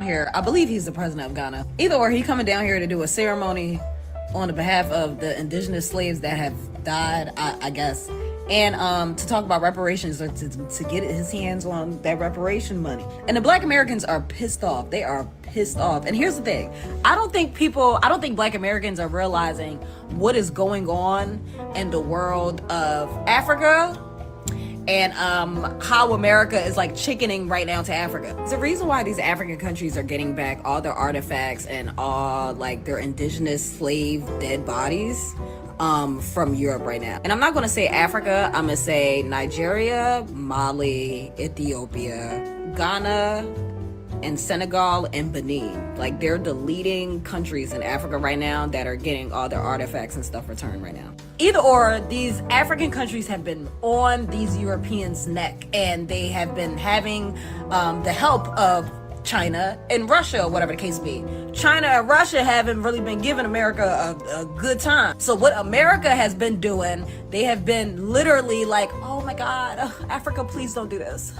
here. I believe he's the president of Ghana. Either or, he coming down here to do a ceremony on the behalf of the indigenous slaves that have died, I guess, and to talk about reparations, or to get his hands on that reparation money. And the Black Americans are pissed off. They are pissed off. And here's the thing: I don't think Black Americans are realizing what is going on in the world of Africa, and how America is like chickening right now to Africa. There's a reason why these African countries are getting back all their artifacts and all like their indigenous slave dead bodies from Europe right now. And I'm not gonna say Africa, I'm gonna say Nigeria, Mali, Ethiopia, Ghana, and Senegal and Benin. Like, they're the leading countries in Africa right now that are getting all their artifacts and stuff returned right now. Either or, these African countries have been on these Europeans' neck, and they have been having the help of China and Russia, whatever the case be. China and Russia haven't really been giving America a good time. So what America has been doing, they have been literally like, oh my God, Africa, please don't do this.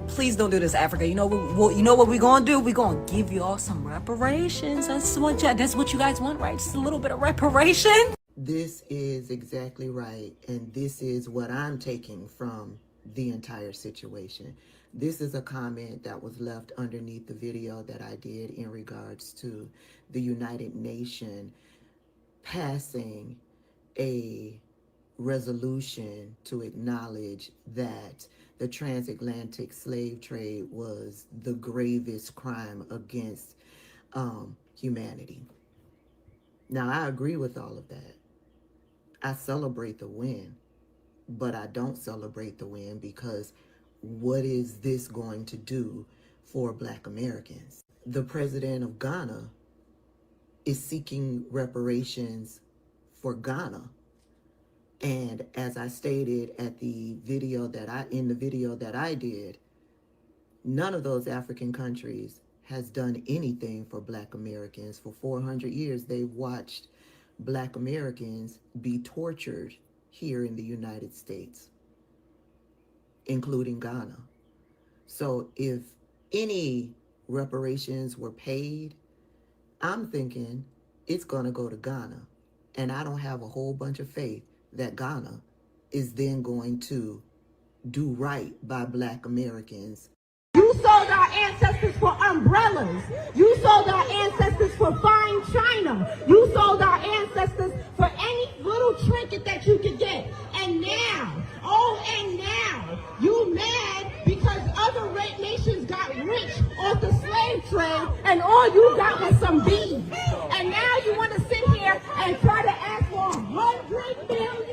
Please don't do this, Africa. You know what we're gonna do? We're gonna give y'all some reparations. That's what you guys want, right? Just a little bit of reparation. This is exactly right, and this is what I'm taking from the entire situation. This is a comment that was left underneath the video that I did in regards to the United Nations passing a resolution to acknowledge that the transatlantic slave trade was the gravest crime against humanity. Now, I agree with all of that. I celebrate the win, but I don't celebrate the win because what is this going to do for Black Americans? The president of Ghana is seeking reparations for Ghana. And as I stated in the video that I did, none of those African countries has done anything for Black Americans. For 400 years, they've watched Black Americans be tortured here in the United States, including Ghana. So if any reparations were paid, I'm thinking it's going to go to Ghana. And I don't have a whole bunch of faith that Ghana is then going to do right by Black Americans. You sold our ancestors for umbrellas. You sold our ancestors for fine china. You sold our ancestors for any little trinket that you could get. And now, you mad because other nations got rich off the slave trade and all you got was some beads. And now you want to sit here and try to ask for $100 million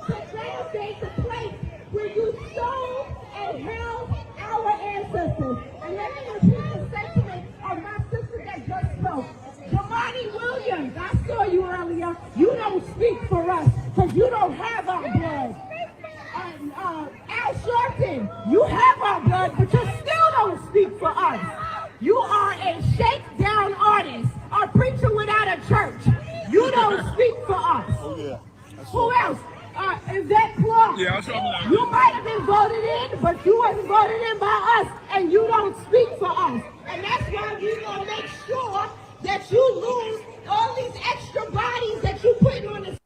to translate the place where you sold and held our ancestors. And let me repeat the sentiment of my sister that just spoke. Jamani Williams, I saw you earlier. You don't speak for us because you don't have our blood. And Al Sharpton, you have our blood, but you still don't speak for us. You are a shakedown artist, a preacher without a church. You don't speak for us. Oh, yeah. Who else? Yvette Clark. Yeah, I'll show them. You might have been voted in, but you wasn't voted in by us, and you don't speak for us. And that's why we're going to make sure that you lose all these extra bodies that you put on the...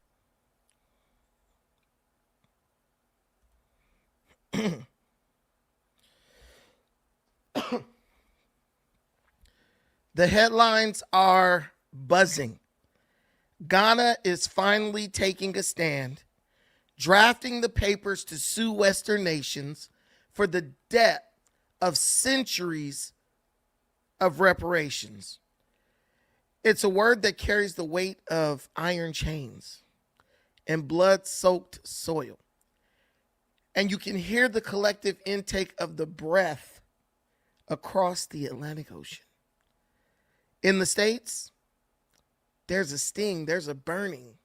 The headlines are buzzing. Ghana is finally taking a stand, drafting the papers to sue Western nations for the debt of centuries of reparations. It's a word that carries the weight of iron chains and blood-soaked soil. And you can hear the collective intake of the breath across the Atlantic Ocean. In the States, there's a sting, there's a burning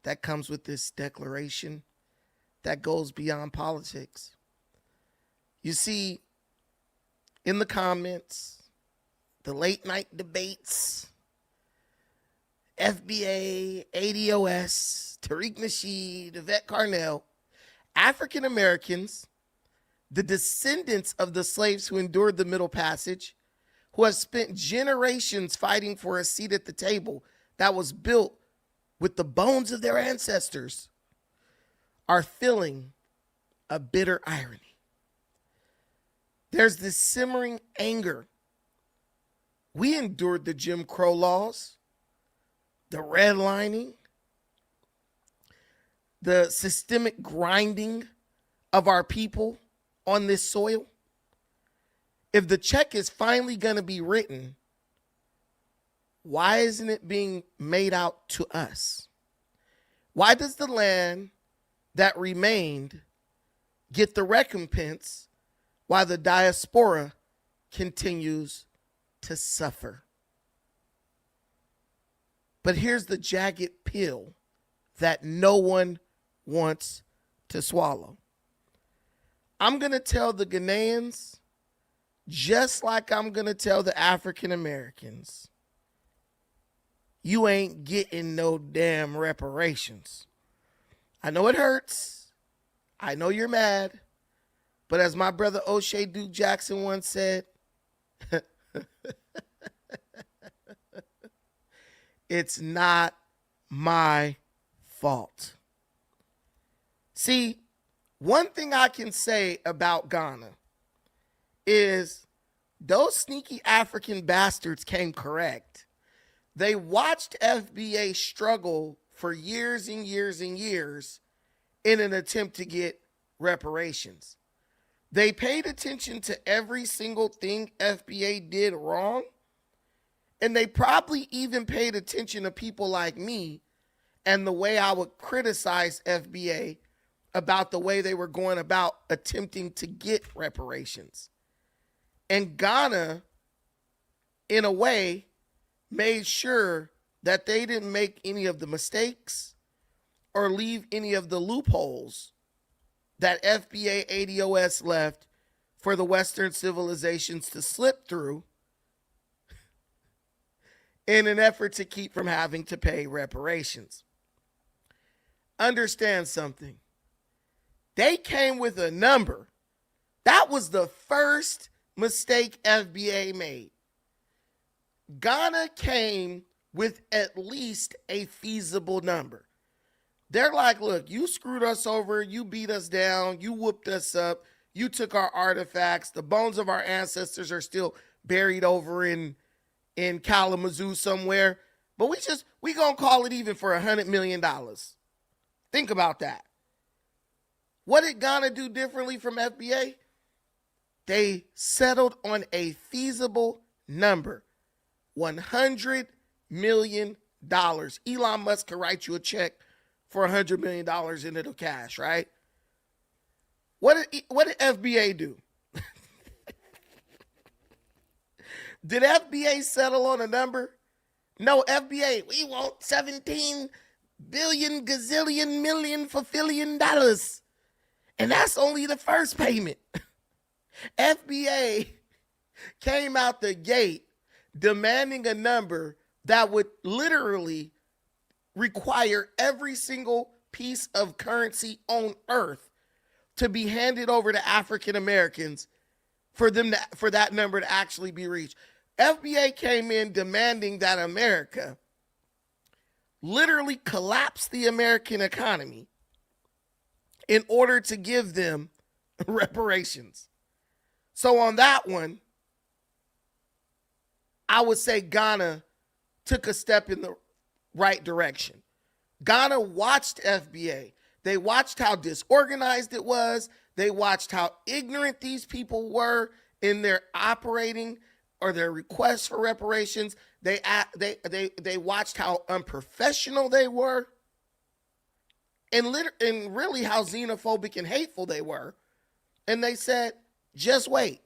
that comes with this declaration that goes beyond politics. You see, in the comments, the late night debates, FBA, ADOS, Tariq Nasheed, Yvette Carnell, African Americans the descendants of the slaves who endured the Middle Passage, who have spent generations fighting for a seat at the table that was built with the bones of their ancestors, are feeling a bitter irony. There's this simmering anger. We endured the Jim Crow laws, the redlining, the systemic grinding of our people on this soil. If the check is finally going to be written, why isn't it being made out to us? Why does the land that remained get the recompense while the diaspora continues to suffer? But here's the jagged pill that no one wants to swallow. I'm going to tell the Ghanaians, just like I'm going to tell the African Americans, you ain't getting no damn reparations. I know it hurts. I know you're mad. But as my brother O'Shea Duke Jackson once said, it's not my fault. See, one thing I can say about Ghana is those sneaky African bastards came correct. They watched FBA struggle for years and years and years in an attempt to get reparations. They paid attention to every single thing FBA did wrong, and they probably even paid attention to people like me and the way I would criticize FBA about the way they were going about attempting to get reparations. And Ghana, in a way, made sure that they didn't make any of the mistakes or leave any of the loopholes that FBA ADOS left for the Western civilizations to slip through in an effort to keep from having to pay reparations. Understand something. They came with a number. That was the first mistake FBA made. Ghana came with at least a feasible number. They're like, look, you screwed us over, you beat us down, you whooped us up, you took our artifacts, the bones of our ancestors are still buried over in Kalamazoo somewhere, but we gonna call it even for $100 million. Think about that. What did Ghana do differently from FBA? They settled on a feasible number, $100 million. Elon Musk could write you a check for $100 million and it'll cash, right? What did FBA do? Did FBA settle on a number? No, FBA, we want 17 billion gazillion million for $1 billion. And that's only the first payment. FBA came out the gate demanding a number that would literally require every single piece of currency on earth to be handed over to African Americans for that number to actually be reached. FBA came in demanding that America literally collapse the American economy in order to give them reparations. So on that one, I would say Ghana took a step in the right direction. Ghana watched FBA. They watched how disorganized it was. They watched how ignorant these people were in their operating or their requests for reparations. They watched how unprofessional they were, and really how xenophobic and hateful they were. And they said, just wait.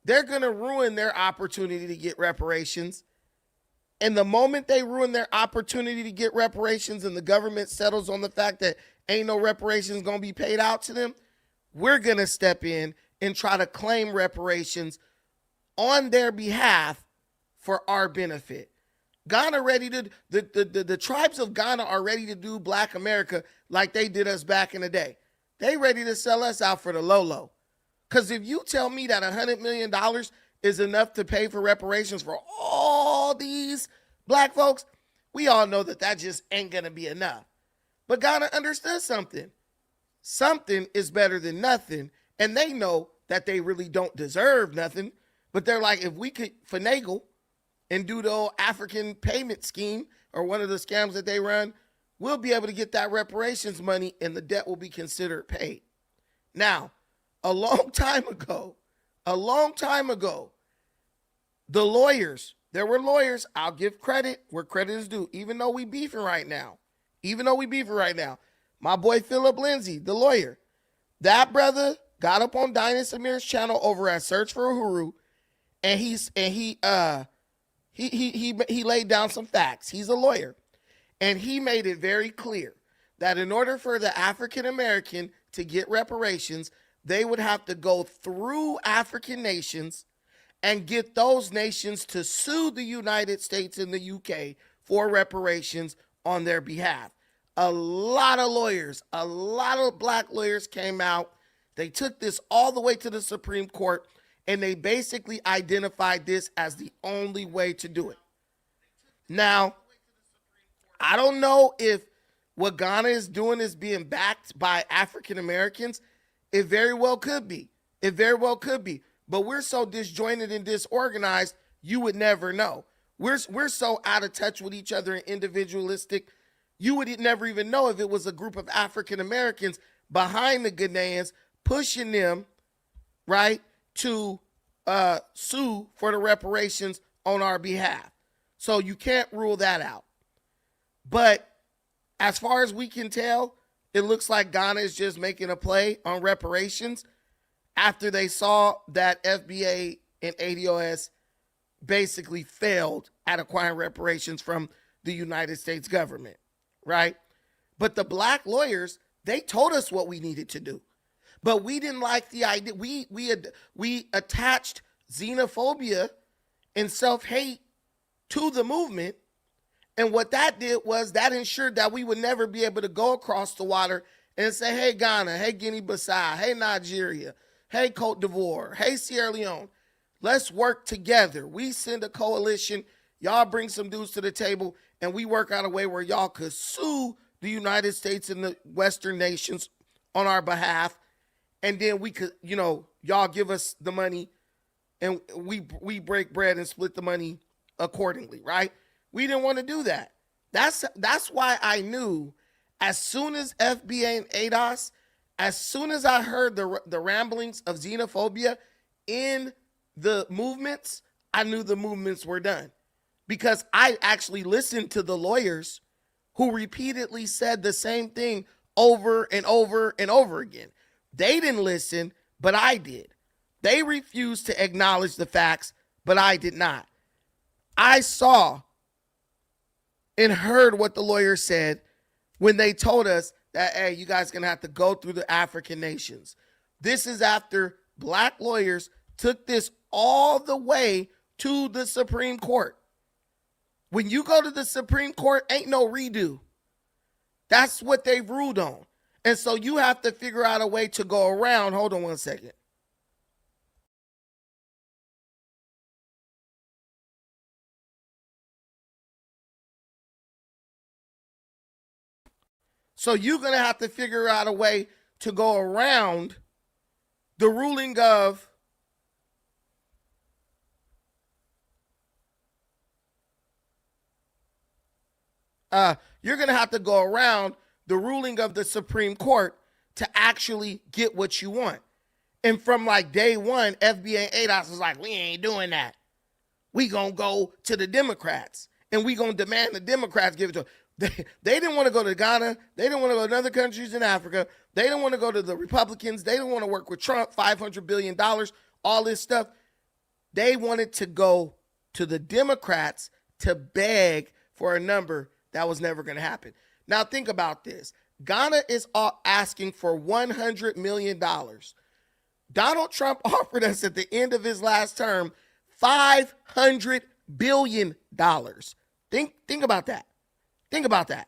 They're going to ruin their opportunity to get reparations. And the moment they ruin their opportunity to get reparations and the government settles on the fact that ain't no reparations going to be paid out to them, we're going to step in and try to claim reparations on their behalf for our benefit. Ghana ready to, the tribes of Ghana are ready to do Black America like they did us back in the day. They ready to sell us out for the low. Because if you tell me that $100 million is enough to pay for reparations for all these black folks, we all know that that just ain't going to be enough. But Ghana understood something. Something is better than nothing. And they know that they really don't deserve nothing. But they're like, if we could finagle and do the old African payment scheme or one of the scams that they run, we'll be able to get that reparations money and the debt will be considered paid. Now, a long time ago, the lawyers, there were lawyers, I'll give credit where credit is due, even though we beefing right now. My boy Philip Lindsay, the lawyer, that brother got up on Dinah Samir's channel over at Search for Uhuru, and he laid down some facts. He's a lawyer, and he made it very clear that in order for the African American to get reparations, they would have to go through African nations and get those nations to sue the United States and the UK for reparations on their behalf. A lot of lawyers, a lot of black lawyers came out. They took this all the way to the Supreme Court, and they basically identified this as the only way to do it. Now, I don't know if what Ghana is doing is being backed by African Americans. It very well could be. But we're so disjointed and disorganized, you would never know. We're so out of touch with each other and individualistic, you would never even know if it was a group of African Americans behind the Ghanaians pushing them, right, to sue for the reparations on our behalf. So you can't rule that out. But as far as we can tell, it looks like Ghana is just making a play on reparations after they saw that FBA and ADOS basically failed at acquiring reparations from the United States government, right? But the black lawyers, they told us what we needed to do. But we didn't like the idea. We attached xenophobia and self-hate to the movement. And what that did was that ensured that we would never be able to go across the water and say, hey, Ghana, hey, Guinea-Bissau, hey, Nigeria, hey, Cote d'Ivoire, hey, Sierra Leone, let's work together. We send a coalition, y'all bring some dudes to the table, and we work out a way where y'all could sue the United States and the Western nations on our behalf. And then we could, y'all give us the money and we break bread and split the money accordingly, right? We didn't want to do that. That's why I knew as soon as FBA and ADOS, as soon as I heard the ramblings of xenophobia in the movements, I knew the movements were done. Because I actually listened to the lawyers who repeatedly said the same thing over and over and over again. They didn't listen, but I did. They refused to acknowledge the facts, but I did not. I saw and heard what the lawyers said when they told us that, hey, you guys are going to have to go through the African nations. This is after black lawyers took this all the way to the Supreme Court. When you go to the Supreme Court, ain't no redo. That's what they've ruled on. And so you have to figure out a way to go around. Hold on one second. So you're going to have to figure out a way to go around the ruling of you're going to have to go around the ruling of the Supreme Court to actually get what you want. And from like day one, FBA and ADOS was like, we ain't doing that. We going to go to the Democrats and we going to demand the Democrats give it to them. They didn't want to go to Ghana. They didn't want to go to other countries in Africa. They didn't want to go to the Republicans. They didn't want to work with Trump, $500 billion, all this stuff. They wanted to go to the Democrats to beg for a number that was never going to happen. Now think about this. Ghana is asking for $100 million. Donald Trump offered us at the end of his last term $500 billion. Think about that. Think about that.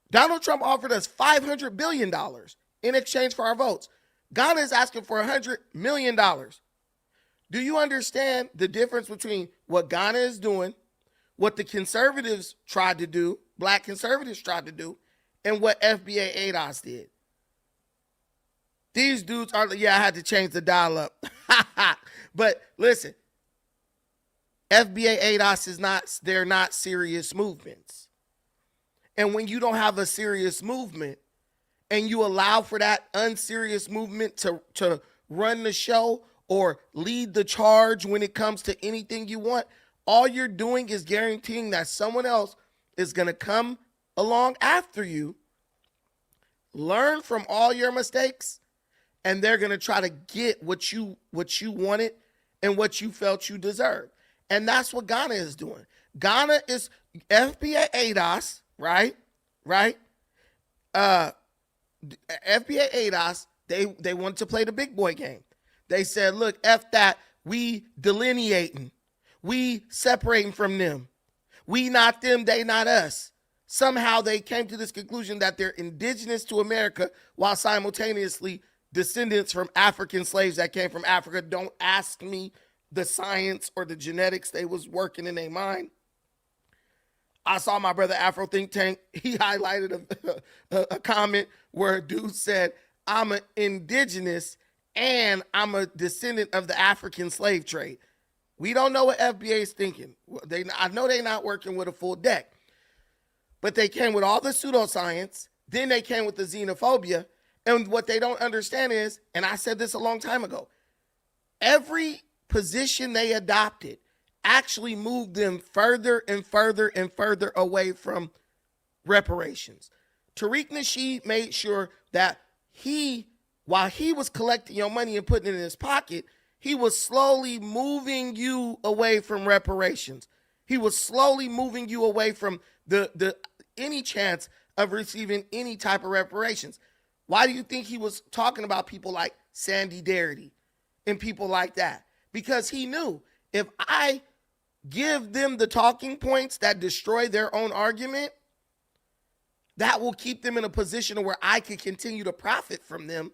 Donald Trump offered us $500 billion in exchange for our votes. Ghana is asking for $100 million. Do you understand the difference between what Ghana is doing, what the conservatives tried to do, black conservatives tried to do, and what FBA ADOS did? These dudes are, yeah, I had to change the dial up. But listen, FBA ADOS is not, they're not serious movements. And when you don't have a serious movement and you allow for that unserious movement to run the show or lead the charge when it comes to anything you want, all you're doing is guaranteeing that someone else is going to come along after you, learn from all your mistakes, and they're going to try to get what you wanted and what you felt you deserved. And that's what Ghana is doing. Ghana is FBA ADOS, right? FBA ADOS, they wanted to play the big boy game. They said, look, F that, we delineating. We separating from them. We not them, they not us. Somehow they came to this conclusion that they're indigenous to America while simultaneously descendants from African slaves that came from Africa. Don't ask me the science or the genetics they was working in their mind. I saw my brother Afro Think Tank. He highlighted a comment where a dude said, I'm an indigenous and I'm a descendant of the African slave trade. We don't know what FBA is thinking. I know they're not working with a full deck, but they came with all the pseudoscience. Then they came with the xenophobia. And what they don't understand is, and I said this a long time ago, every position they adopted actually moved them further and further and further away from reparations. Tariq Nasheed made sure that while he was collecting your money and putting it in his pocket, he was slowly moving you away from reparations. He was slowly moving you away from the any chance of receiving any type of reparations. Why do you think he was talking about people like Sandy Darity and people like that? Because he knew if I give them the talking points that destroy their own argument, that will keep them in a position where I can continue to profit from them,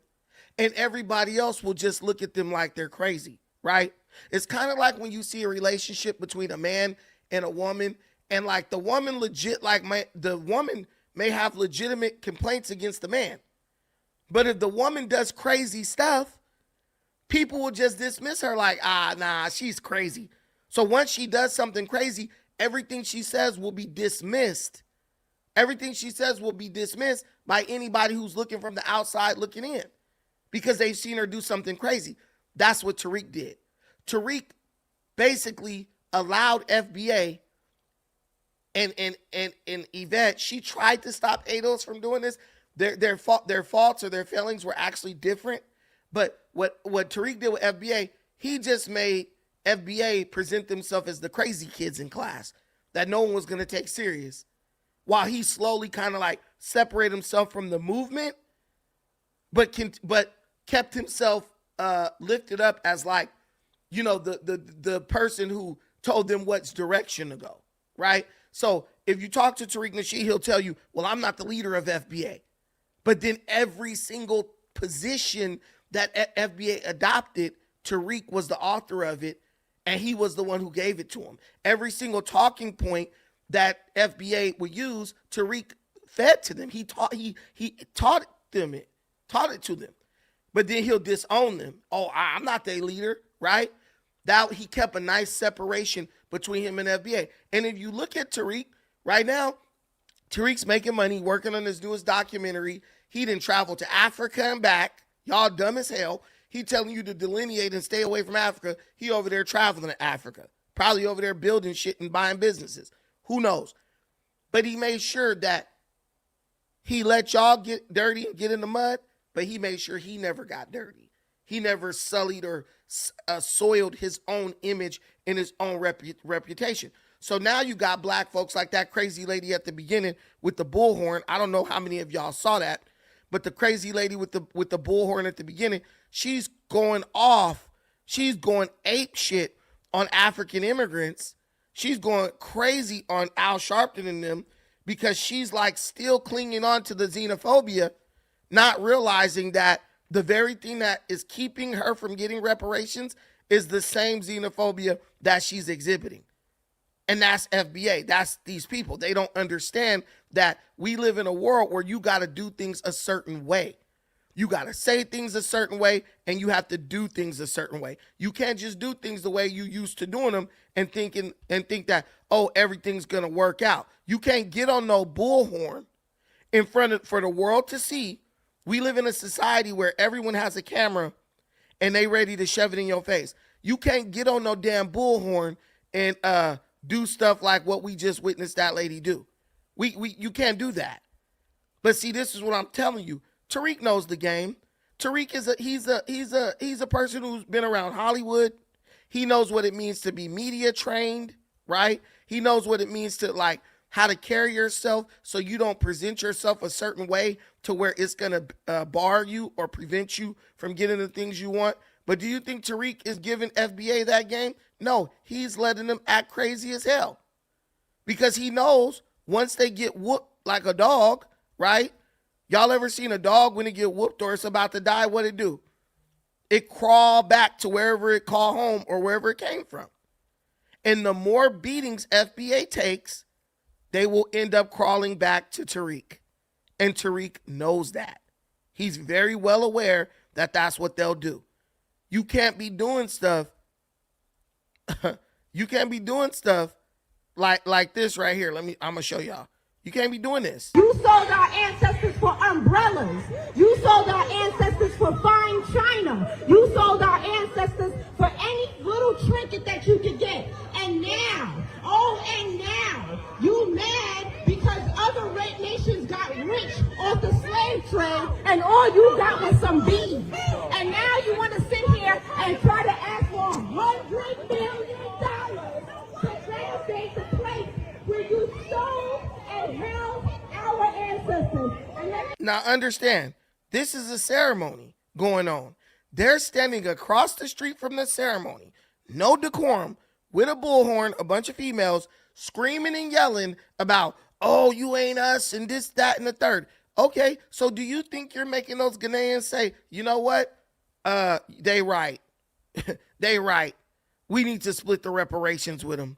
and everybody else will just look at them like they're crazy, right? It's kind of like when you see a relationship between a man and a woman, and like the woman the woman may have legitimate complaints against the man. But if the woman does crazy stuff, people will just dismiss her like, nah, she's crazy. So once she does something crazy, everything she says will be dismissed. Everything she says will be dismissed by anybody who's looking from the outside looking in because they've seen her do something crazy. That's what Tariq did. Tariq basically allowed FBA and Yvette, she tried to stop ADOS from doing this. Their faults or their failings were actually different. But what Tariq did with FBA, he just made FBA present themselves as the crazy kids in class that no one was going to take serious, while he slowly kind of like separated himself from the movement, but kept himself lifted up as like, you know, the person who told them what direction to go, right? So if you talk to Tariq Nasheed, he'll tell you, well, I'm not the leader of FBA. But then every single position that FBA adopted, Tariq was the author of it, and he was the one who gave it to him. Every single talking point that FBA would use, Tariq fed to them. He taught it to them. But then he'll disown them. Oh, I'm not their leader, right? That he kept a nice separation between him and FBA. And if you look at Tariq right now, Tariq's making money working on his newest documentary. He didn't travel to Africa and back. Y'all dumb as hell. He telling you to delineate and stay away from Africa. He over there traveling to Africa. Probably over there building shit and buying businesses. Who knows? But he made sure that he let y'all get dirty and get in the mud, but he made sure he never got dirty. He never sullied or soiled his own image and his own reputation. So now you got black folks like that crazy lady at the beginning with the bullhorn. I don't know how many of y'all saw that, but the crazy lady with the bullhorn at the beginning, she's going off. She's going ape shit on African immigrants. She's going crazy on Al Sharpton and them because she's like still clinging on to the xenophobia, not realizing that the very thing that is keeping her from getting reparations is the same xenophobia that she's exhibiting. And that's FBA. That's these people. They don't understand that we live in a world where you got to do things a certain way. You got to say things a certain way, and you have to do things a certain way. You can't just do things the way you used to doing them and think that, oh, everything's going to work out. You can't get on no bullhorn for the world to see. We live in a society where everyone has a camera and they ready to shove it in your face. You can't get on no damn bullhorn and do stuff like what we just witnessed that lady do. You can't do that. But see, this is what I'm telling you. Tariq knows the game. Tariq he's a person who's been around Hollywood. He knows what it means to be media trained, right? He knows what it means to like how to carry yourself so you don't present yourself a certain way to where it's gonna bar you or prevent you from getting the things you want. But do you think Tariq is giving FBA that game? No, he's letting them act crazy as hell. Because he knows once they get whooped like a dog, right? Y'all ever seen a dog when it get whooped or it's about to die? What it do? It crawl back to wherever it called home or wherever it came from. And the more beatings FBA takes, they will end up crawling back to Tariq. And Tariq knows that. He's very well aware that that's what they'll do. You can't be doing stuff. You can't be doing stuff like this right here. I'm gonna show y'all. You can't be doing this. You sold our ancestors for umbrellas. You sold our ancestors for fine china. You sold our ancestors for any little trinket that you could get. And now, you mad because other nations got rich off the slave trade and all you got was some beads. And now you want to sit here and try to ask for $100 million to translate the place where you sold and held our ancestors. Now understand, this is a ceremony going on. They're standing across the street from the ceremony, no decorum, with a bullhorn, a bunch of females screaming and yelling about, oh, you ain't us and this, that, and the third. Okay, so do you think you're making those Ghanaians say, you know what? They right. They right. We need to split the reparations with them.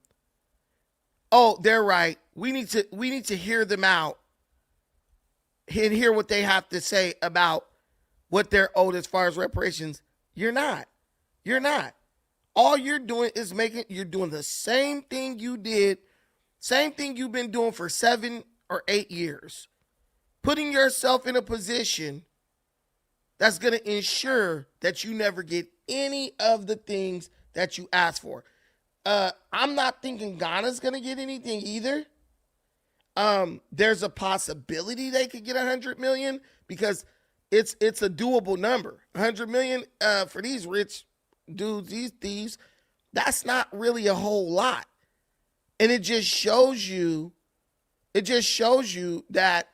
Oh, they're right. We need to hear them out and hear what they have to say about what they're owed as far as reparations. You're not. You're not. All you're doing is you're doing the same thing you did, same thing you've been doing for 7 or 8 years. Putting yourself in a position that's going to ensure that you never get any of the things that you ask for. I'm not thinking Ghana's going to get anything either. There's a possibility they could get 100 million because it's a doable number. 100 million for these rich dudes, these thieves, that's not really a whole lot. And it just shows you that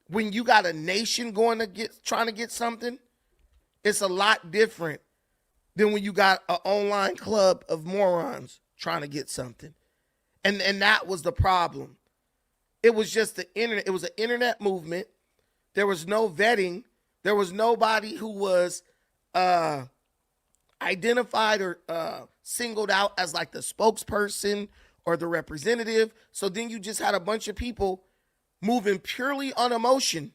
when you got a nation trying to get something, it's a lot different than when you got an online club of morons trying to get something. And that was the problem. It was just the internet. It was an internet movement. There was no vetting. There was nobody who was identified or singled out as like the spokesperson or the representative. So then you just had a bunch of people moving purely on emotion,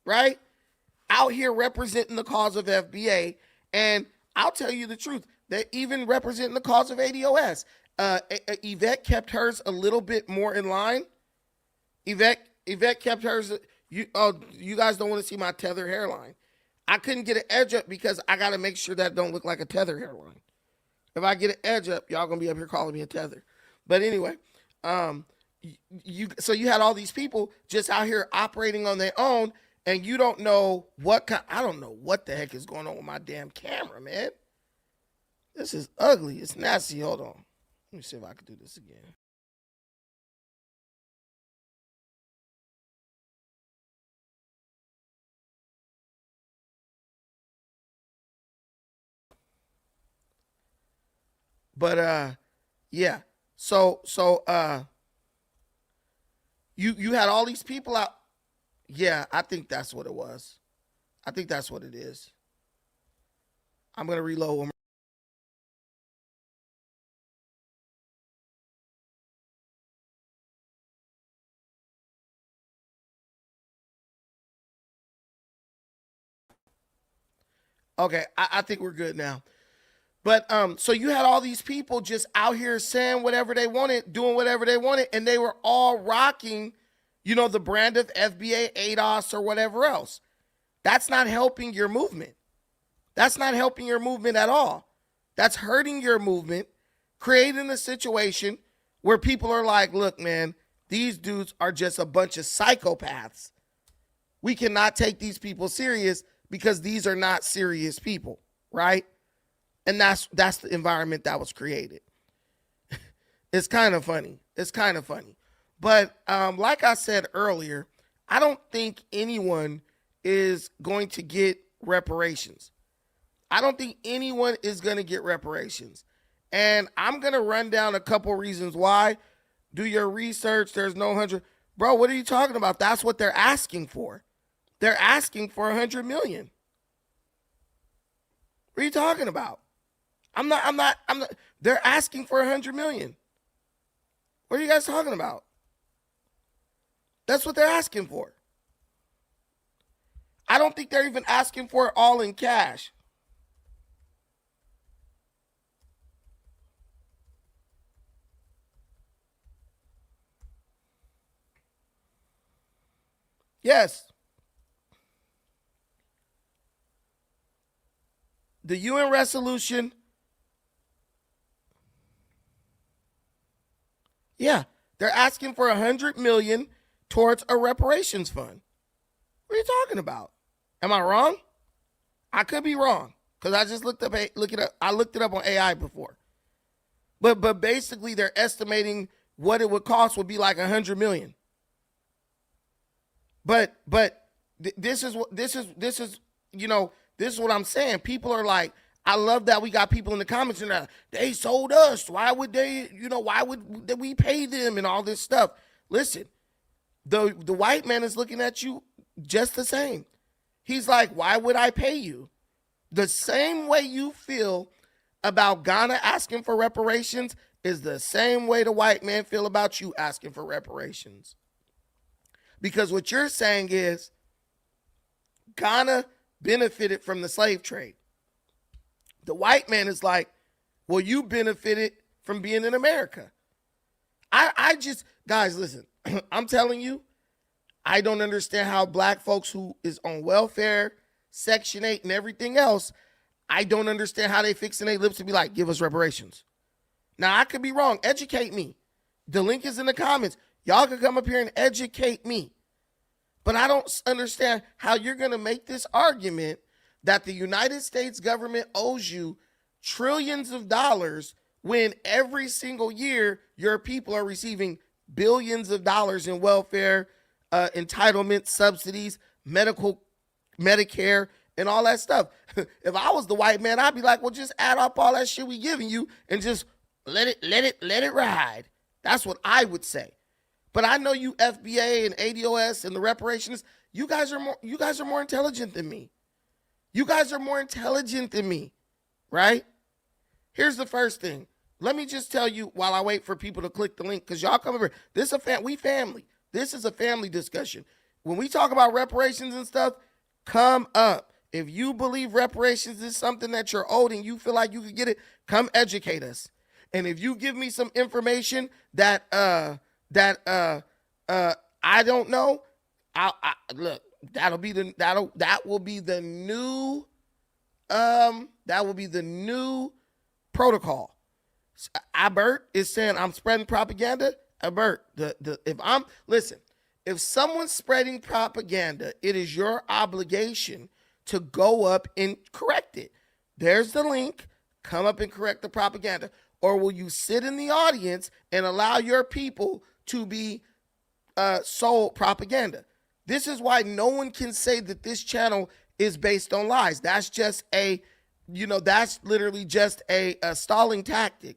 right? Out here representing the cause of FBA. And I'll tell you the truth, they're even representing the cause of ADOS. Yvette kept hers a little bit more in line. Yvette kept hers. You guys don't want to see my tether hairline. I couldn't get an edge up because I got to make sure that don't look like a tether hairline. If I get an edge up, y'all gonna be up here calling me a tether. But anyway, so you had all these people just out here operating on their own, and you don't know I don't know what the heck is going on with my damn camera, man. This is ugly. It's nasty. Hold on. Let me see if I can do this again. But yeah. So you had all these people out Yeah, I think that's what it was. I think that's what it is. I'm going to reload one. Okay, I think we're good now. But so you had all these people just out here saying whatever they wanted, doing whatever they wanted, and they were all rocking, the brand of FBA, ADOS, or whatever else. That's not helping your movement. That's not helping your movement at all. That's hurting your movement, creating a situation where people are like, look, man, these dudes are just a bunch of psychopaths. We cannot take these people serious because these are not serious people, right? And that's the environment that was created. It's kind of funny. It's kind of funny. But like I said earlier, I don't think anyone is going to get reparations. I don't think anyone is going to get reparations. And I'm going to run down a couple reasons why. Do your research. There's no 100. Bro, what are you talking about? That's what they're asking for. They're asking for 100 million. What are you talking about? I'm not. They're asking for 100 million. What are you guys talking about? That's what they're asking for. I don't think they're even asking for it all in cash. Yes. The UN resolution. Yeah, they're asking for 100 million towards a reparations fund. What are you talking about? Am I wrong? I could be wrong because I just looked it up. I looked it up on AI before. But basically, they're estimating what it would cost would be like 100 million. But this is what I'm saying. People are like, I love that we got people in the comments and they sold us. Why would we pay them and all this stuff? Listen, the white man is looking at you just the same. He's like, why would I pay you? The same way you feel about Ghana asking for reparations is the same way the white man feel about you asking for reparations. Because what you're saying is Ghana benefited from the slave trade. The white man is like, well, you benefited from being in America. Guys, listen, I'm telling you, I don't understand how black folks who is on welfare, Section 8 and everything else, I don't understand how they fixing their lips to be like, give us reparations. Now, I could be wrong. Educate me. The link is in the comments. Y'all can come up here and educate me. But I don't understand how you're going to make this argument that the United States government owes you trillions of dollars when every single year your people are receiving billions of dollars in welfare, entitlement, subsidies, Medicare, and all that stuff. If I was the white man, I'd be like, well, just add up all that shit we giving you and just let it ride. That's what I would say. But I know you FBA and ADOS and the reparations, you guys are more intelligent than me. You guys are more intelligent than me, right? Here's the first thing. Let me just tell you while I wait for people to click the link, because y'all come over. We family. This is a family discussion. When we talk about reparations and stuff, come up. If you believe reparations is something that you're owed and you feel like you could get it, come educate us. And if you give me some information that I don't know, look. That will be the new protocol. Albert is saying I'm spreading propaganda. Albert, if someone's spreading propaganda, it is your obligation to go up and correct it. There's the link. Come up and correct the propaganda. Or will you sit in the audience and allow your people to be sold propaganda? This is why no one can say that this channel is based on lies. That's just that's literally just a stalling tactic.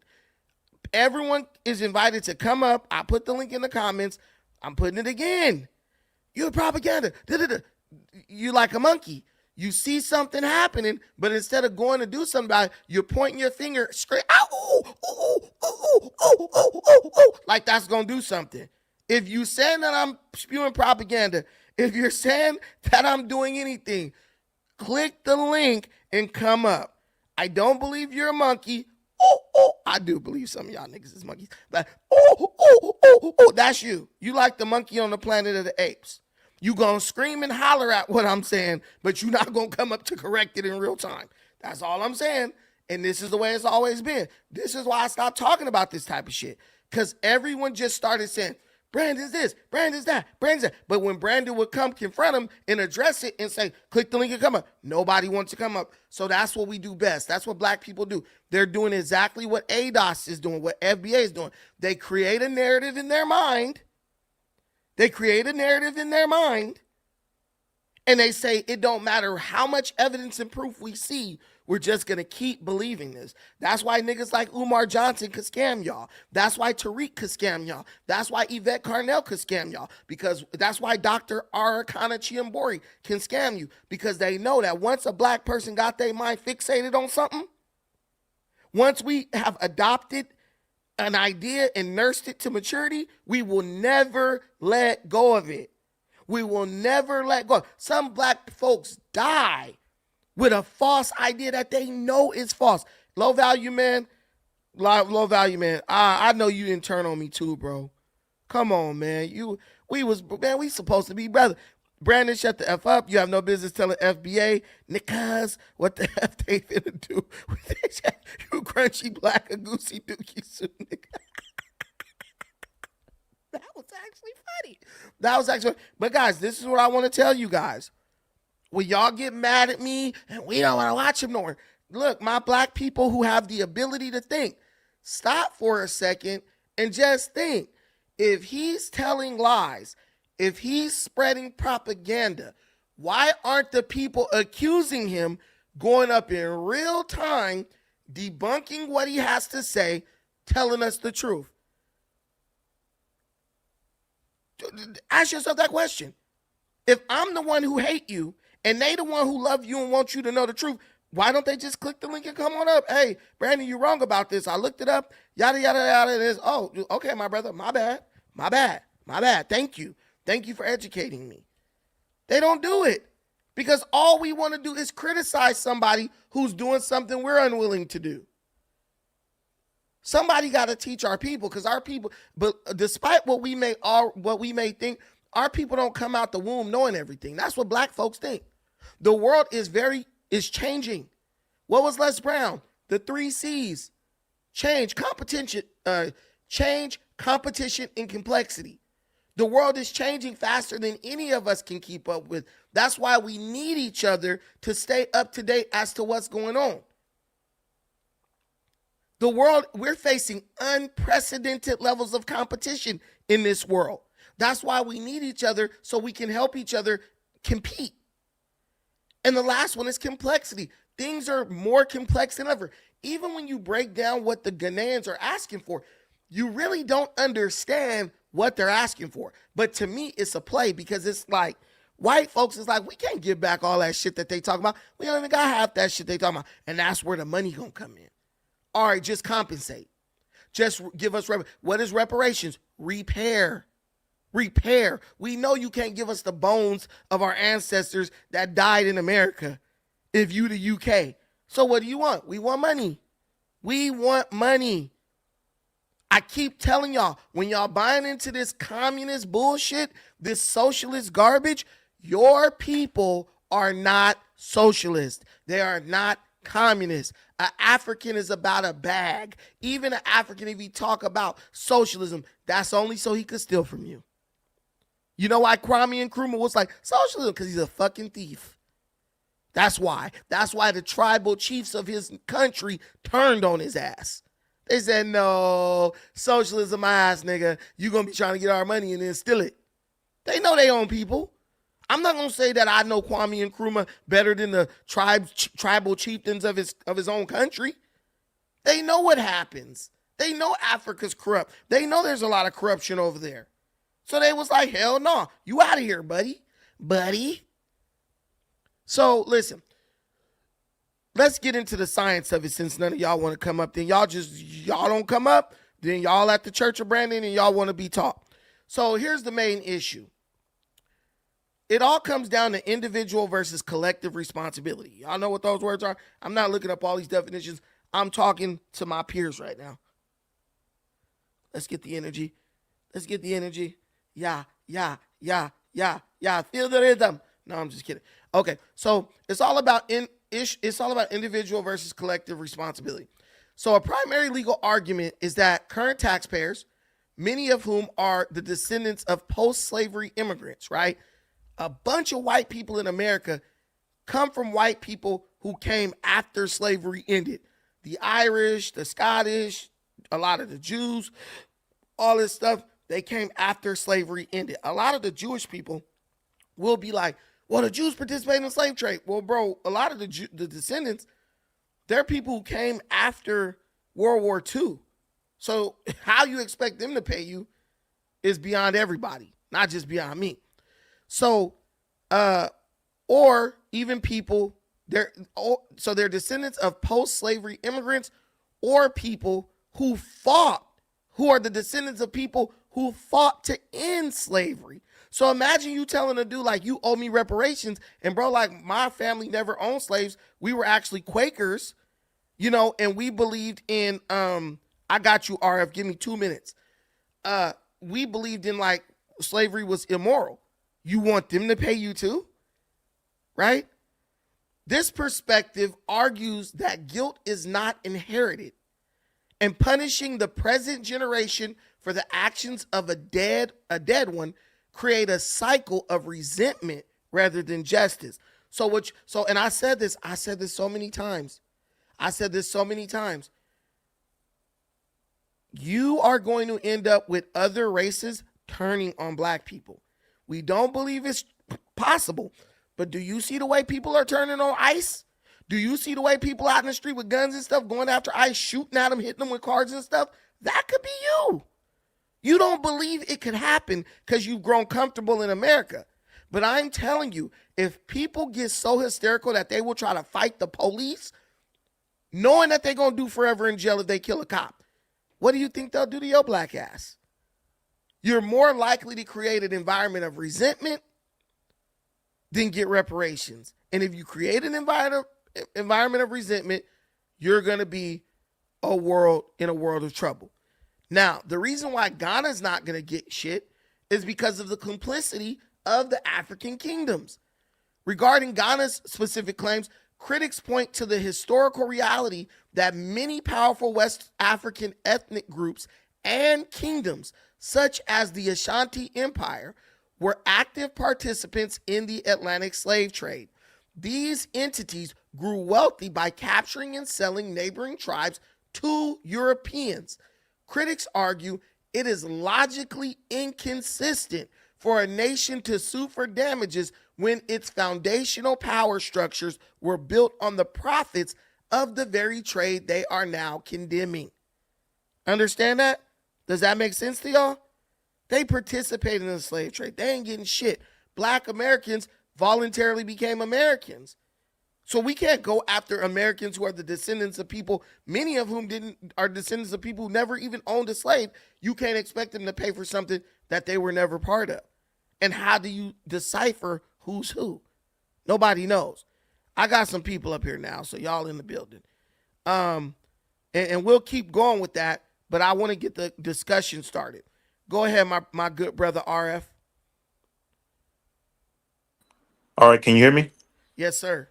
Everyone is invited to come up. I put the link in the comments. I'm putting it again. You're propaganda. Da-da-da. You like a monkey. You see something happening, but instead of going to do something about it, you're pointing your finger straight out, like that's going to do something. If you saying that I'm spewing propaganda, if you're saying that I'm doing anything, click the link and come up. I don't believe you're a monkey. I do believe some of y'all niggas is monkeys. But that's you. You like the monkey on the Planet of the Apes. You gonna scream and holler at what I'm saying, but you're not gonna come up to correct it in real time. That's all I'm saying. And this is the way it's always been. This is why I stopped talking about this type of shit. Because everyone just started saying, Brandon's this, Brandon's that, Brandon's that. But when Brandon would come confront him and address it and say, click the link and come up, nobody wants to come up. So that's what we do best. That's what black people do. They're doing exactly what ADOS is doing, what FBA is doing. They create a narrative in their mind. And they say it don't matter how much evidence and proof we see, we're just going to keep believing this. That's why niggas like Umar Johnson could scam y'all. That's why Tariq could scam y'all. That's why Yvette Carnell could scam y'all. Because that's why Dr. Arakana Chiambori can scam you. Because they know that once a black person got their mind fixated on something, once we have adopted an idea and nursed it to maturity, we will never let go of it. We will never let go. Some black folks die with a false idea that they know is false. Low value man. I know you didn't turn on me too, bro. Come on, man. We supposed to be brother. Brandon, shut the F up. You have no business telling FBA, niggas, what the F they finna do with this? You crunchy black a goosey dookie suit, nigga. That was actually funny. But guys, this is what I want to tell you guys. When y'all get mad at me and we don't want to watch him no more. Look, my black people who have the ability to think, stop for a second and just think. If he's telling lies, if he's spreading propaganda, why aren't the people accusing him going up in real time, debunking what he has to say, telling us the truth? Ask yourself that question. If I'm the one who hate you and they the one who love you and want you to know the truth, why don't they just click the link and come on up? Hey, Brandon, you're wrong about this. I looked it up. Yada, yada, yada. This. Oh, okay, my brother. My bad. Thank you. Thank you for educating me. They don't do it because all we want to do is criticize somebody who's doing something we're unwilling to do. Somebody got to teach our people, because our people, but despite what we may think, our people don't come out the womb knowing everything. That's what black folks think. The world is changing. What was Les Brown? The 3 C's. Change, competition, and complexity. The world is changing faster than any of us can keep up with. That's why we need each other to stay up to date as to what's going on. The world, we're facing unprecedented levels of competition in this world. That's why we need each other, so we can help each other compete. And the last one is complexity. Things are more complex than ever. Even when you break down what the Ghanaians are asking for, you really don't understand what they're asking for. But to me, it's a play, because it's like, white folks is like, we can't give back all that shit that they talking about. We don't even got half that shit they talking about. And that's where the money gonna come in. All right, just compensate. Just give us, what is reparations? Repair. We know you can't give us the bones of our ancestors that died in America if you the UK. So what do you want? We want money. I keep telling y'all, when y'all buying into this communist bullshit, this socialist garbage, your people are not socialist. They are not communist. An African is about a bag. Even an African, if you talk about socialism, that's only so he could steal from you. You know why Kwame Nkrumah was like, socialism? Because he's a fucking thief. That's why. That's why the tribal chiefs of his country turned on his ass. They said, no, socialism my ass, nigga. You going to be trying to get our money and then steal it. They know they own people. I'm not going to say that I know Kwame Nkrumah better than the tribal chieftains of his own country. They know what happens. They know Africa's corrupt. They know there's a lot of corruption over there. So they was like, hell no, you out of here, buddy. So listen, let's get into the science of it since none of y'all want to come up. Then y'all don't come up. Then y'all at the Church of Brandon and y'all want to be taught. So here's the main issue. It all comes down to individual versus collective responsibility. Y'all know what those words are? I'm not looking up all these definitions. I'm talking to my peers right now. Let's get the energy. Yeah. Feel the rhythm. No, I'm just kidding. Okay, so it's all about individual versus collective responsibility. So a primary legal argument is that current taxpayers, many of whom are the descendants of post-slavery immigrants, right? A bunch of white people in America come from white people who came after slavery ended. The Irish, the Scottish, a lot of the Jews, all this stuff, they came after slavery ended. A lot of the Jewish people will be like, well, the Jews participated in the slave trade. Well, bro, a lot of the descendants, they're people who came after World War II. So how you expect them to pay you is beyond everybody, not just beyond me. So, or even people, they're descendants of post-slavery immigrants or people who are the descendants of people who fought to end slavery. So imagine you telling a dude like, you owe me reparations. And bro, like, my family never owned slaves. We were actually Quakers, and we believed in, I got you, RF, give me 2 minutes. We believed in, like, slavery was immoral. You want them to pay you too? Right? This perspective argues that guilt is not inherited, and punishing the present generation for the actions of a dead one create a cycle of resentment rather than justice. And I said this so many times. You are going to end up with other races turning on black people. We don't believe it's possible, but do you see the way people are turning on ICE? Do you see the way people out in the street with guns and stuff going after ICE, shooting at them, hitting them with cars and stuff? That could be you. You don't believe it could happen because you've grown comfortable in America. But I'm telling you, if people get so hysterical that they will try to fight the police, knowing that they're going to do forever in jail if they kill a cop, what do you think they'll do to your black ass? You're more likely to create an environment of resentment than get reparations. And if you create an environment of resentment, you're going to be in a world of trouble. Now, the reason why Ghana's not going to get shit is because of the complicity of the African kingdoms. Regarding Ghana's specific claims, critics point to the historical reality that many powerful West African ethnic groups and kingdoms, such as the Ashanti Empire, were active participants in the Atlantic slave trade. These entities grew wealthy by capturing and selling neighboring tribes to Europeans. Critics argue it is logically inconsistent for a nation to sue for damages when its foundational power structures were built on the profits of the very trade they are now condemning. Understand that? Does that make sense to y'all? They participated in the slave trade. They ain't getting shit. Black Americans voluntarily became Americans. So we can't go after Americans who are the descendants of people, many of whom are descendants of people who never even owned a slave. You can't expect them to pay for something that they were never part of. And how do you decipher who's who? Nobody knows. I got some people up here now, so y'all in the building. And we'll keep going with that, but I want to get the discussion started. Go ahead, my good brother RF. All right, can you hear me? Yes, sir.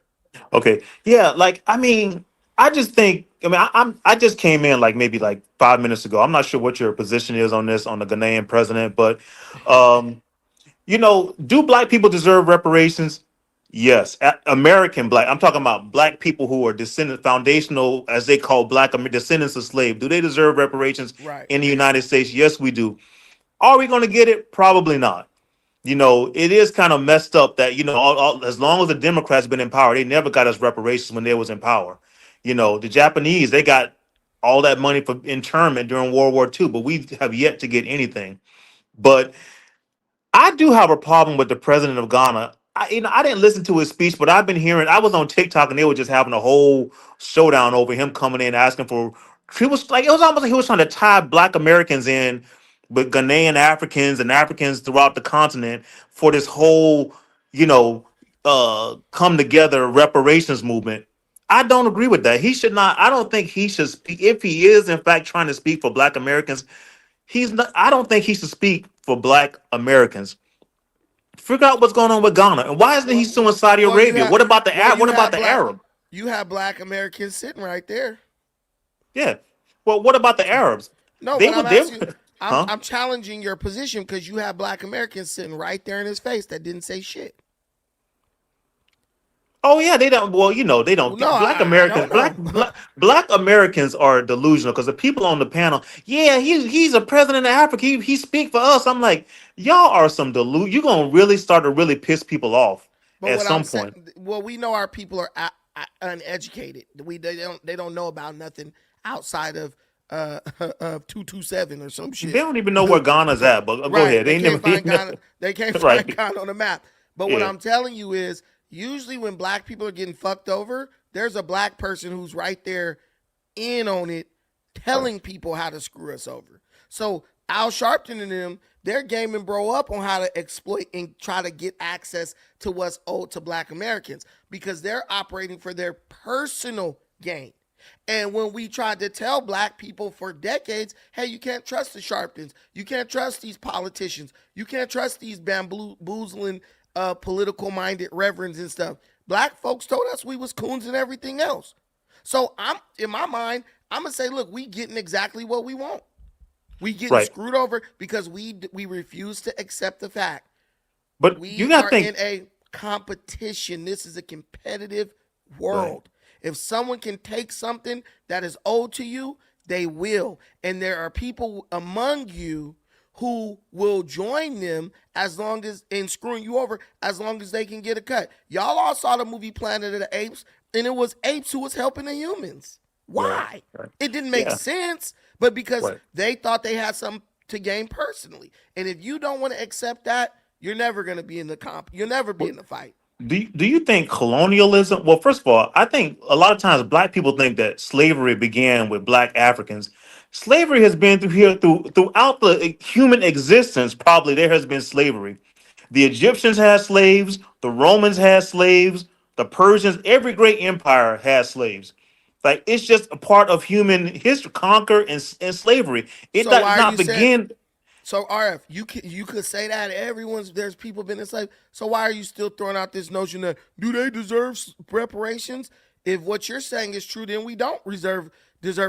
Okay. Yeah, I just think, I just came in like maybe like 5 minutes ago. I'm not sure what your position is on this, on the Ghanaian president, but do black people deserve reparations? Yes. American black, I'm talking about black people who are foundational, as they call descendants of slaves. Do they deserve reparations Right. in the United States? Yes, we do. Are we going to get it? Probably not. It is kind of messed up that, as long as the Democrats been in power, they never got us reparations when they was in power. The Japanese, they got all that money for internment during World War II, but we have yet to get anything. But I do have a problem with the president of Ghana. I didn't listen to his speech, but I've been hearing. I was on TikTok and they were just having a whole showdown over him coming in asking for. He was like, it was almost like he was trying to tie Black Americans in with Ghanaian Africans and Africans throughout the continent for this whole, you know, come together reparations movement. I don't agree with that. He should not. I don't think he should speak. If he is in fact trying to speak for Black Americans, he's not. I don't think he should speak for Black Americans. Figure out what's going on with Ghana and why isn't he suing Saudi Well, you Arabia? have What about the well, What you about have the black Arab? you have Black Americans sitting right there. Yeah. Well, what about the Arabs? No, They but were I'm there. asking, Huh? I'm challenging your position because you have Black Americans sitting right there in his face that didn't say shit. Oh yeah, they don't. Well, they don't. No, Black I Americans, don't know. Black Americans are delusional because the people on the panel, yeah, he's a president of Africa. He speak for us. I'm like, y'all are some delusion. You're gonna really start to really piss people off But at what I'm some saying, point. well, we know our people are uneducated. They don't know about nothing outside of 227 or some They shit. don't even know where Ghana's at. But go Right. ahead. They They never. can't find Ghana. They can't find Right. Ghana on the map. But what Yeah. I'm telling you is, usually when Black people are getting fucked over, there's a Black person who's right there in on it, telling people how to screw us over. So Al Sharpton and them, they're gaming bro up on how to exploit and try to get access to what's owed to Black Americans because they're operating for their personal gain. And when we tried to tell Black people for decades, hey, you can't trust the Sharptons, you can't trust these politicians, you can't trust these bamboozling political minded reverends and stuff. Black folks told us we was coons and everything else. So I'm in my mind, I'm gonna say, look, we getting exactly what we want. We getting Right. screwed over because we refuse to accept the fact But you we gotta are think. in a competition. This is a competitive world. If someone can take something that is owed to you, they will. And there are people among you who will join them as long as in screwing you over as long as they can get a cut. Y'all all saw the movie Planet of the Apes, and it was apes who was helping the humans. Why? Right. It didn't make Yeah. sense, but because Right. they thought they had something to gain personally. And if you don't want to accept that, you're never going to be in the comp. You'll never be in the fight. Do you think colonialism? Well, first of all, I think a lot of times Black people think that slavery began with Black Africans. Slavery has been throughout the human existence. Probably there has been slavery. The Egyptians had slaves. The Romans had slaves. The Persians. Every great empire had slaves. Like it's just a part of human history. Conquer and slavery. It So does why are not you saying? begin. So RF, you could say that there's people been enslaved. So why are you still throwing out this notion that do they deserve reparations? If what you're saying is true, then we don't deserve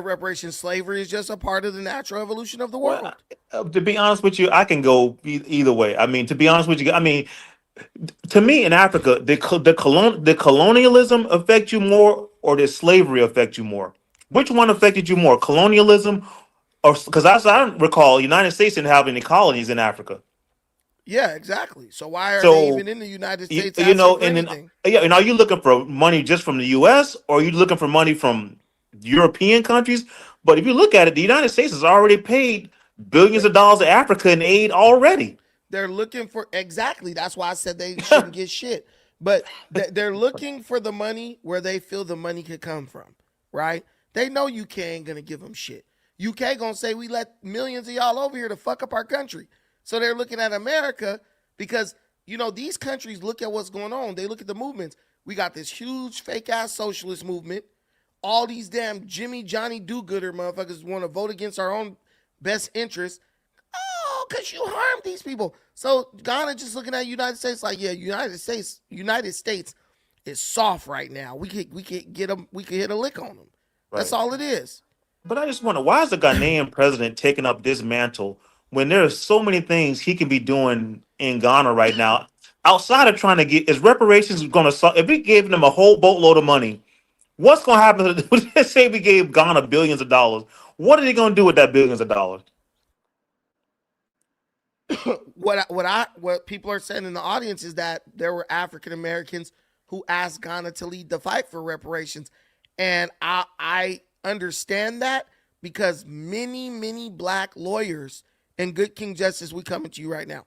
reparations. Slavery is just a part of the natural evolution of the world. Well, to be honest with you, I can go either way. I mean, to be honest with you, I mean, to me in Africa, did colonialism affect you more, or did slavery affect you more? Which one affected you more, colonialism, or because I don't recall, United States didn't have any colonies in Africa. Yeah, exactly. So why are they So even in the United you, States you asking know, for and then anything? yeah, and are you looking for money just from the U.S. or are you looking for money from European countries? But if you look at it, the United States has already paid billions of dollars to Africa in aid already. They're looking for exactly. That's why I said they shouldn't get shit. But they're looking for the money where they feel the money could come from, right? They know UK ain't gonna give them shit. UK gonna say we let millions of y'all over here to fuck up our country. So they're looking at America because these countries look at what's going on. They look at the movements. We got this huge fake ass socialist movement. All these damn Johnny Do-Gooder motherfuckers want to vote against our own best interests. Oh, because you harmed these people. So Ghana just looking at United States like, yeah, United States is soft right now. We could get them. We could hit a lick on them. That's Right. all it is. But I just wonder, why is the Ghanaian president taking up this mantle when there are so many things he can be doing in Ghana right now outside of trying to get is reparations going to solve? If we gave them a whole boatload of money, what's going to happen? Let's say we gave Ghana billions of dollars. What are they going to do with that billions of dollars? What people are saying in the audience is that there were African Americans who asked Ghana to lead the fight for reparations, and I understand that because many Black lawyers and good King Justice, we coming to you right now.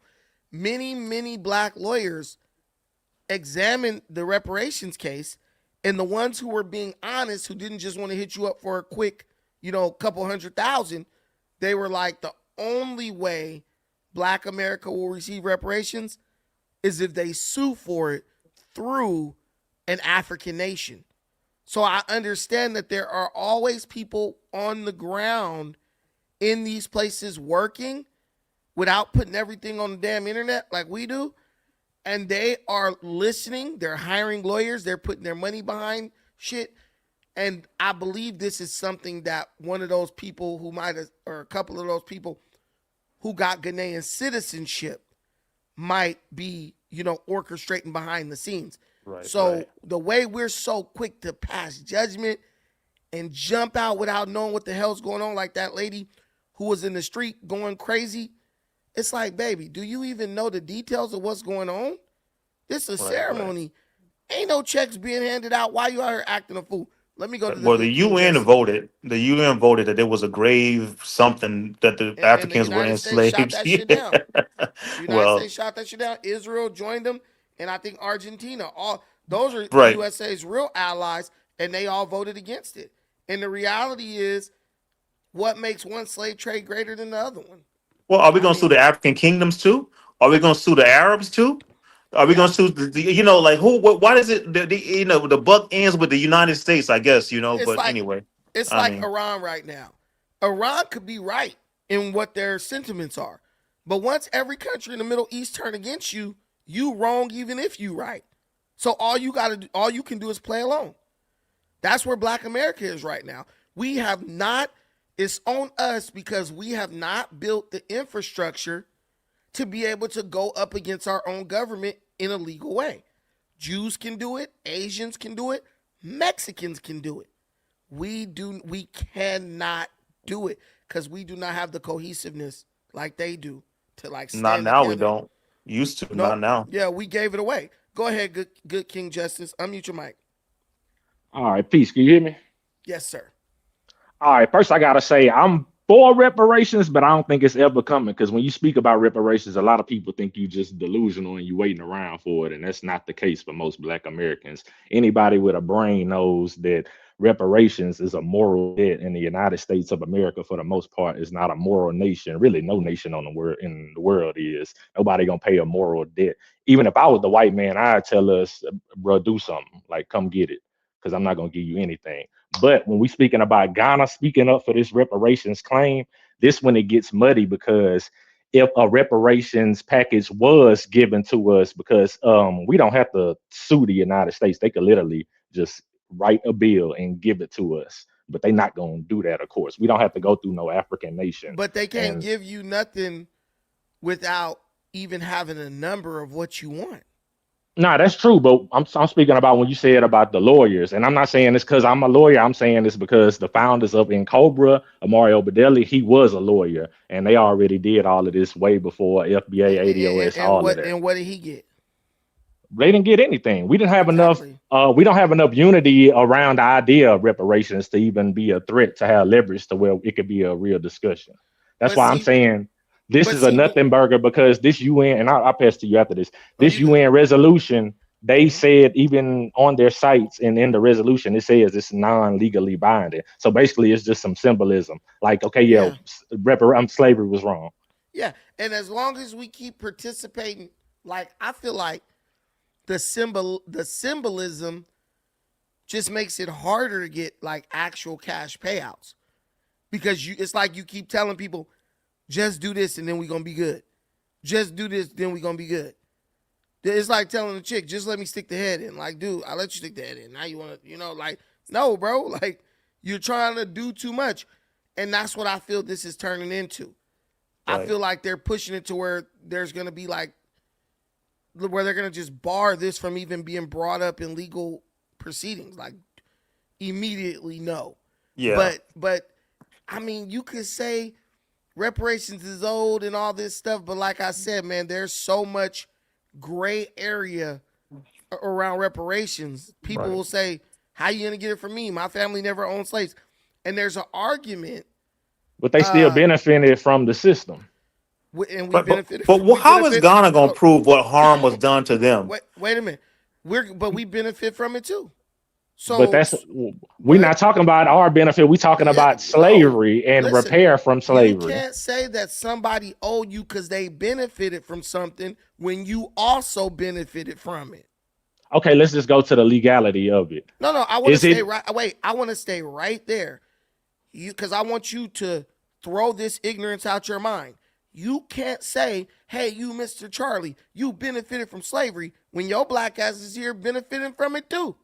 many black lawyers examined the reparations case, and the ones who were being honest, who didn't just want to hit you up for a quick, couple $100,000, they were like, the only way Black America will receive reparations is if they sue for it through an African nation. So I understand that there are always people on the ground in these places working without putting everything on the damn internet like we do. And they are listening. They're hiring lawyers. They're putting their money behind shit. And I believe this is something that one of those people who might have, or a couple of those people who got Ghanaian citizenship might be, orchestrating behind the scenes. Right. So the way we're so quick to pass judgment and jump out without knowing what the hell's going on, like that lady who was in the street going crazy, it's like, baby, do you even know the details of what's going on? This is a ceremony. Ain't no checks being handed out. Why you out here acting a fool? Let me go to the UN voted. The UN voted that there was a grave something that the Africans were enslaved. Shot that shit down. The United Well, States shot that shit down. Israel joined them, and I think Argentina. All those are Right. USA's real allies, and they all voted against it. And the reality is, what makes one slave trade greater than the other one? well, are we going to sue the African kingdoms too? Are we going to sue the Arabs too? Are we going to sue why does it, the buck ends with the United States, I guess, It's but like- anyway. It's I like mean- Iran right now. Iran could be right in what their sentiments are. But once every country in the Middle East turn against you, you wrong even if you right. So all you can do is play along. That's where Black America is right now. It's on us because we have not built the infrastructure to be able to go up against our own government in a legal way. Jews can do it, Asians can do it, Mexicans can do it. We cannot do it because we do not have the cohesiveness like they do to stand Not now, we together. don't. Used to, No, not now. Yeah, we gave it away. Go ahead, good King Justice. Unmute your mic. All right, peace. Can you hear me? Yes, sir. All right, first I gotta say I'm for reparations, but I don't think it's ever coming because when you speak about reparations, a lot of people think you just delusional and you waiting around for it, and that's not the case for most Black Americans. Anybody with a brain knows that reparations is a moral debt, and the United States of America, for the most part, is not a moral nation. Really, no nation in the world is. Nobody gonna pay a moral debt. Even if I was the white man, I'd tell us, bro, do something. Like, come get it, because I'm not gonna give you anything. But when we speaking about Ghana speaking up for this reparations claim, this when it gets muddy because if a reparations package was given to us, because we don't have to sue the United States, they could literally just write a bill and give it to us. But they're not gonna do that, of course. We don't have to go through no African nation. But they can't give you nothing without even having a number of what you want. Nah, that's true, but I'm speaking about when you said about the lawyers, and I'm not saying this because I'm a lawyer. I'm saying this because the founders of Cobra, Mario Bedelli, he was a lawyer, and they already did all of this way before FBA, ADOS, all of that. And what did he get? They didn't get anything. We didn't have Exactly. enough. We don't have enough unity around the idea of reparations to even be a threat to have leverage to where it could be a real discussion. That's why I'm saying this is a nothing burger because this UN, and I'll pass to you after this. This UN resolution, they said even on their sites and in the resolution, it says it's non-legally binding. So basically, it's just some symbolism. Like, okay, slavery was wrong. Yeah, and as long as we keep participating, like I feel like the symbolism just makes it harder to get like actual cash payouts because it's like you keep telling people, just do this and then we're going to be good. Just do this, then we're going to be good. It's like telling a chick, just let me stick the head in. Like, dude, I let you stick the head in. Now you want to, like, no, bro. Like, you're trying to do too much. And that's what I feel this is turning into. Right. I feel like they're pushing it to where there's going to be like, where they're going to just bar this from even being brought up in legal proceedings. Like, immediately no. Yeah. But I mean, you could say reparations is old and all this stuff, but like I said, man, there's so much gray area around reparations. People will say, how you gonna get it from me? My family never owned slaves. And there's an argument. But they still benefited from the system. And we But benefited. how is Ghana gonna prove what harm was done to them? Wait a minute. We benefit from it too. But So, we're not talking about our benefit. We're talking about slavery and listen, repair from slavery. You can't say that somebody owed you because they benefited from something when you also benefited from it. Okay, let's just go to the legality of it. No, I want to stay right. Wait, I want to stay right there. Because I want you to throw this ignorance out your mind. You can't say, hey, you, Mr. Charlie, you benefited from slavery when your black ass is here benefiting from it too.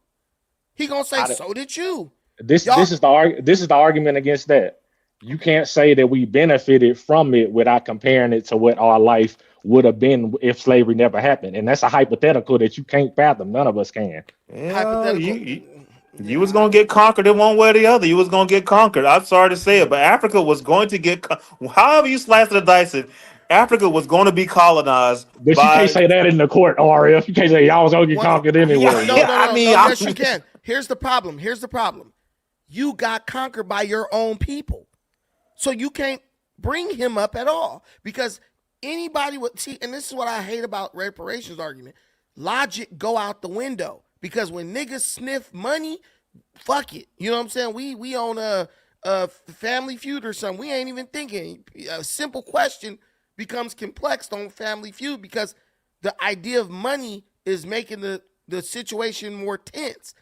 He gonna say, so did you. This is the argument against that. You can't say that we benefited from it without comparing it to what our life would have been if slavery never happened. And that's a hypothetical that you can't fathom. None of us can. Yeah, you was gonna get conquered in one way or the other. You was gonna get conquered. I'm sorry to say it, but Africa was going to get however you slice the dice it. Africa was going to be colonized. But you can't say that in the court, RF. You can't say y'all was gonna get conquered anyway. No, yes, you can. Here's the problem. You got conquered by your own people. So you can't bring him up at all. Because anybody would see, and this is what I hate about reparations argument. Logic go out the window. Because when niggas sniff money, fuck it. You know what I'm saying? We own a Family Feud or something. We ain't even thinking. A simple question becomes complex on Family Feud because the idea of money is making the situation more tense.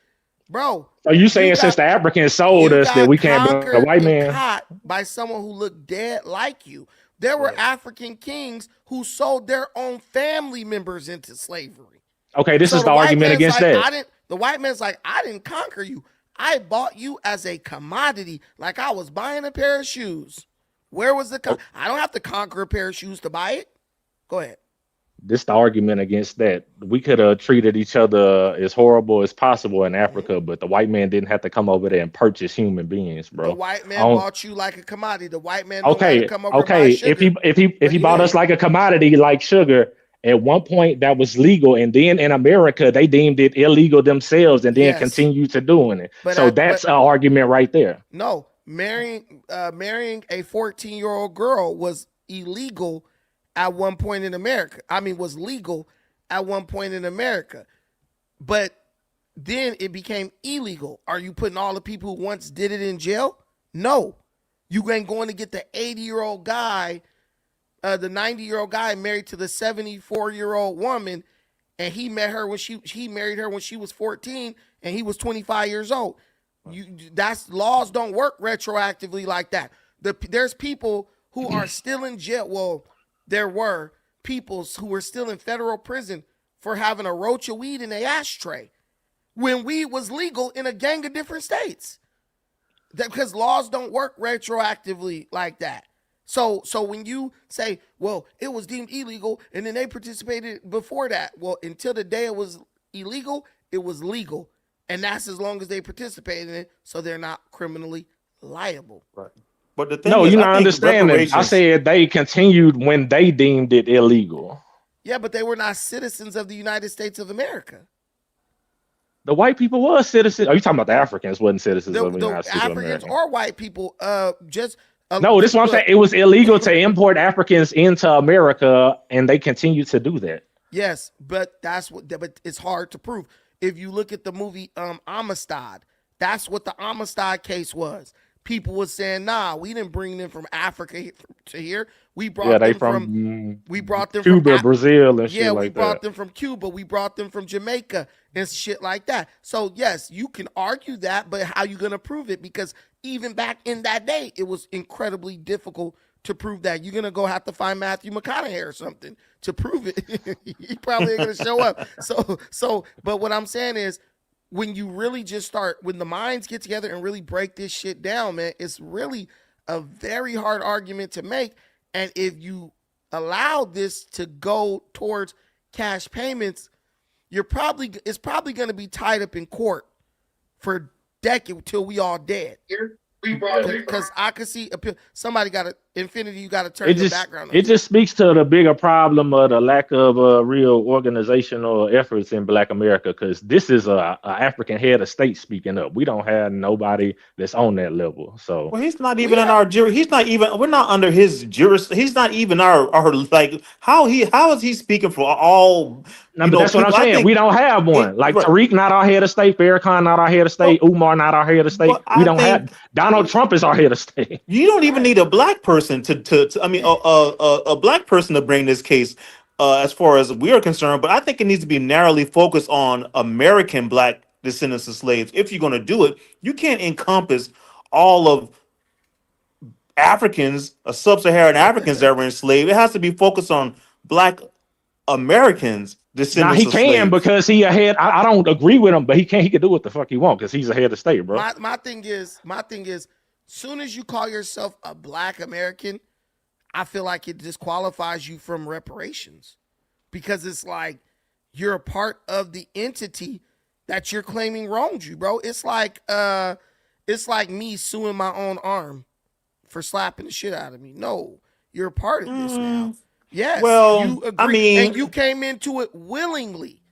Bro. Are you saying since the Africans sold us that we can't be a white man? Caught by someone who looked dead like you. There were African kings who sold their own family members into slavery. Okay, this is the argument against that. The white man's like, I didn't conquer you. I bought you as a commodity, like I was buying a pair of shoes. Where was the I don't have to conquer a pair of shoes to buy it. Go ahead. This is the argument against that. We could have treated each other as horrible as possible in Africa, but the white man didn't have to come over there and purchase human beings, bro. The white man bought you like a commodity. The white man don't have to come over and buy sugar. If he bought us like a commodity like sugar, at one point that was legal, and then in America they deemed it illegal themselves, and then continued to doing it. So that's an argument right there. No, marrying a 14-year-old girl was illegal at one point in America. Was legal at one point in America, but then it became illegal. Are you putting all the people who once did it in jail? No, you ain't going to get the 80-year-old guy. The 90-year-old guy married to the 74-year-old woman, and he married her when she was 14, and he was 25 years old. Laws don't work retroactively like that. There's people who are still in jail. Well, there were people who were still in federal prison for having a roach of weed in their ashtray when weed was legal in a gang of different states. Because laws don't work retroactively like that. So when you say, well, it was deemed illegal and then they participated before that, well, until the day it was illegal, it was legal. And that's as long as they participated in it, so they're not criminally liable. Right. But the thing no, is, you're not understanding. I said they continued when they deemed it illegal. Yeah, but they were not citizens of the United States of America. The white people were citizens. Are you talking about the Africans wasn't citizens of the United States of America? Africans or white people no, this is what I'm saying. It was illegal to import Africans into America, and they continue to do that. Yes, but but it's hard to prove. If you look at the movie Amistad, that's what the Amistad case was. People were saying, nah, we didn't bring them from Africa to here. We brought them from Cuba, Brazil, and shit like that. Yeah, we brought them from Cuba. We brought them from Jamaica and shit like that. So, yes, you can argue that, but how you going to prove it? Because even back in that day, it was incredibly difficult to prove that. You're going to have to find Matthew McConaughey or something to prove it. He probably ain't going to show up. But what I'm saying is, when you really just when the minds get together and really break this shit down, man, it's really a very hard argument to make. And if you allow this to go towards cash payments, it's probably going to be tied up in court for a decade till we all dead. Because I could see somebody got to Infinity. You got to turn your background on. It just speaks to the bigger problem of the lack of real organizational efforts in Black America. Because this is a African head of state speaking up. We don't have nobody that's on that level. So well, he's not even in our jury. He's not even. We're not under his jurisdiction. He's not even our like. How is he speaking for all? No, but that's what I'm saying. We don't have one. Like Tariq, not our head of state. Farrakhan, not our head of state. Umar, not our head of state. We don't have. Donald Trump is our head of state. You don't even need a black person to I mean, a black person to bring this case, as far as we are concerned. But I think it needs to be narrowly focused on American black descendants of slaves. If you're going to do it, you can't encompass all of Africans, sub-Saharan Africans that were enslaved. It has to be focused on black Americans. Now he can because he ahead. I don't agree with him, but he can. He can do what the fuck he want because he's ahead of state, bro. My thing is, soon as you call yourself a black American, I feel like it disqualifies you from reparations because it's like you're a part of the entity that you're claiming wronged you, bro. It's like me suing my own arm for slapping the shit out of me. No, you're a part of this now. Yes. Well, you agree, I mean, and you came into it willingly.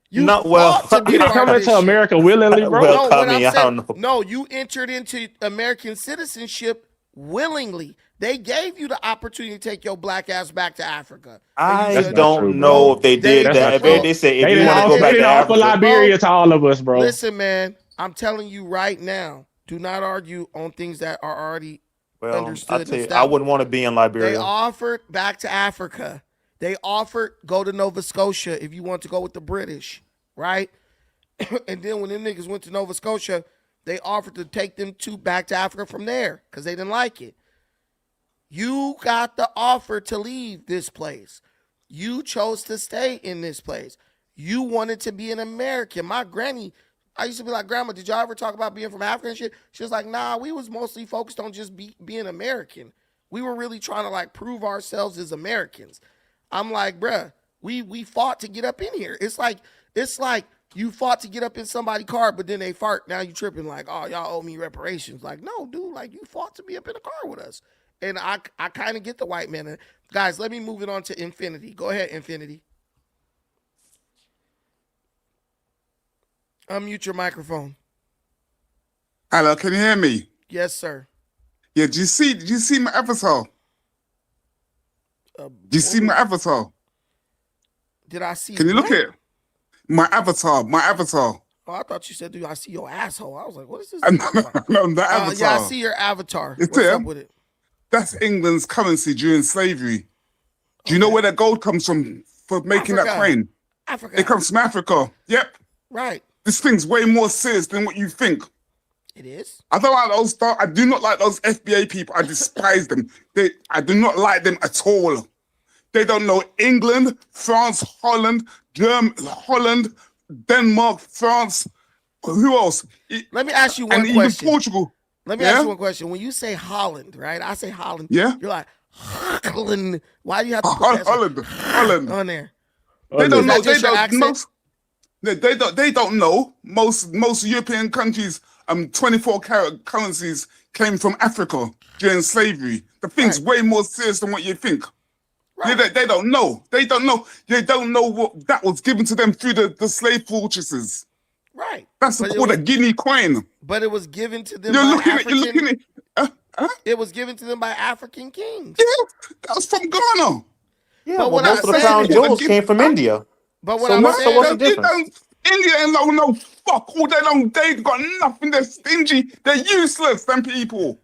You come into America willingly, bro. Well, I don't know. No, you entered into American citizenship willingly. They gave you the opportunity to take your black ass back to Africa. I don't know if they did that. They say if you want to go back to Africa, Liberia to all of us, bro. Listen, man, I'm telling you right now, do not argue on things that are already understood. I'll tell you, I wouldn't want to be in Liberia. They offered back to Africa. They offered go to Nova Scotia if you want to go with the British, right? And then when them niggas went to Nova Scotia, they offered to take them back to Africa from there because they didn't like it. You got the offer to leave this place. You chose to stay in this place. You wanted to be an American. My granny, I used to be like, Grandma, did y'all ever talk about being from Africa and shit? She was like, nah, we was mostly focused on just being American. We were really trying to like prove ourselves as Americans. I'm like, bruh, we fought to get up in here. It's like you fought to get up in somebody's car, but then they fart. Now you tripping like, oh, y'all owe me reparations. Like, no, dude, like you fought to be up in the car with us. And I kind of get the white man. Guys, let me move it on to Infinity. Go ahead, Infinity. Unmute your microphone. Hello, can you hear me? Yes, sir. Yeah, did you see my avatar? Do you see my avatar? Did I see? Can you look at it? My avatar? Oh, I thought you said, "Do I see your asshole?" I was like, "What is this?" No, the avatar. Yeah, I see your avatar. It's What's up with it? That's England's currency during slavery. Do you know where the gold comes from for making that coin? Africa. It comes from Africa. Yep. Right. This thing's way more serious than what you think. It is. I don't like those. I do not like those FBA people. I despise them. I do not like them at all. They don't know England, France, Holland, Holland, Denmark, France. Who else? Let me ask you one question. And even Portugal. Let me ask you one question. When you say Holland, right? I say Holland. Yeah. You're like Holland. Why do you have to put Holland on there? They don't know. They don't know. Most European countries, 24-karat currencies came from Africa during slavery. The thing's way more serious than what you think. Right. They don't know. They don't know what that was given to them through the slave fortresses. Right. That's called a Guinea coin. But it was given to them. You're looking at. It was given to them by African kings. Yeah, that was from Ghana. Yeah, but most of the crown jewels came from India. But what I'm saying, what's the difference? India ain't no fuck all day long. They got nothing. They're stingy. They're useless. Them people.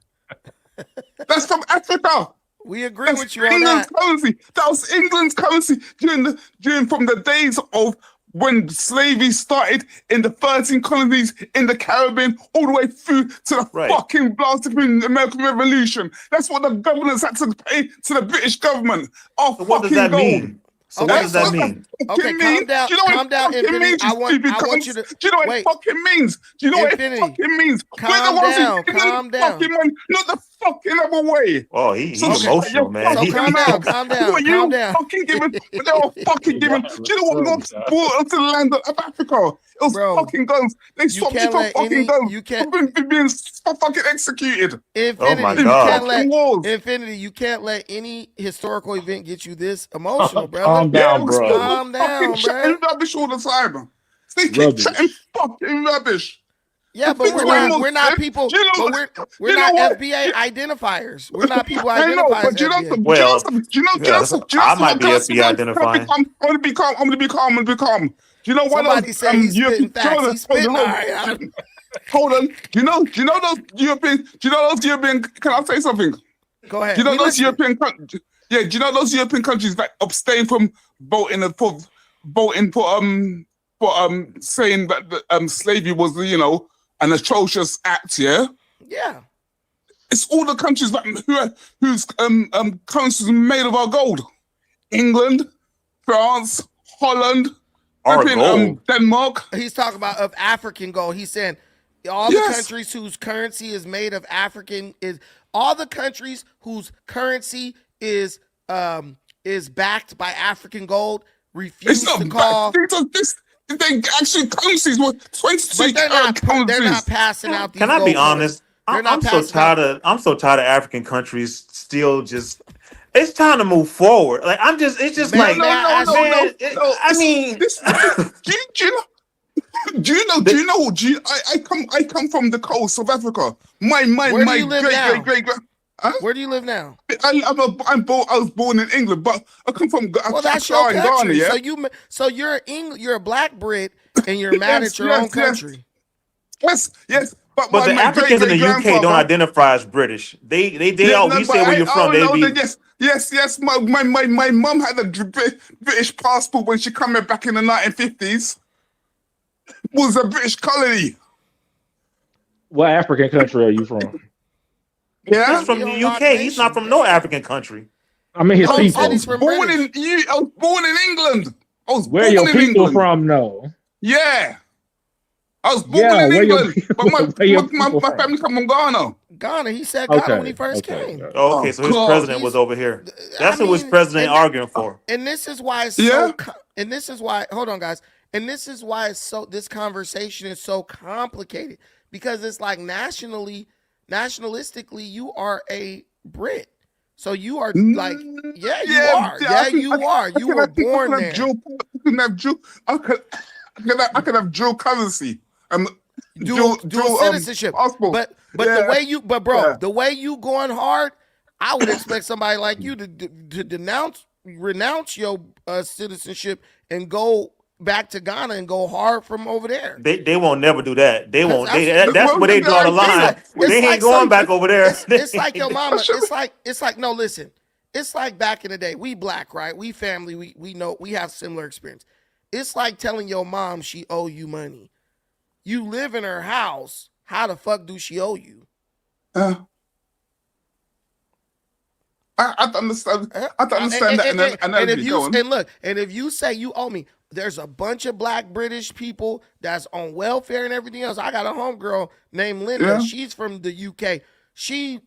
That's from Africa. We agree with you on that. Currency. That was England's currency during from the days of when slavery started in the 13 colonies in the Caribbean, all the way through to the fucking blast of the American Revolution. That's what the governors had to pay to the British government. So what does that mean? So what does that mean? Okay, calm down. Do you know calm down, Infinity. I want you to. Do you know what it fucking means? Do you know what it fucking means? Calm down. Calm down. Not the fucking other way. Oh, he So shut emotional, your man. fucking So calm down, mouth. calm down, What calm you down. fucking giving? They were fucking giving. Do you know what got brought onto the land of Africa? It was Bro, fucking guns. They you stopped you can't from let fucking any. guns. You can't. From being fucking executed. Oh my Infinity, you God. can't let Fucking wars. Infinity. You can't let any historical event get you this emotional, brother. Calm down, Yeah, bro. Calm down, fucking chatting bro. rubbish all the time. They keep Rubbish. chatting fucking rubbish. Yeah, The but things we're way not. more We're not serious. people. Do you know- But we're you know not what? FBA identifiers. We're not people I know, identified but as do you know FBA. something? Well, I might be Can I FBI say what? identifying. I'm gonna be calm. I'm gonna be calm. Do you know what? Somebody said he's spitting facts. He's spitting. All right. Hold on. Do you know those European? Do you know those European? Can I say something? Go ahead. Do you know We those listening. European countries? Yeah. Do you know those European countries that abstain from voting for saying that slavery was an atrocious act? Yeah. Yeah. It's all the countries whose currencies are made of our gold. England, France, Holland, Our gold. Denmark. He's talking about of African gold. He's saying all the Yes. countries whose currency is made of African is all the countries whose currency is backed by African gold refuse It's not to call. they actually currencies were 23 But they're karat not currencies. passing out these Can I be gold honest? They're I'm not so passing out. I'm so tired of African countries still just. It's time to move forward. Like it's just Man, like may I ask- I mean, Do you know? I come from the coast of Africa. Where do My you live now? great. Huh? Where do you live now? I was born in England, but I come from Well, that's your Accra in Ghana, country. yeah. So you're a black Brit and you're mad at your own country. Yes. but my the Africans in the UK don't great-grandfather- identify as British. They Yeah, all no, we but say where you're from. They be Yes. My mum had a British passport when she came back in the 1950s. Was a British colony. What African country are you from? Yeah. he's from He the don't rock UK. He's nation. not from no African country. I mean, his Oh, he people. said he's from Born British. I was born in England. I was Where born your in people England. from? No. Yeah. I was born Yeah, in where your England, people- but where your my people from? family come from Ghana. Ghana. He said Ghana when he first came. Oh, okay, so his God. president was over here. That's I who his mean, president and arguing for. And this is why it's Yeah. and this is why, hold on, guys. And this is why this conversation is so complicated because it's like nationalistically, you are a Brit. So you are like, yeah, you are. Yeah, you are. You were born there. I could have dual currency. Dual citizenship. Passport. But Yeah. the way you going hard, I would expect somebody like you to renounce your citizenship and go back to Ghana and go hard from over there. They won't never do that. They won't. That's where they draw the line. They ain't going back over there. It's like your mama. It's like no, listen. It's like back in the day. We black, right? We family. We know we have similar experience. It's like telling your mom she owe you money. You live in her house. How the fuck do she owe you? I understand. I understand that. And if you say you owe me, there's a bunch of black British people that's on welfare and everything else. I got a homegirl named Linda. Yeah. She's from the UK. She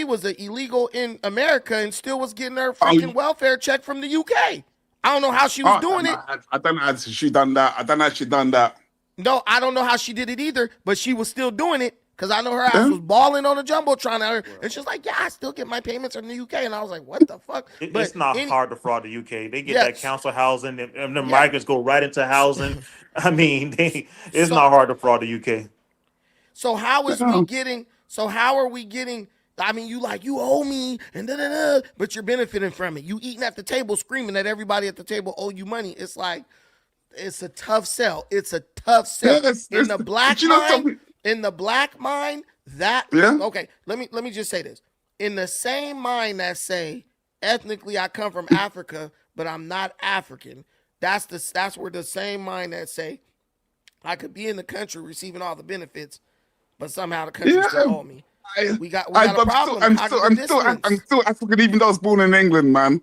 was illegal in America and still was getting her freaking welfare check from the UK. I don't know how she was doing it. I don't know how she done that. I don't know how she done that. No, I don't know how she did it either, but she was still doing it because I know her ass was balling on the jumbotron at her, and she's like, "Yeah, I still get my payments from the UK," and I was like, "What the fuck?" It's not hard to fraud the UK. They get that council housing, and the migrants go right into housing. I mean, it's not hard to fraud the UK. So how are we getting? I mean, you owe me and but you're benefiting from it. You eating at the table, screaming that everybody at the table owe you money. It's like it's a tough sell. It's a tough sell. In the black mind, that okay. Let me just say this. In the same mind that say ethnically I come from Africa, but I'm not African. That's where the same mind that say I could be in the country receiving all the benefits, but somehow the country still owe me. We got a problem. I'm still African, even though I was born in England, man.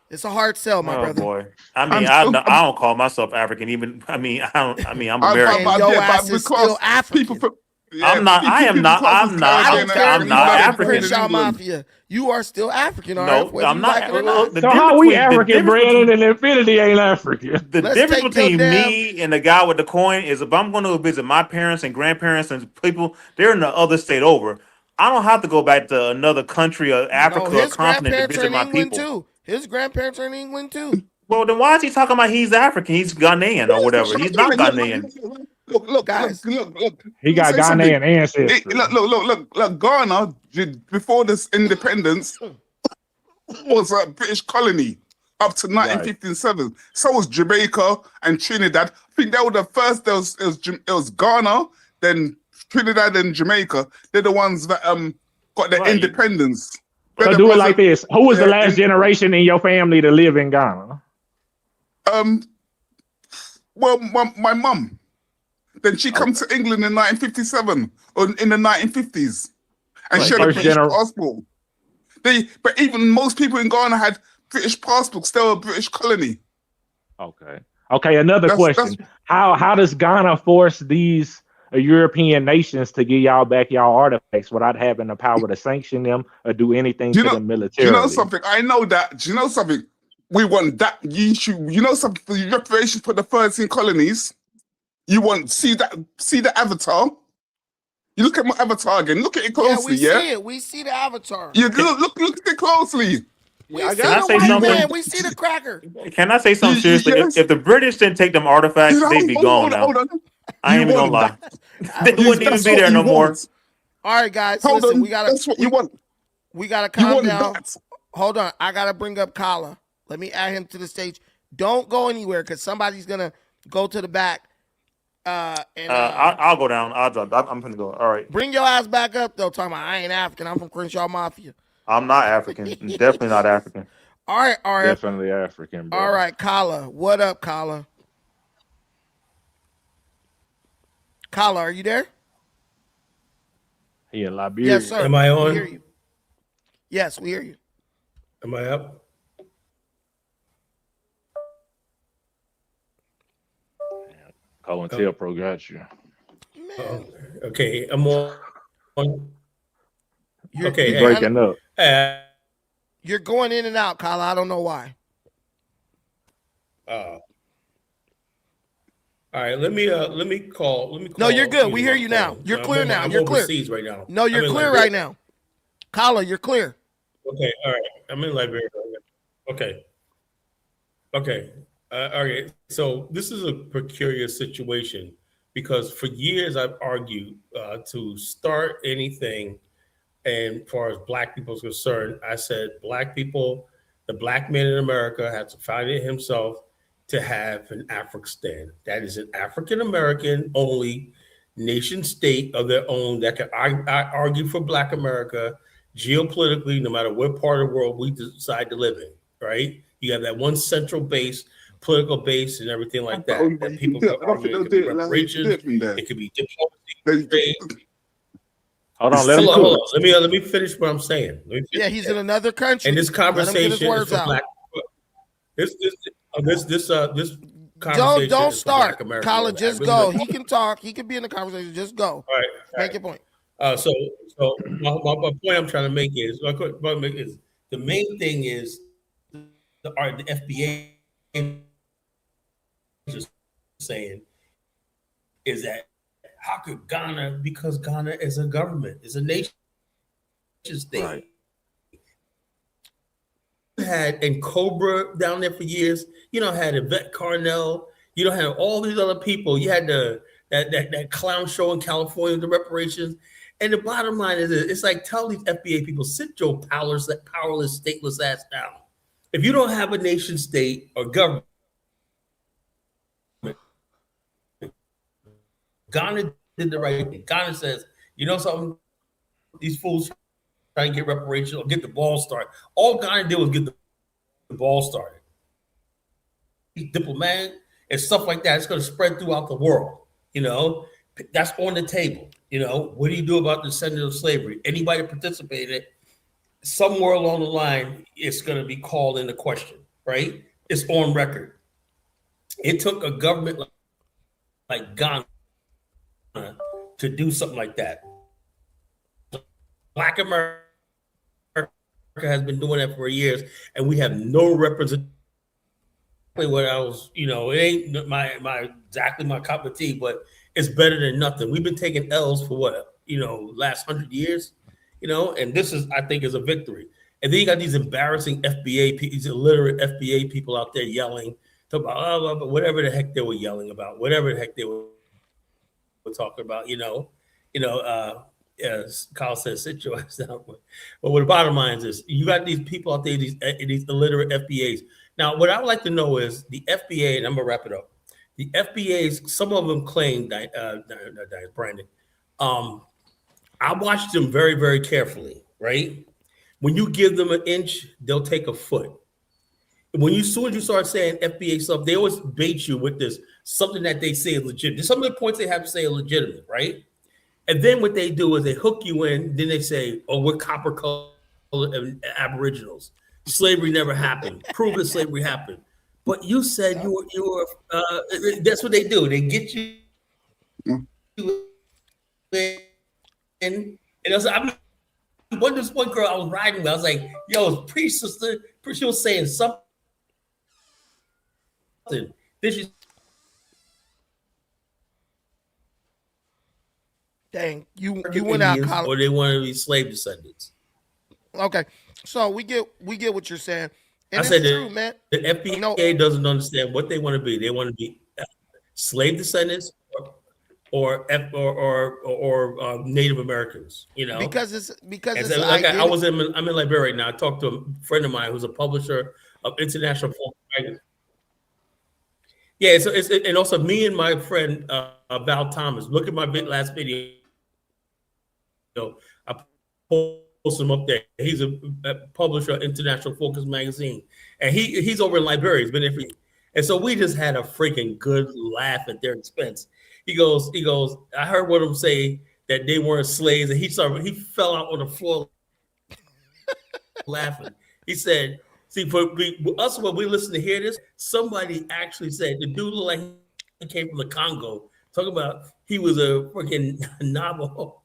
It's a hard sell, my brother. Boy. I mean, I don't call myself African. I'm American. And your ass is still African. Yeah, I'm not I don't care if you not voted African. Crenshaw Mafia. You are still African, all right? No, Whether I'm you not. like it or not. The So difference how we between- the African difference bred between- and Infinity ain't African? The Let's difference take your between damn- me and the guy with the coin is if I'm going to visit my parents and grandparents and people, they're in the other state over. I don't have to go back to another country or Africa No, or his continent to grandparents are visit in my England people. too. His grandparents are in England too. Well, then why is he talking about he's African? He's Ghanaian or whatever. He's not Ghanaian. Look, Guys. look. He got Say something. Ghanaian ancestry. Look. Ghana, before this independence, was a British colony up to 1957. So was Jamaica and Trinidad. I think they were the first. It was Ghana, then Trinidad and Jamaica. They're the ones that got their independence. So do it like this. Who was the last generation in your family to live in Ghana? Well, my mum. Then she come to England in 1957 or in the 1950s, and she had a British passport. But even most people in Ghana had British passports. They were a British colony. Okay. Another question: How does Ghana force these European nations to give y'all back y'all artifacts without having the power to sanction them or do anything to them militarily? Do you know something? I know that. Do you know something? We want that. You know something? For the reparations for the 13 colonies. You want see the avatar? You look at my avatar again. Look at it closely. Yeah, we see it. We see the avatar. You look at it closely. We see the white man. We see the cracker. Can I say something seriously? Yes. If the British didn't take them artifacts, they'd be gone now. Hold on. I ain't even gonna lie. They wouldn't even be there no more. All right, guys. Hold Listen, on. That's what you want. We gotta You calm want down. that. Hold on. I gotta bring up Kala. Let me add him to the stage. Don't go anywhere because somebody's gonna go to the back. I'll go down. I'll drop. I'm gonna go. All right. Bring your ass back up though. Talking about I ain't African. I'm from Crenshaw Mafia. I'm not African. Definitely not African. All right. Definitely African, bro. All right, Kala. What up, Kala? Kala, are you there? He in Liberia. Yes, sir. Am I on? We hear you. Yes, we hear you. Am I up? COINTELPRO got you. Okay, I'm on. Okay, You're breaking up. You're going in and out, Kala. I don't know why. All right, let me call. No, you're good. We hear you now. You're clear now. You're clear. Overseas right now. No, you're clear right now. Kala, you're clear. Okay, all right. I'm in Liberia. Okay. All right. So this is a peculiar situation because for years I've argued to start anything, and as far as Black people is concerned, I said Black people, the Black man in America, has to find it himself to have an African. That is an African American only nation state of their own that can argue for Black America geopolitically, no matter what part of the world we decide to live in, right? You have that one central base, political base, and everything like that. That people can argue. It could be reparations, it could be diplomacy. Hold on, let him hold on. Let me finish what I'm saying. Yeah, he's in another country. And this conversation is for out. Black. This conversation. Don't is start, for Black America. Colin. Just go. He can talk. He can be in the conversation. Just go. All right. Make your point. So my point I'm trying to make is the main thing is the FBA is saying is that how could Ghana, because Ghana is a government, is a nation state. Right. You had in Cobra down there for years. You know, had Yvette Carnell. You don't have all these other people. You had that clown show in California, the reparations. And the bottom line is, it's like tell these FBA people, sit your powerless, stateless ass down. If you don't have a nation state or government, Ghana did the right thing. Ghana says, you know something? These fools trying to get reparations or get the ball started. All Ghana did was get the ball started. Diplomatic and stuff like that. It's going to spread throughout the world. You know, that's on the table. You know, what do you do about the descendants of slavery? Anybody participated, somewhere along the line, it's going to be called into question, right? It's on record. It took a government like Ghana to do something like that. Black America has been doing that for years, and we have no representation. What I was, it ain't my exactly my cup of tea, but it's better than nothing. We've been taking L's for what, last 100 years, and this is, I think, is a victory. And then you got these embarrassing FBA, these illiterate FBA people out there yelling about whatever the heck they were yelling about, whatever the heck they were talking about, as Kyle says, sit your ass down. But what the bottom line is, you got these people out there, these illiterate FBAs. Now, what I would like to know is the FBA, and I'm gonna wrap it up. The FBAs, some of them claim Brandon. I watched them very, very carefully, right? When you give them an inch, they'll take a foot. As soon as you start saying FBA stuff, they always bait you with this, something that they say is legitimate. Some of the points they have to say are legitimate, right? And then what they do is they hook you in. Then they say, "Oh, we're copper-colored Aboriginals. Slavery never happened. Prove that slavery happened." But you said you were. That's what they do. They get you in. And this one girl I was riding with, I was like, "Yo, it's pre-sister." She was saying something. Dang, you went out, Colin. Or they want to be slave descendants. Okay, so we get what you're saying. And I said true, man. The FBA doesn't understand what they want to be. They want to be slave descendants or Native Americans. Because I'm in Liberia right now. I talked to a friend of mine who's a publisher of International Folk Magazine. Yeah, so and also me and my friend Val Thomas. Look at my last video. I post him up there. He's a publisher of International Focus magazine, and he's over in Liberia. He's been there for years. And so we just had a freaking good laugh at their expense. He goes. I heard one of them say that they weren't slaves, and he fell out on the floor laughing. He said, "See, for us, when we listen to hear this, somebody actually said the dude looked like he came from the Congo." Talking about he was a freaking Navajo.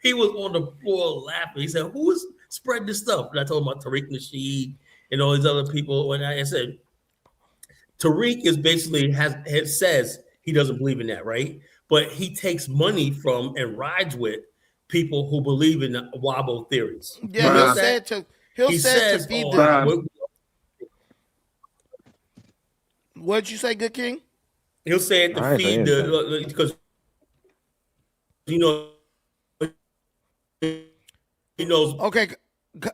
He was on the floor laughing. He said, "Who is spreading this stuff?" And I told him about Tariq Nasheed and all these other people. And I said, Tariq is basically says he doesn't believe in that, right? But he takes money from and rides with people who believe in the wobble theories. Yeah, he'll say to feed them. What'd you say, Good King? He'll say it to feed because he knows. Okay,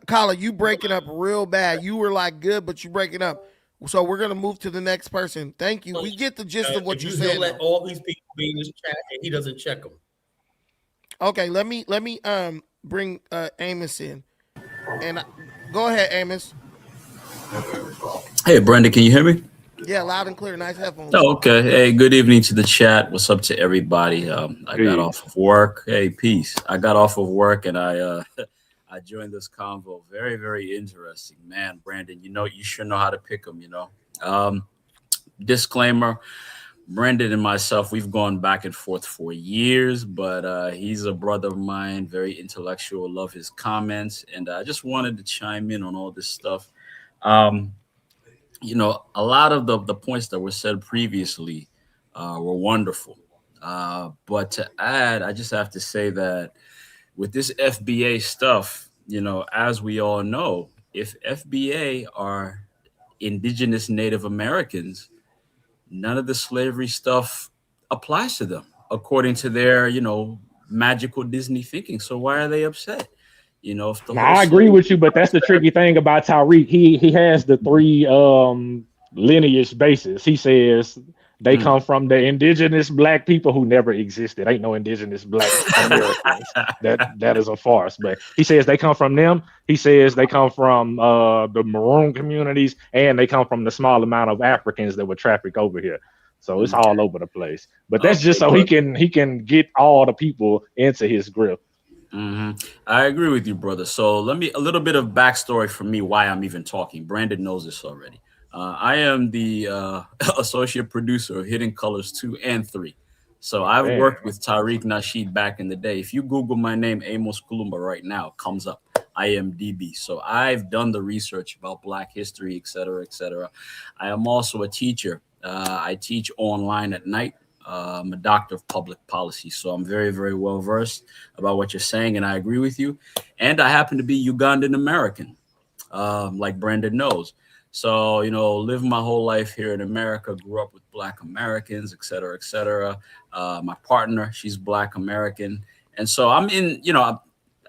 Colin, you breaking up real bad. You were like good, but you breaking up. So we're gonna move to the next person. Thank you. We get the gist of what you're saying. He'll let all these people be in this chat, and he doesn't check them. Okay, let me bring Amos in, and go ahead, Amos. Hey, Brenda, can you hear me? Yeah, loud and clear. Nice headphones. Oh, okay. Hey, good evening to the chat. What's up to everybody? I got off of work. Hey, peace. I got off of work and I joined this convo. Very, very interesting, man. Brandon, you sure know how to pick them. Disclaimer: Brandon and myself, we've gone back and forth for years, but he's a brother of mine, very intellectual. Love his comments, and I just wanted to chime in on all this stuff. A lot of the points that were said previously were wonderful. But to add, I just have to say that with this FBA stuff, as we all know, if FBA are indigenous Native Americans, none of the slavery stuff applies to them according to their, magical Disney thinking. So why are they upset? I agree with you, but that's the tricky thing about Tariq. He has the three lineage bases. He says they come from the indigenous black people who never existed. Ain't no indigenous black Americans. That is a farce. But he says they come from them. He says they come from the maroon communities, and they come from the small amount of Africans that were trafficked over here. So it's all over the place. But that's just so he can get all the people into his grip. Mm-hmm. I agree with you, brother. So a little bit of backstory for me, why I'm even talking. Brandon knows this already. I am the associate producer of Hidden Colors 2 and 3. So I've Man. worked with Tariq Nasheed back in the day. If you Google my name, Amos Kulumba, right now, it comes up. IMDb. So I've done the research about Black history, et cetera, et cetera. I am also a teacher. I teach online at night. I'm a doctor of public policy. So I'm very, very well versed about what you're saying. And I agree with you. And I happen to be Ugandan American, like Brandon knows. So, you know, lived my whole life here in America, grew up with Black Americans, et cetera, et cetera. My partner, she's Black American. And so I'm in, you know,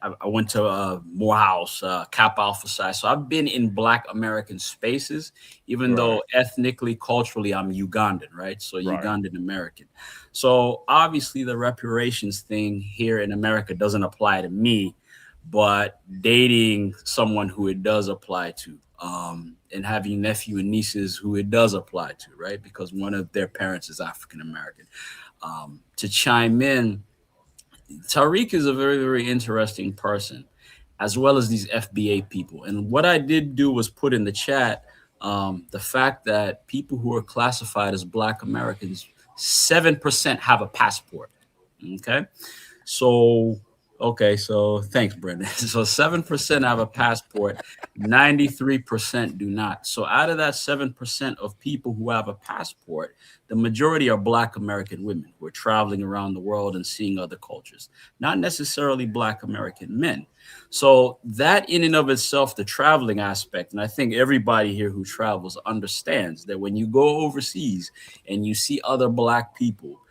I went to Morehouse, Kappa Alpha Psi. So I've been in Black American spaces, even though ethnically, culturally, I'm Ugandan, right? So Ugandan American. So obviously the reparations thing here in America doesn't apply to me, but dating someone who it does apply to, and having nephew and nieces who it does apply to, right? Because one of their parents is African American. To chime in, Tariq is a very, very interesting person, as well as these FBA people. And what I did do was put in the chat the fact that people who are classified as Black Americans, 7% have a passport. Okay. So thanks, Brendan. So 7% have a passport, 93% do not. So out of that 7% of people who have a passport, the majority are Black American women who are traveling around the world and seeing other cultures, not necessarily Black American men. So that in and of itself, the traveling aspect, and I think everybody here who travels understands that when you go overseas and you see other Black people,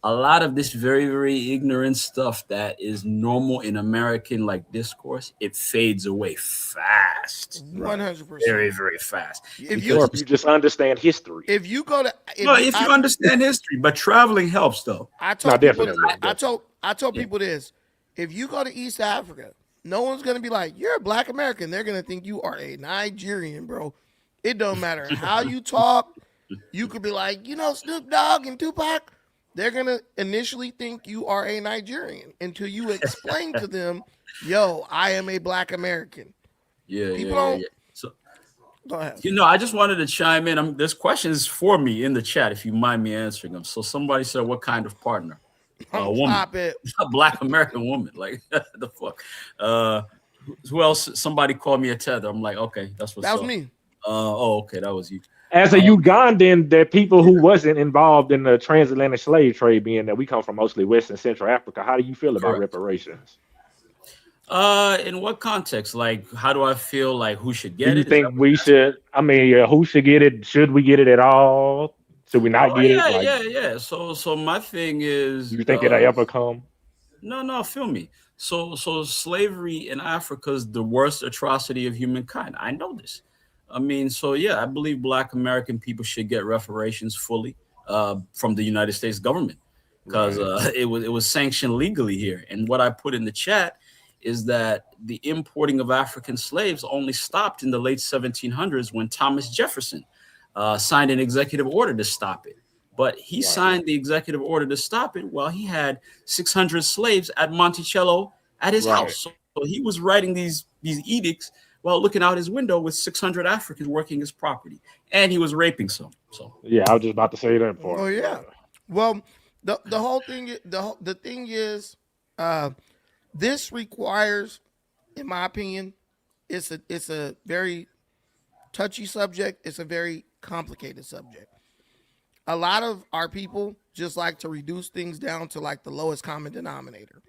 a lot of this very, very ignorant stuff that is normal in American like discourse, it fades away fast. 100%. Very, very fast. If you just understand history. If you go to, you understand history, but traveling helps though. I told people this. If you go to East Africa, no one's gonna be like, you're a Black American. They're gonna think you are a Nigerian, bro. It don't matter how you talk. You could be like, you know, Snoop Dogg and Tupac. They're going to initially think you are a Nigerian until you explain to them, yo, I am a Black American. Yeah. So, go ahead. You know, I just wanted to chime in. There's questions for me in the chat, if you mind me answering them. So somebody said, what kind of partner? A woman. Stop it. A Black American woman. Like, the fuck? Who else? Somebody called me a tether. I'm like, okay, that's what's up. That was me. Okay, that was you. As a Ugandan, that people who wasn't involved in the transatlantic slave trade, being that we come from mostly West and Central Africa, how do you feel about reparations? In what context? Like, how do I feel? Like, who should get it? Do you think we should? I mean, who should get it? Should we get it at all? Should we not get it? Yeah. So my thing is, you think it'll ever come? No, feel me. So slavery in Africa is the worst atrocity of humankind. I know this. I mean, so yeah, I believe Black American people should get reparations fully from the United States government because it was sanctioned legally here. And what I put in the chat is that the importing of African slaves only stopped in the late 1700s when Thomas Jefferson signed an executive order to stop it. But he signed the executive order to stop it while he had 600 slaves at Monticello at his house. So he was writing these edicts while looking out his window with 600 Africans working his property, and he was raping some. So yeah, I was just about to say that part. Oh yeah. Well, the whole thing, the thing is, this requires, in my opinion, it's a very touchy subject. It's a very complicated subject. A lot of our people just like to reduce things down to like the lowest common denominator,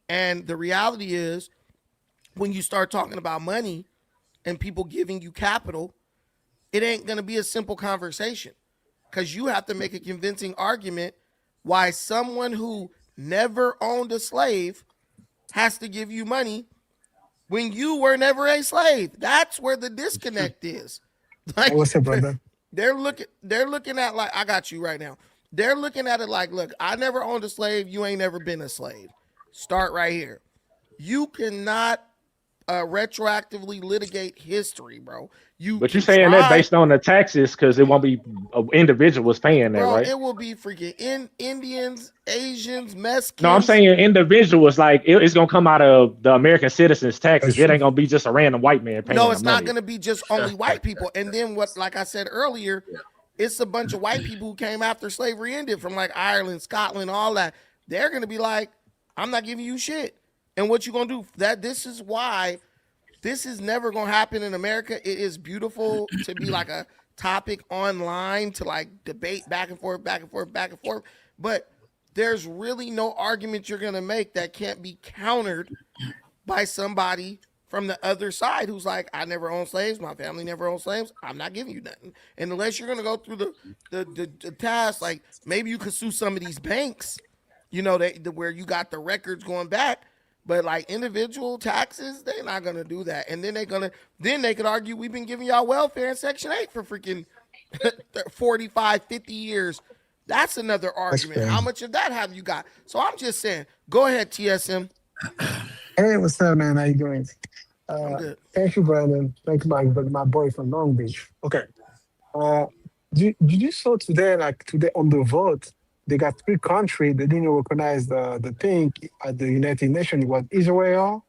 and the reality is, when you start talking about money and people giving you capital, it ain't going to be a simple conversation because you have to make a convincing argument why someone who never owned a slave has to give you money when you were never a slave. That's where the disconnect is. Like, what's up, brother? They're looking at like, I got you right now. They're looking at it like, look, I never owned a slave. You ain't never been a slave. Start right here. You cannot retroactively litigate history, bro. But you're saying that based on the taxes, because it won't be individuals paying that, right? It will be freaking Indians, Asians, Mexicans. No, I'm saying individuals, like it's gonna come out of the American citizens' taxes. It ain't gonna be just a random white man paying. No, it's not gonna be just only white people. And then what, like I said earlier, it's a bunch of white people who came after slavery ended from like Ireland, Scotland, all that. They're gonna be like, I'm not giving you shit. And what you gonna do? This is why this is never gonna happen in America. It is beautiful to be like a topic online to like debate back and forth, back and forth, back and forth. But there's really no argument you're gonna make that can't be countered by somebody from the other side who's like, I never owned slaves, my family never owned slaves, I'm not giving you nothing. And unless you're gonna go through the task, like maybe you could sue some of these banks, you know, where you got the records going back, but like individual taxes, they're not gonna do that. And then they could argue we've been giving y'all welfare in Section 8 for freaking 45, 50 years. That's another argument. How much of that have you got? So I'm just saying, go ahead, TSM. Hey, what's up, man? How you doing? I'm good. Thank you, Brandon. Thank you, my boy from Long Beach. Okay. Did you saw today, like today on the vote, they got 3 countries they didn't recognize the thing at the United Nations. It was Israel,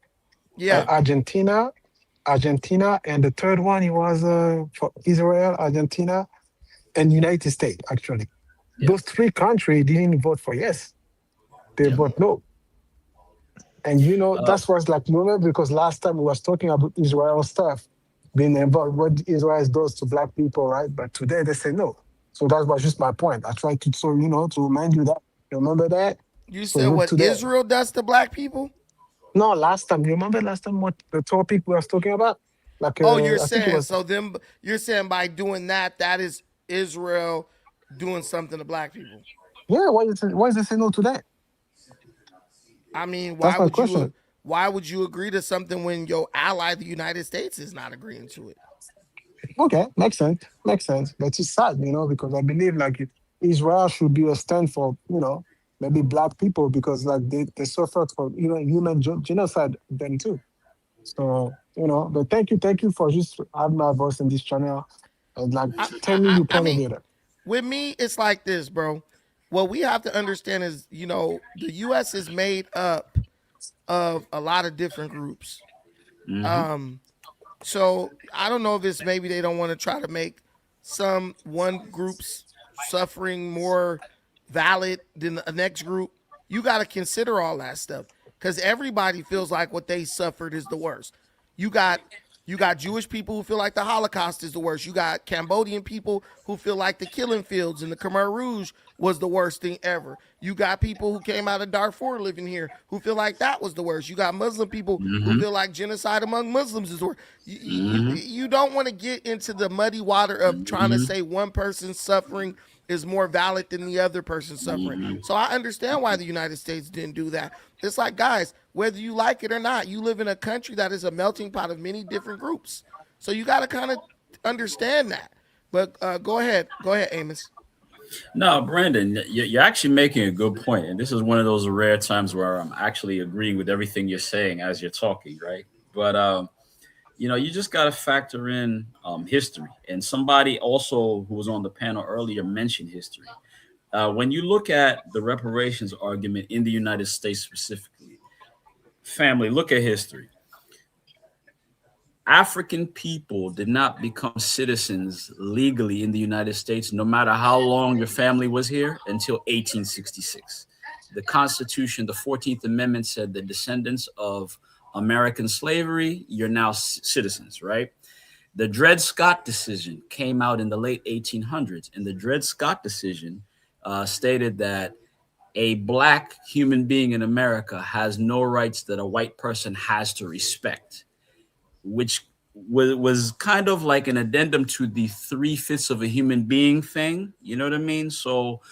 Argentina, and the third one it was for Israel, Argentina, and United States. Actually, those 3 countries didn't vote for yes; they vote no. And you know, that's what's like, remember, because last time we was talking about Israel stuff, being involved, what Israel does to black people, right? But today they say no. So that was just my point. I tried to, so, you know, to remind you that. You remember that? You said what Israel does to black people? No, last time. You remember last time what the topic we was talking about? Like, you're saying, you're saying by doing that, that is Israel doing something to black people. Yeah, why is they say no to that? I mean, why would you agree to something when your ally, the United States, is not agreeing to it? Okay, makes sense. But it's sad, you know, because I believe like Israel should be a stand for, you know, maybe black people because like they suffered for, you know, human genocide then too. So, you know, but thank you for just having my voice in this channel and like tell me your point of view. With me, it's like this, bro. What we have to understand is, you know, the U.S. is made up of a lot of different groups. Mm-hmm. So I don't know if it's maybe they don't want to try to make one group's suffering more valid than the next group. You got to consider all that stuff because everybody feels like what they suffered is the worst. You got Jewish people who feel like the Holocaust is the worst. You got Cambodian people who feel like the killing fields in the Khmer Rouge was the worst thing ever. You got people who came out of Darfur living here who feel like that was the worst. You got Muslim people who feel like genocide among Muslims is the worst. You don't want to get into the muddy water of trying to say one person's suffering is more valid than the other person's suffering. So I understand why the United States didn't do that. It's like, guys, whether you like it or not, you live in a country that is a melting pot of many different groups. So you got to kind of understand that. But go ahead, Amos. No, Brandon, you're actually making a good point. And this is one of those rare times where I'm actually agreeing with everything you're saying as you're talking, right? But, you know, you just got to factor in history. And somebody also who was on the panel earlier mentioned history. When you look at the reparations argument in the United States specifically, family, look at history. African people did not become citizens legally in the United States, no matter how long your family was here, until 1866. The Constitution, the 14th Amendment said the descendants of American slavery, you're now citizens, right? The Dred Scott decision came out in the late 1800s, and the Dred Scott decision stated that a black human being in America has no rights that a white person has to respect, which was kind of like an addendum to the 3/5 of a human being thing. You know what I mean? So,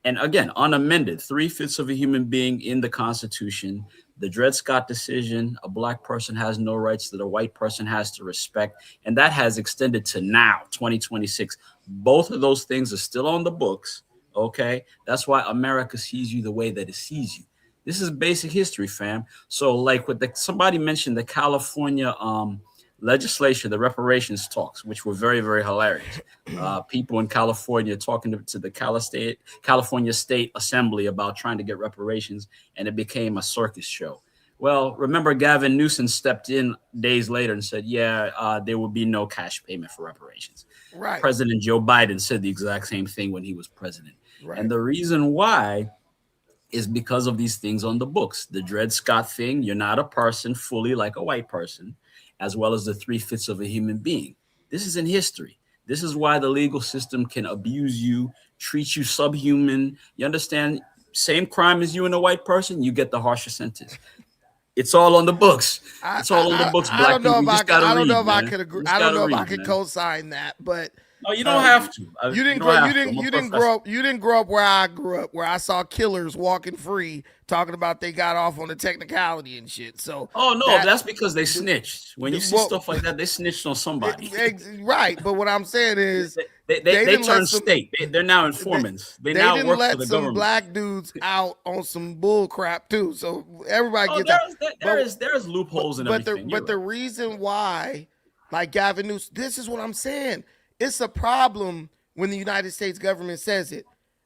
and again, unamended, 3/5 of a human being in the Constitution. The Dred Scott decision, a black person has no rights that a white person has to respect. And that has extended to now, 2026. Both of those things are still on the books. Okay. That's why America sees you the way that it sees you. This is basic history, fam. So like somebody mentioned the California legislation, the reparations talks, which were very, very hilarious. People in California talking to the California State Assembly about trying to get reparations, and it became a circus show. Well, remember Gavin Newsom stepped in days later and said, there will be no cash payment for reparations. Right. President Joe Biden said the exact same thing when he was president. Right. And the reason why is because of these things on the books. The Dred Scott thing, you're not a person fully like a white person, as well as the 3/5 of a human being. This is in history. This is why the legal system can abuse you, treat you subhuman. You understand? Same crime as you and a white person, you get the harsher sentence. It's all on the books. It's all on the books. I don't know if I could. I don't know if I could agree. I don't know if I could co-sign that, but no, you don't have to. You didn't grow up. You didn't grow up where I grew up, where I saw killers walking free, talking about they got off on a technicality and shit. So, that's because they snitched. When you see stuff like that, they snitched on somebody. Right, but what I'm saying is they turned state. They're now informants. They now didn't work let for the some government. Black dudes out on some bull crap too. So everybody gets out. There's loopholes in everything. But the reason why, like Gavin Newsom, this is what I'm saying. It's a problem when the United States government says it,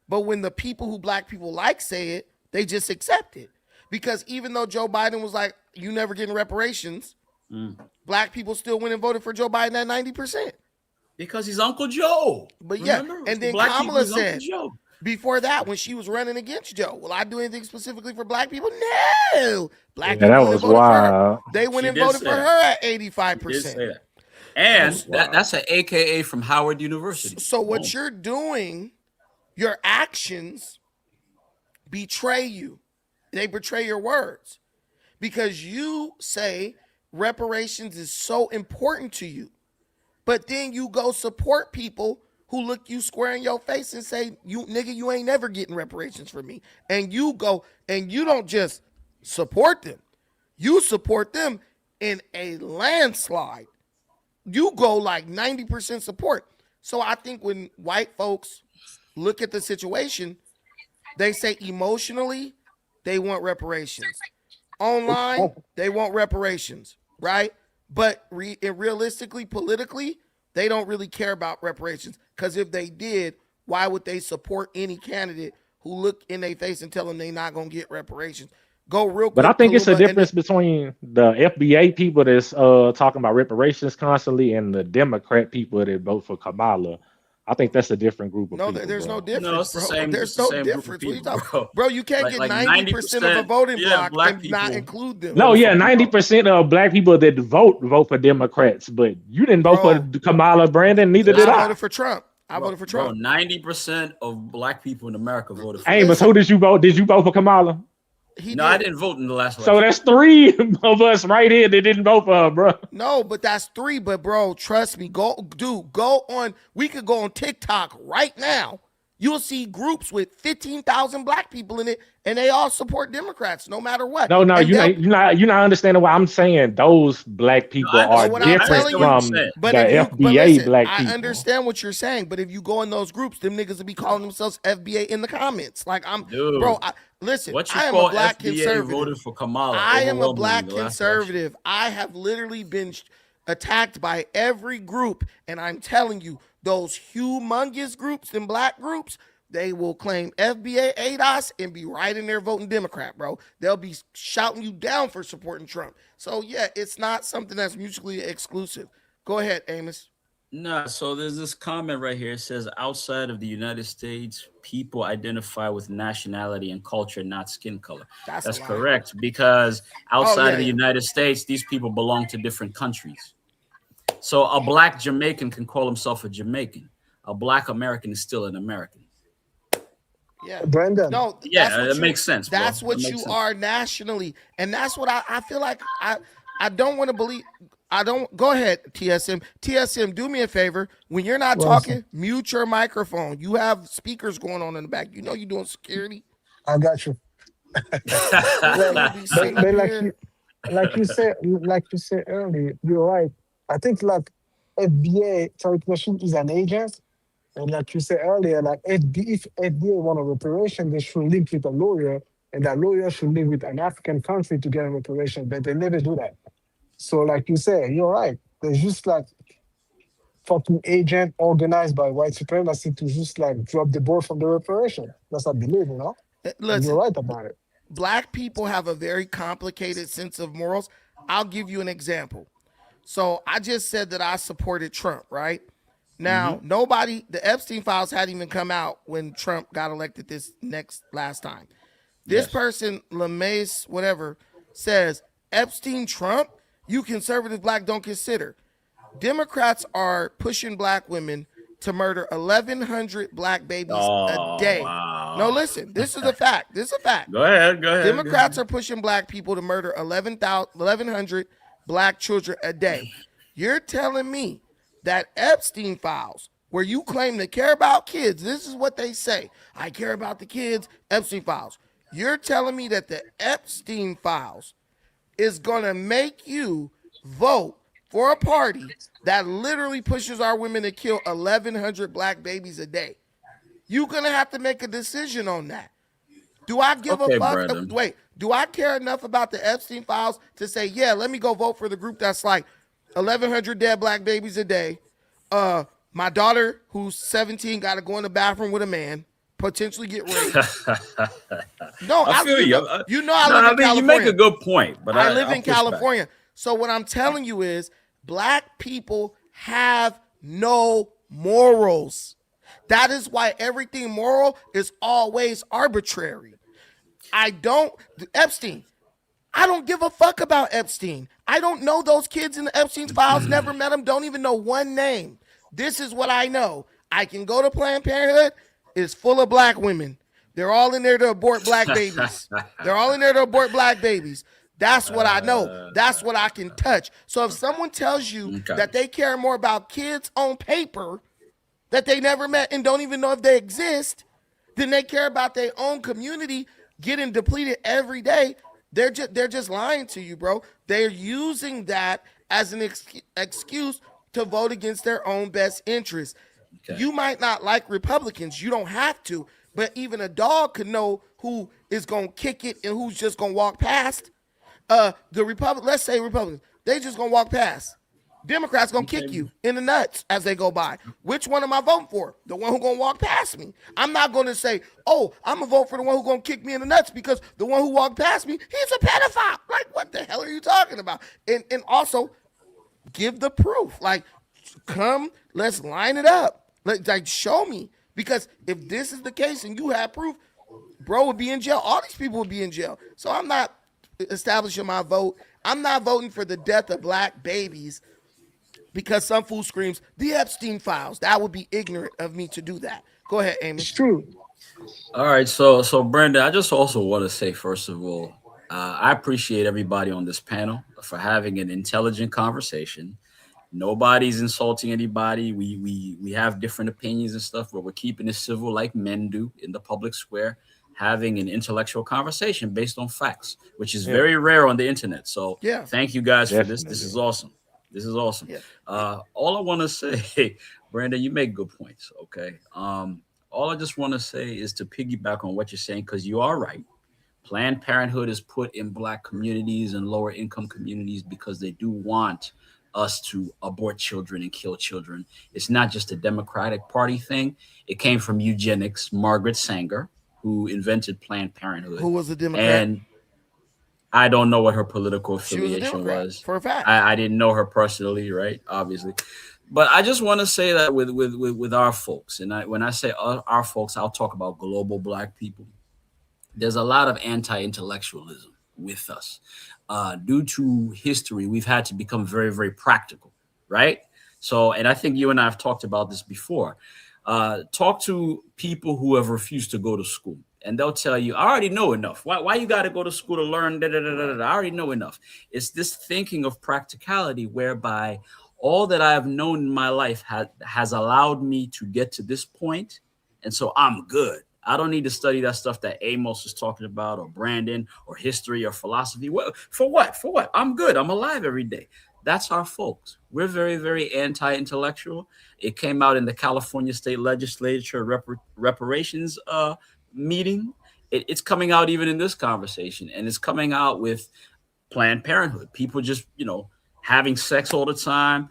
but when the people who Black people like say it, they just accept it. Because even though Joe Biden was like, "You never getting reparations," Black people still went and voted for Joe Biden at 90%. Because he's Uncle Joe. But remember? And then Black Kamala said Joe. before that, when she was running against Joe, will I do anything specifically for Black people? No. Black people that was wild. They went and voted for her at 85%. And that's an AKA from Howard University. So what you're doing, your actions betray you. They betray your words. Because you say reparations is so important to you. But then you go support people who look you square in your face and say, "You nigga, you ain't never getting reparations from me." And you go and you don't just support them. You support them in a landslide. You go like 90% support. So I think when white folks look at the situation, they say emotionally, they want reparations. Online, they want reparations, right? But realistically, politically, they don't really care about reparations. Because if they did, why would they support any candidate who look in their face and tell them they're not going to get reparations? Go real quick. But I think it's a difference between the FBA people that's talking about reparations constantly and the Democrat people that vote for Kamala. I think that's a different group of people. There's no difference, no, it's the bro. same, There's no difference. People, what are you talking bro. Bro, you can't get 90% of a voting block and people. not include them. No, 90% of Black people that vote for Democrats, but you didn't vote for Kamala, Brandon. Neither did I. I voted for Trump. I voted for Trump. 90% of Black people in America voted for Amos, who did you vote? Did you vote for Kamala? I didn't vote in the last election. So that's 3 of us right here that didn't vote for her, bro. No, but that's 3. But bro, trust me, go on. We could go on TikTok right now. You'll see groups with 15,000 Black people in it, and they all support Democrats no matter what. No, you're not understanding what I'm saying. Those Black people are different from the FBA Black people. I understand what you're saying, but if you go in those groups, them niggas will be calling themselves FBA in the comments. Like listen, I am a Black conservative. Voted for Kamala. I am a Black conservative. I have literally been attacked by every group, and I'm telling you, those humongous groups and Black groups, they will claim FBA ADOS and be right in there voting Democrat, bro. They'll be shouting you down for supporting Trump. So yeah, it's not something that's mutually exclusive. Go ahead, Amos. No, so there's this comment right here. It says, outside of the United States, people identify with nationality and culture, not skin color. That's correct, because outside of the United States, these people belong to different countries. So a Black Jamaican can call himself a Jamaican. A Black American is still an American. Yeah, Brandon. No, it makes sense. That's bro. what you are nationally, and that's what I feel like. I don't want to believe. I don't. Go ahead, TSM. TSM, do me a favor. When you're not talking, mute your microphone. You have speakers going on in the back. You know you're doing security. I got you. Like you said earlier, you're right. I think like FBA, Tariq Nasheed is an agent. And like you said earlier, like if FBA want a reparation, they should link with a lawyer, and that lawyer should link with an African country to get a reparation, but they never do that. So like you said, you're right. There's just like fucking agent organized by white supremacy to just like drop the ball from the reparation. That's what I believe, you know? Listen, you're right about it. Black people have a very complicated sense of morals. I'll give you an example. So I just said that I supported Trump, right? Now, the Epstein files hadn't even come out when Trump got elected last time. This person, LeMace, whatever, says Epstein Trump, you conservative black don't consider. Democrats are pushing black women to murder 1,100 black babies a day. Wow. No, listen, this is a fact. This is a fact. Go ahead. Democrats are pushing black people to murder 1,100 black children a day. You're telling me that Epstein files, where you claim to care about kids, this is what they say. I care about the kids, Epstein files. You're telling me that the Epstein files is going to make you vote for a party that literally pushes our women to kill 1,100 black babies a day. You're going to have to make a decision on that. Do I give a fuck? Brandon. Wait, do I care enough about the Epstein files to say, yeah, let me go vote for the group that's like 1,100 dead black babies a day? My daughter, who's 17, got to go in the bathroom with a man, potentially get raped. No, I feel you. I live in California. You make a good point, but I live in California. So what I'm telling you is black people have no morals. That is why everything moral is always arbitrary. Epstein, I don't give a fuck about Epstein. I don't know those kids in the Epstein files, never met them, don't even know one name. This is what I know. I can go to Planned Parenthood, it's full of black women. They're all in there to abort black babies. That's what I know. That's what I can touch. So if someone tells you that they care more about kids on paper that they never met and don't even know if they exist, then they care about their own community getting depleted every day, they're just lying to you, bro. They're using that as an excuse to vote against their own best interests. Okay. You might not like Republicans. You don't have to. But even a dog could know who is going to kick it and who's just going to walk past. Let's say Republicans, they just going to walk past. Democrats going to kick you in the nuts as they go by. Which one am I voting for? The one who's going to walk past me. I'm not going to say, oh, I'm going to vote for the one who's going to kick me in the nuts because the one who walked past me, he's a pedophile. Like, what the hell are you talking about? And also, give the proof. Like, come, let's line it up. Like, show me. Because if this is the case and you have proof, bro would be in jail. All these people would be in jail. So I'm not establishing my vote. I'm not voting for the death of black babies because some fool screams, the Epstein files. That would be ignorant of me to do that. Go ahead, Amy. It's true. All right. So Brandon, I just also want to say, first of all, I appreciate everybody on this panel for having an intelligent conversation. Nobody's insulting anybody. We have different opinions and stuff, but we're keeping it civil like men do in the public square, having an intellectual conversation based on facts, which is very rare on the internet. So thank you guys for this. This is awesome. This is awesome. Yeah. All I want to say, Brandon, you make good points. Okay. All I just want to say is to piggyback on what you're saying, because you are right. Planned Parenthood is put in black communities and lower income communities because they do want us to abort children and kill children. It's not just a Democratic Party thing. It came from eugenics, Margaret Sanger, who invented Planned Parenthood. Who was a Democrat? And I don't know what her political affiliation was. For a fact. I didn't know her personally, right? Obviously. But I just want to say that with our folks, and when I say our folks, I'll talk about global black people. There's a lot of anti-intellectualism with us. Due to history, we've had to become very, very practical, right? So, and I think you and I have talked about this before. Talk to people who have refused to go to school, and they'll tell you, I already know enough. Why you got to go to school to learn? I already know enough. It's this thinking of practicality whereby all that I have known in my life has allowed me to get to this point, and so I'm good. I don't need to study that stuff that Amos is talking about, or Brandon, or history, or philosophy. For what? I'm good. I'm alive every day. That's our folks. We're very, very anti-intellectual. It came out in the California State Legislature reparations meeting. It's coming out even in this conversation, and it's coming out with Planned Parenthood. People just, having sex all the time,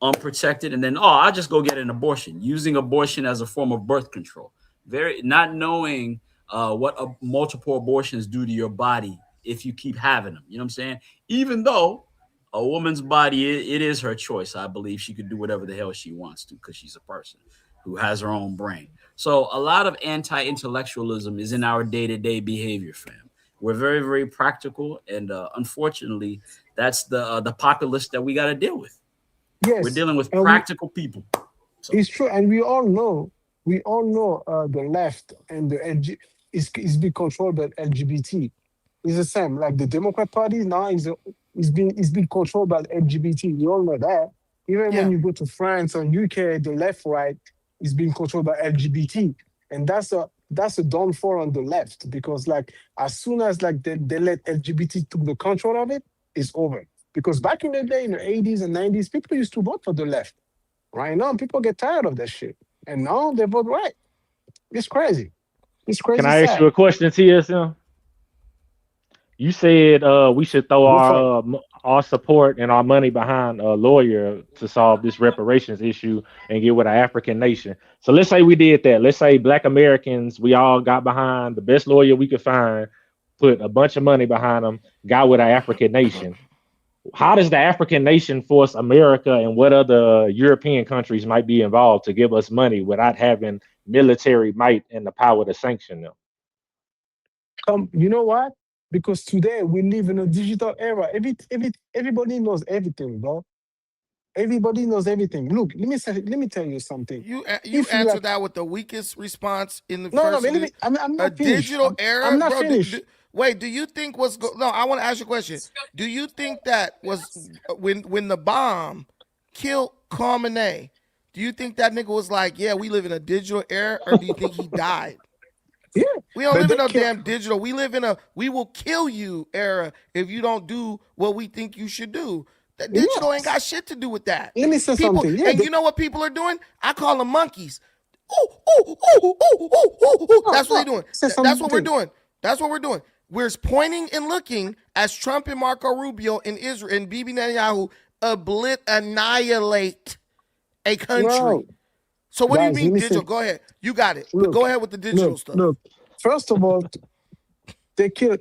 unprotected, and then, I'll just go get an abortion, using abortion as a form of birth control. Very not knowing what multiple abortions do to your body if you keep having them. You know what I'm saying? Even though a woman's body, it is her choice. I believe she could do whatever the hell she wants to because she's a person who has her own brain. So a lot of anti-intellectualism is in our day-to-day behavior, fam. We're very, very practical, and unfortunately, that's the populace that we got to deal with. We're Yes, dealing with and practical people. So it's true, and we all know the left and the is being controlled by LGBT. It's the same. Like the Democrat Party now is being controlled by LGBT. We all know that. Even when Yeah. you go to France or UK, the left right is being controlled by LGBT, and that's a downfall on the left because like as soon as like they let LGBT took the control of it, it's over. Because back in the day, in the 80s and 90s, people used to vote for the left. Right now, people get tired of that shit, and now they vote right. It's crazy. It's Can crazy I ask you a sad. question, TSM? You said we should throw Go for it. our support and our money behind a lawyer to solve this reparations issue and get with an African nation. So let's say we did that. Let's say Black Americans, we all got behind the best lawyer we could find, put a bunch of money behind them, got with an African nation. How does the African nation force America and what other European countries might be involved to give us money without having military might and the power to sanction them? You know what? Because today we live in a digital era. Everybody knows everything, bro. Everybody knows everything. Look, let me tell you something. You If you answered like, that with the weakest response in the no, no, first but I'm a not finished. digital I'm era, not bro. finished. Wait, do you think no? I want to ask you a question. Do you think that was when the bomb killed Khamenei? Do you think that nigga was like, yeah, we live in a digital era, or do you think he died? Yeah, We don't but live in they no kill. damn digital. We live in a we will kill you era if you don't do what we think you should do. That digital ain't Yes. got shit to do with that. Let me say People, something. Yeah, and they, you know what people are doing? I call them monkeys. Ooh, ooh, ooh, ooh, ooh, ooh, ooh. no, That's what no. they're doing. Say That's what we're something. doing. That's what we're doing. We're pointing and looking as Trump and Marco Rubio in Israel and Bibi Netanyahu annihilate a country. No, So what do you guys, let mean me say. digital? Go ahead. You got it. But Look, go ahead with the digital stuff. look. First of all, they killed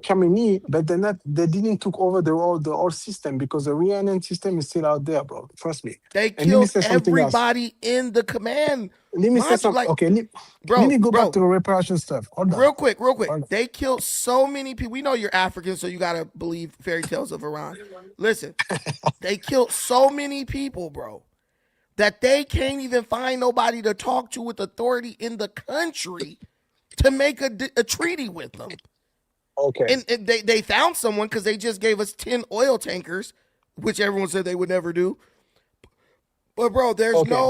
Kamini, but they didn't took over the whole system because the Rhiannon system is still out there, bro. Trust me. They And let me killed say something else. everybody in the command Let me say module. something. Like, Okay, let me go back bro, to the reparation stuff. Hold on. real quick. Hold on. They killed so many people. We know you're African, so you gotta believe fairy tales of Iran. Listen, they killed so many people, bro, that they can't even find nobody to talk to with authority in the country to make a treaty with them. Okay. And they found someone because they just gave us 10 oil tankers, which everyone said they would never do. But bro, Okay.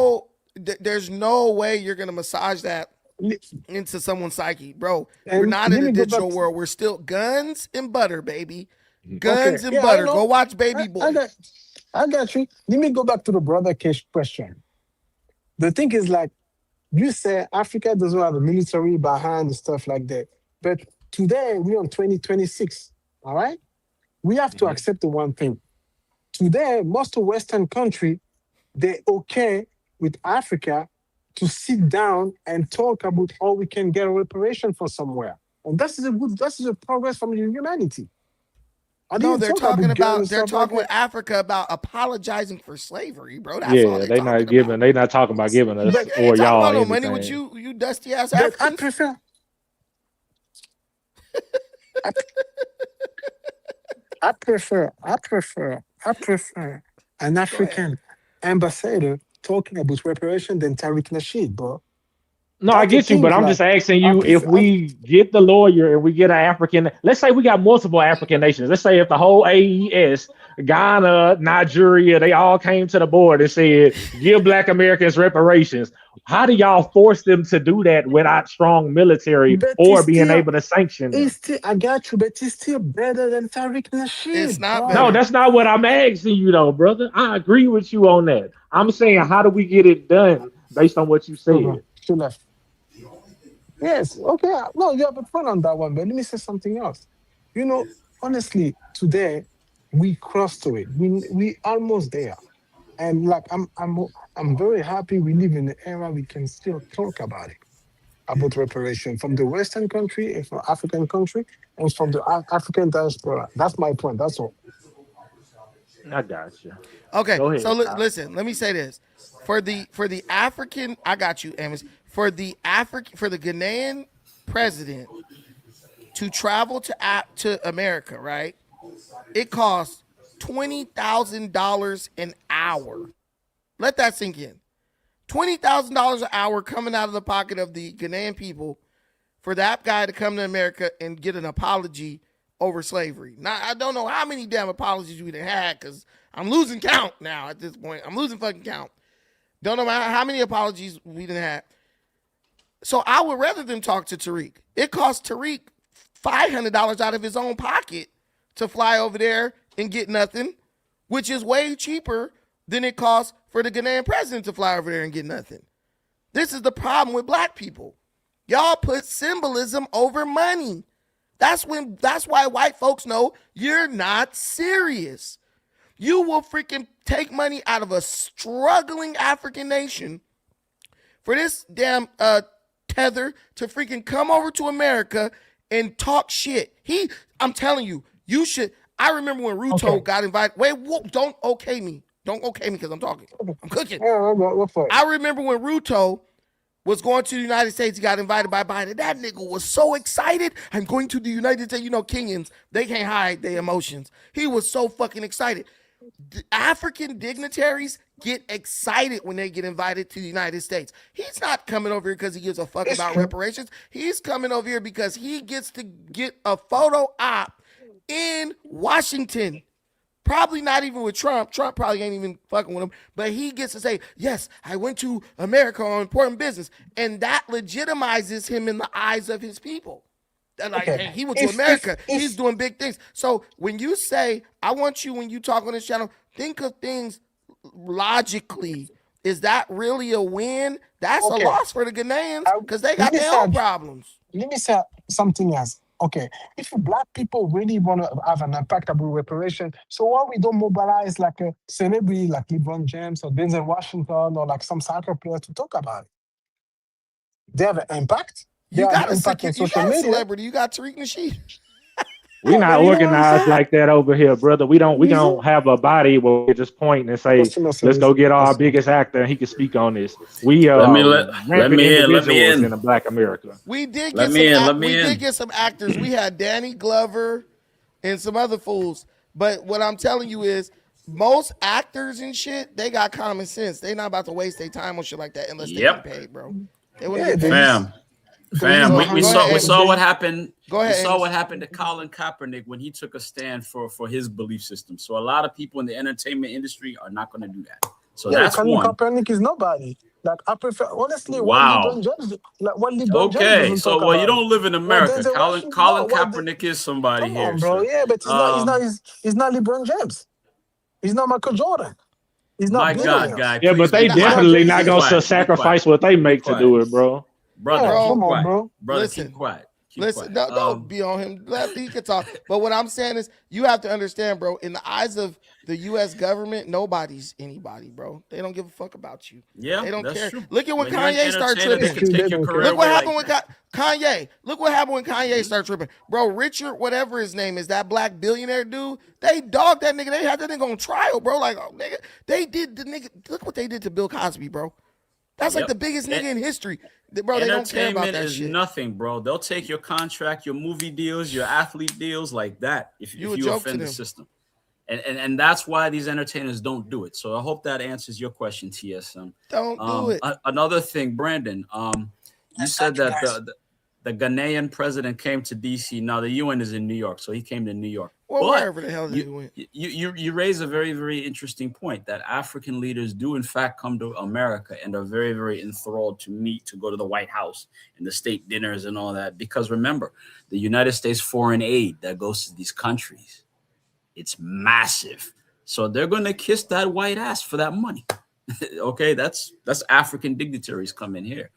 there's no way you're gonna massage that Le- into someone's psyche, bro. We're And not let in a me go back. digital world. We're still guns and butter, baby. Okay. Guns and Yeah, I butter. Go know. watch I, Baby I Boy. got I got you. Let me go back to the brother case question. The thing is like you say Africa doesn't have a military behind and stuff like that. But today we're on 2026. All right? We have to Mhm. accept the one thing. Today, most of Western country, they're okay with Africa to sit down and talk about how we can get a reparation for somewhere. And this is a progress from humanity. I No, didn't talk about gun and they're stuff like talking with that. Africa about apologizing for slavery, bro. That's all Yeah, they're they talking not giving. about. They not talking about giving us But They or ain't talking y'all about no money with anything. you dusty ass but Africans. I, I prefer an Go ahead. African ambassador talking about reparation than Tariq Nasheed, bro. No, I That's the get you, but thing. I'm Like just asking I you if prefer. we get the lawyer and we get an African, let's say we got multiple African nations. Let's say if the whole AES, Ghana, Nigeria, they all came to the board and said, give Black Americans reparations. How do y'all force them to do that without strong military But or being able to sanction them? I got you, but it's still better than Tariq It's Nasheed, not No, bro. better. that's not what I'm asking you, though, brother. I agree with you on that. I'm saying, how do we get it done based on what you Uh-huh. said? She left. Yes, okay. No, you have a point on that one, but let me say something else. You know, honestly, today we crossed to it. We almost there. And like I'm very happy we live in an era we can still talk about reparation from the Western country and from African country and from the African diaspora. That's my point. That's all. I got you. Okay, Go ahead. so listen, let me say this. For the African, I got you, Amos. For the Ghanaian president to travel to America, right? It costs $20,000 an hour. Let that sink in. $20,000 an hour coming out of the pocket of the Ghanaian people for that guy to come to America and get an apology over slavery. Now, I don't know how many damn apologies we done had because I'm losing count now at this point. I'm losing fucking count. Don't know how many apologies we done had. So I would rather them talk to Tariq. It cost Tariq $500 out of his own pocket to fly over there and get nothing, which is way cheaper than it costs for the Ghanaian president to fly over there and get nothing. This is the problem with black people. Y'all put symbolism over money. That's why white folks know you're not serious. You will freaking take money out of a struggling African nation for this damn tether to freaking come over to America and talk shit. I'm telling you, you should. I remember when Ruto got invited. Wait, don't okay me. Don't okay me because I'm talking. I'm cooking. I remember when Ruto was going to the United States, he got invited by Biden. That nigga was so excited. I'm going to the United States. You know, Kenyans, they can't hide their emotions. He was so fucking excited. African dignitaries get excited when they get invited to the United States. He's not coming over here because he gives a fuck about reparations. He's coming over here because he gets to get a photo op in Washington. Probably not even with Trump. Trump probably ain't even fucking with him. But he gets to say, yes, I went to America on important business. And that legitimizes him in the eyes of his people. Like, hey, he went to America. He's doing big things. So when you say, I want you, when you talk on this channel, think of things logically. Is that really a win? That's a loss for the Ghanaians because they got their own problems. Let me say something else. Okay, if black people really want to have an impact about reparation, so why we don't mobilize like a celebrity like LeBron James or Denzel Washington or like some soccer player to talk about it? They have an impact. You got a celebrity. You got Tariq Nasheed. We're not organized like that over here, brother. We don't have a body where we just point and say, let's go get our biggest actor and he can speak on this. We let me in in Black America. We did get some actors. We had Danny Glover and some other fools. But what I'm telling you is most actors and shit, they got common sense. They not about to waste their time on shit like that unless they get paid, bro. They wouldn't get paid. Fam, we saw what happened. We saw what happened to Colin Kaepernick when he took a stand for his belief system. So a lot of people in the entertainment industry are not going to do that. So that's Colin one. Kaepernick is nobody. Like I prefer honestly. Wow. Okay, so you don't live in America. Colin Kaepernick is somebody come here, on, bro. So. Yeah, but he's not LeBron James. He's not Michael Jordan. He's not. My God, guy. Yeah, but they definitely not gonna sacrifice what they make to do it, bro. Brother, come on, bro. Brother, listen, keep quiet. Don't be on him. He can talk. But what I'm saying is, you have to understand, bro. In the eyes of the U.S. government, nobody's anybody, bro. They don't give a fuck about you. Yeah, they don't care. True. Look at when Kanye started tripping. Look what happened with Kanye. Look what happened when Kanye started tripping, bro. Richard, whatever his name is, that black billionaire dude. They dogged that nigga. They had that nigga on trial, bro. Like, oh, nigga, they did the nigga. Look what they did to Bill Cosby, bro. That's like the biggest nigga in history. Bro, they don't care about that shit. Nothing, bro. They'll take your contract, your movie deals, your athlete deals like that if you offend the system. And that's why these entertainers don't do it. So I hope that answers your question, TSM. Don't do it. Another thing, Brandon, you said that the Ghanaian president came to DC. Now the UN is in New York, so he came to New York. Well, wherever the hell he went. You raise a very, very interesting point that African leaders do in fact come to America and are very, very enthralled to meet, to go to the White House and the state dinners and all that. Because remember, the United States foreign aid that goes to these countries, it's massive. So they're going to kiss that white ass for that money. Okay, that's African dignitaries come in here.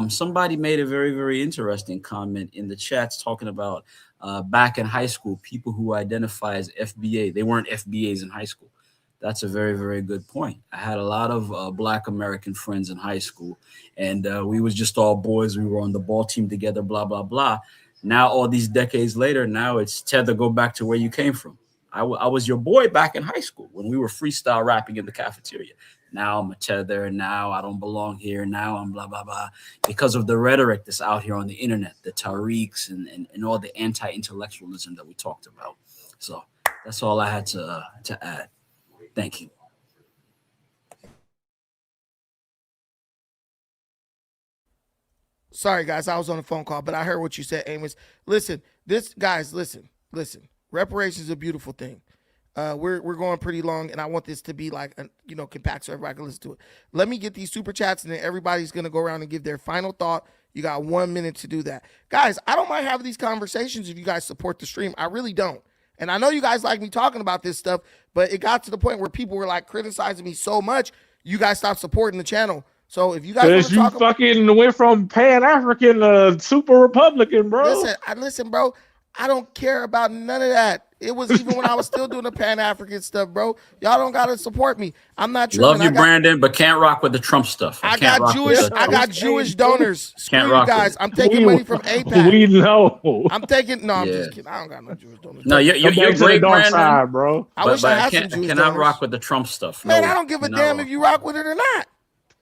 Somebody made a very, very interesting comment in the chats talking about back in high school, people who identify as FBA, they weren't FBAs in high school. That's a very, very good point. I had a lot of Black American friends in high school, and we was just all boys. We were on the ball team together, blah, blah, blah. Now, all these decades later, now it's Tether, go back to where you came from. I was your boy back in high school when we were freestyle rapping in the cafeteria. Now I'm a tether. Now I don't belong here. Now I'm blah, blah, blah. Because of the rhetoric that's out here on the internet, the Tariqs and all the anti-intellectualism that we talked about. So that's all I had to add. Thank you. Sorry, guys, I was on a phone call, but I heard what you said, Amos. Listen, listen. Reparations is a beautiful thing. We're going pretty long, and I want this to be like, compact so everybody can listen to it. Let me get these super chats, and then everybody's going to go around and give their final thought. You got 1 minute to do that. Guys, I don't mind having these conversations if you guys support the stream. I really don't. And I know you guys like me talking about this stuff, but it got to the point where people were like criticizing me so much, you guys stopped supporting the channel. So if you guys want to talk about, fucking went from Pan-African to super Republican, bro. Listen, bro. I don't care about none of that. It was even when I was still doing the Pan-African stuff, bro. Y'all don't gotta support me. I'm not tripping. Love you, Brandon, but can't rock with the Trump stuff. I got Jewish donors. Screw you guys. I'm taking money from APAC. We know. I'm taking. No, I'm just kidding. I don't got no Jewish donors. No, you're great, Brandon. Side, bro. I wish I had some Jewish donors. Cannot rock with the Trump stuff. Man, I don't give a damn if you rock with it or not.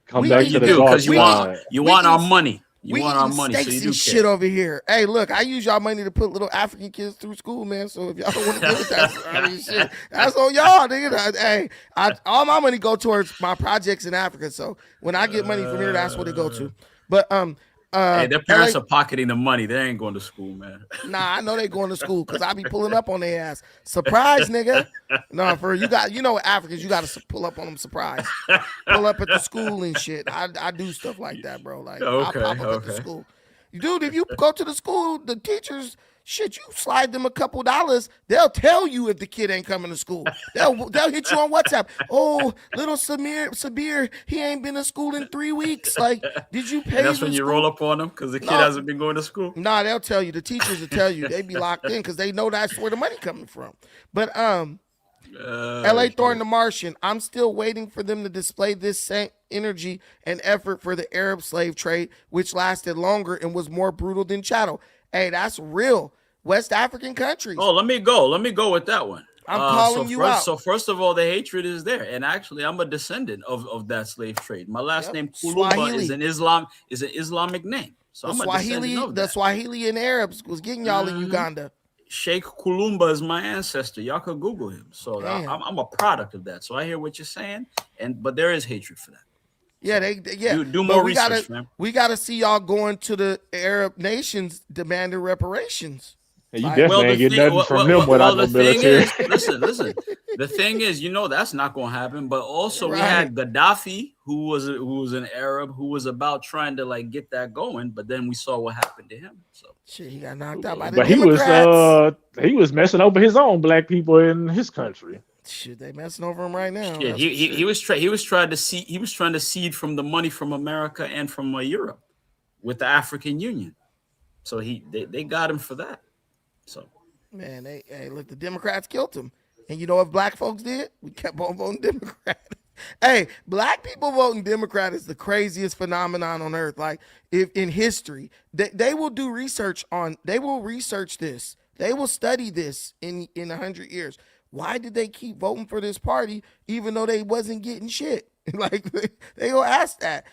Come back to the dark side. You want our money. We want our money, so you do shit over here. Hey, look, I use y'all money to put little African kids through school, man. So if y'all don't want to give it that, shit, that's on y'all, nigga. Hey, all my money go towards my projects in Africa. So when I get money from here, that's what it go to. But hey, their parents are pocketing the money. They ain't going to school, man. Nah, I know they going to school because I be pulling up on their ass. Surprise, nigga. No, for Africans, you got to pull up on them. Surprise. Pull up at the school and shit. I do stuff like that, bro. Like I pop up at the school. Dude, if you go to the school, the teachers, shit, you slide them a couple dollars, they'll tell you if the kid ain't coming to school. They'll hit you on WhatsApp. Oh, little Sabir, he ain't been to school in 3 weeks. Like, did you pay? And that's when you roll up on them because the kid hasn't been going to school. Nah, they'll tell you. The teachers will tell you. They be locked in because they know that's where the money coming from. But L.A. Thorn the Martian, I'm still waiting for them to display this same energy and effort for the Arab slave trade, which lasted longer and was more brutal than chattel. Hey, that's real. West African countries. Oh, let me go with that one. I'm calling you out. So first of all, the hatred is there, and actually, I'm a descendant of that slave trade. My last name Kulumba is an Islamic name. So the Swahili and Arabs was getting y'all in Uganda. Sheikh Kulumba is my ancestor. Y'all could Google him. So I'm a product of that. So I hear what you're saying, but there is hatred for that. Yeah, do more research, man. We gotta see y'all going to the Arab nations demanding reparations. Hey, you definitely ain't get nothing from them without the military. Listen. The thing is, that's not going to happen. But also, we had Gaddafi, who was an Arab, who was about trying to get that going. But then we saw what happened to him. So shit, he got knocked out by the But Democrats. he was messing over his own black people in his country. Shit, they messing over him right now. Yeah, he was trying to seed from the money from America and from Europe with the African Union. So they got him for that. So, man, look, the Democrats killed him. And you know what black folks did? We kept on voting Democrat. Hey, black people voting Democrat is the craziest phenomenon on earth. Like, if in history, they will do research they will research this. They will study this in 100 years. Why did they keep voting for this party even though they wasn't getting shit? Like, they will ask that.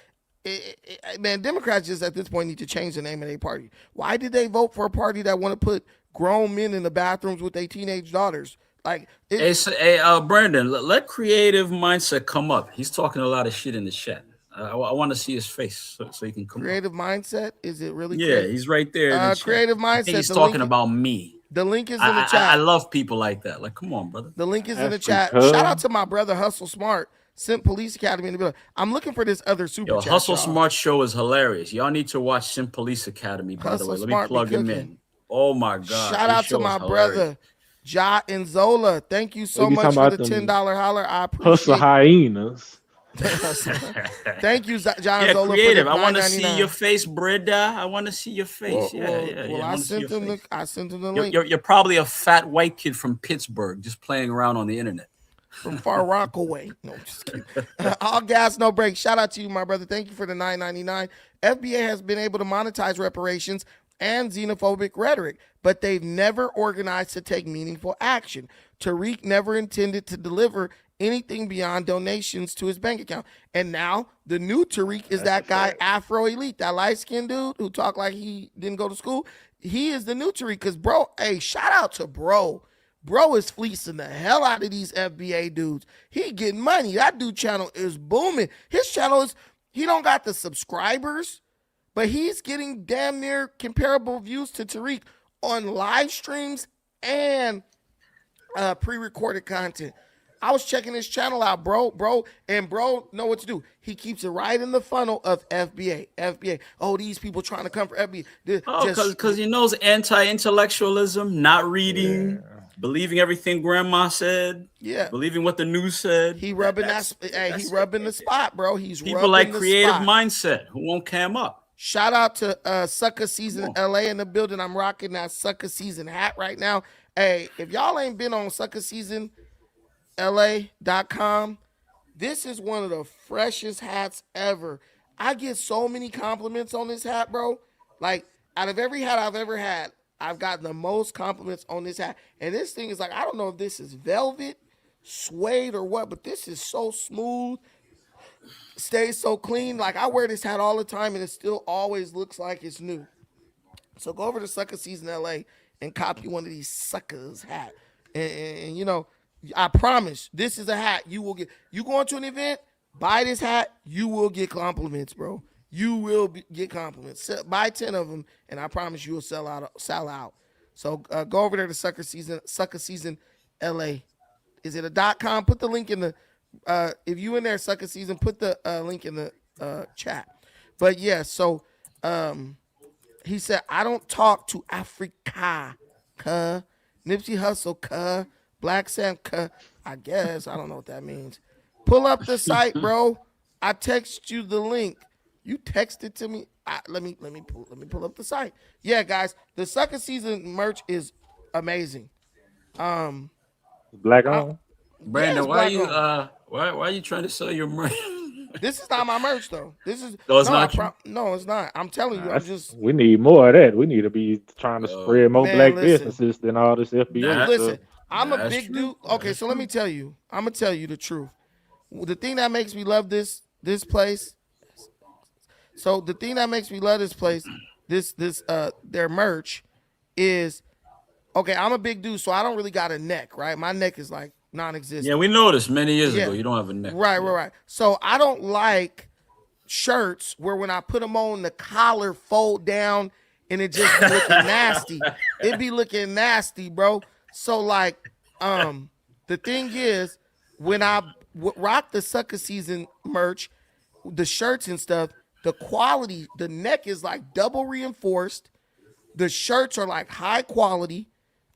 Man, Democrats just at this point need to change the name of their party. Why did they vote for a party that want to put grown men in the bathrooms with their teenage daughters? Like, Brandon, let creative mindset come up. He's talking a lot of shit in the chat. I want to see his face so he can come creative up. Mindset? Is it really? Yeah, he's right there. Creative mindset. He's talking about me. The link is in the chat. I love people like that. Like, come on, brother. The link is in the chat. Shout out to my brother Hustle Smart. Simp Police Academy in the building. I'm looking for this other super chat. Hustle Smart show is hilarious. Y'all need to watch Simp Police Academy, by the way. Let me plug him in. Oh my God. Shout out to my brother, Ja and Zola. Thank you so much for the $10 holler. I appreciate it. Hustle hyenas. Thank you, John Zola. Creative. I want to see your face, Brenda. I want to see your face. Well, I sent him the link. You're probably a fat white kid from Pittsburgh just playing around on the internet. From Far Rockaway. No, just kidding. All gas, no break. Shout out to you, my brother. Thank you for the $9.99. FBA has been able to monetize reparations and xenophobic rhetoric, but they've never organized to take meaningful action. Tariq never intended to deliver anything beyond donations to his bank account. And now the new Tariq is that guy, Afro Elite, that light-skinned dude who talked like he didn't go to school. He is the new Tariq because, bro, hey, shout out to bro. Bro is fleecing the hell out of these FBA dudes. He getting money. That dude channel is booming. His channel is, he don't got the subscribers, but he's getting damn near comparable views to Tariq on live streams and pre-recorded content. I was checking his channel out, bro, and bro know what to do. He keeps it right in the funnel of FBA. Oh, these people trying to come for FBA. Because he knows anti-intellectualism, not reading, believing everything grandma said, believing what the news said. He rubbing he rubbing the spot, bro. He's people like creative spot. mindset who won't cam up. Shout out to Sucker Season LA in the building. I'm rocking that Sucker Season hat right now. Hey, if y'all ain't been on Sucker Season LA.com, this is one of the freshest hats ever. I get so many compliments on this hat, bro. Like, out of every hat I've ever had, I've gotten the most compliments on this hat. And this thing is like, I don't know if this is velvet, suede, or what, but this is so smooth, stays so clean. Like, I wear this hat all the time, and it still always looks like it's new. So go over to Sucker Season LA and copy one of these suckers hat. And you know, I promise, this is a hat you will get. You go into an event, buy this hat, you will get compliments, bro. You will get compliments. Buy 10 of them, and I promise you will sell out. So go over there to Sucker Season LA. Is it a .com? Put the link in the if you in there, Sucker Season, put the link in the chat. But yeah, so he said, I don't talk to Africa, Nipsey Hussle, Black Sam, I guess. I don't know what that means. Pull up the site, bro. I text you the link. You texted to me. Let me pull up the site. Yeah, guys, the Sucker Season merch is amazing. Black on. Brandon, why are you trying to sell your merch? This is not my merch though. This is no, it's not. No, it's not. I'm telling you, we need more of that. We need to be trying to spread more black businesses than all this FBA. Listen, I'm a big dude. Okay, so let me tell you. I'm gonna tell you the truth. The thing that makes me love this place. So the thing that makes me love this place, their merch, is okay. I'm a big dude, so I don't really got a neck, right? My neck is like non-existent. Yeah, we noticed many years ago you don't have a neck. Right. So I don't like shirts where when I put them on, the collar fold down and it just be looking nasty. It be looking nasty, bro. So like, the thing is, when I rock the Sucker Season merch, the shirts and stuff, the quality, the neck is like double reinforced. The shirts are like high quality.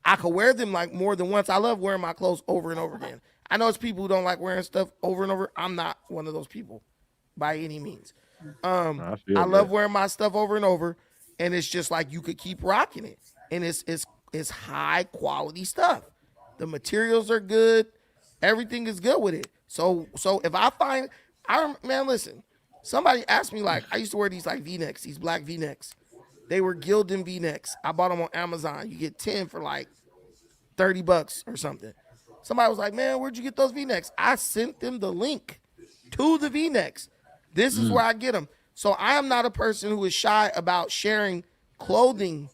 I could wear them like more than once. I love wearing my clothes over and over again. I know it's people who don't like wearing stuff over and over. I'm not one of those people by any means. I love wearing my stuff over and over, and it's just like you could keep rocking it. And it's high quality stuff. The materials are good. Everything is good with it. So if I find, listen, somebody asked me, like, I used to wear these like V-necks, these black V-necks. They were Gildan V-necks. I bought them on Amazon. You get 10 for like $30 or something. Somebody was like, man, where'd you get those V-necks? I sent them the link to the V-necks. This is where I get them. So I am not a person who is shy about sharing clothing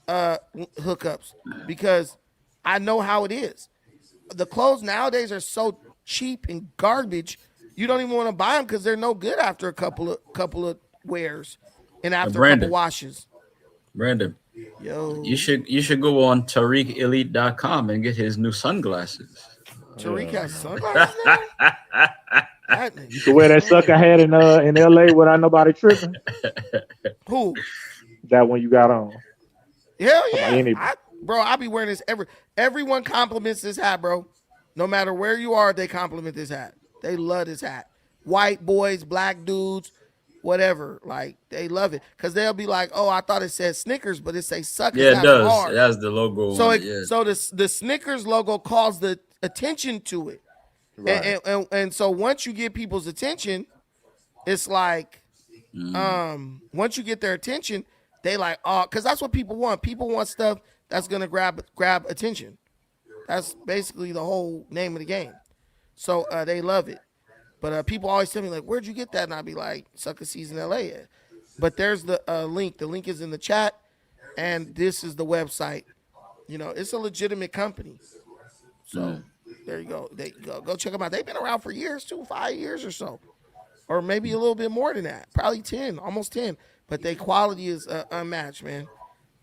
hookups because I know how it is. The clothes nowadays are so cheap and garbage. You don't even want to buy them because they're no good after a couple of wears and after a couple washes. Brandon, yo, you should go on TariqElite.com and get his new sunglasses. Tariq has sunglasses now? You can wear that sucker hat in LA without nobody tripping. Who? That one you got on. Hell yeah. I'll be wearing this everyone compliments this hat, bro. No matter where you are, they compliment this hat. They love this hat. White boys, black dudes, whatever. Like, they love it. Because they'll be like, oh, I thought it said Snickers, but it says Suckers. Yeah, it does. Hard. It has the logo. So the Snickers logo calls the attention to it. Right. And so once you get people's attention, it's like, once you get their attention, they like, oh, because that's what people want. People want stuff that's gonna grab attention. That's basically the whole name of the game. So they love it. But people always tell me like, where'd you get that? And I'd be like, Sucker Season LA. But there's the link. The link is in the chat, and this is the website. You know, it's a legitimate company. So there you go. Go check them out. They've been around for years too, 5 years or so, or maybe a little bit more than that. Probably 10, almost 10. But their quality is unmatched, man.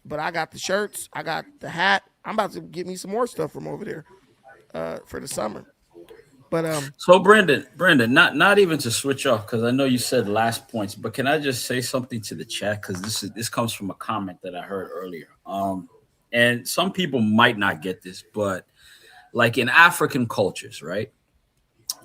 But I got the shirts. I got the hat. I'm about to get me some more stuff from over there for the summer. But so Brandon, not even to switch off, because I know you said last points, but can I just say something to the chat? Because this comes from a comment that I heard earlier. And some people might not get this, but like in African cultures, right?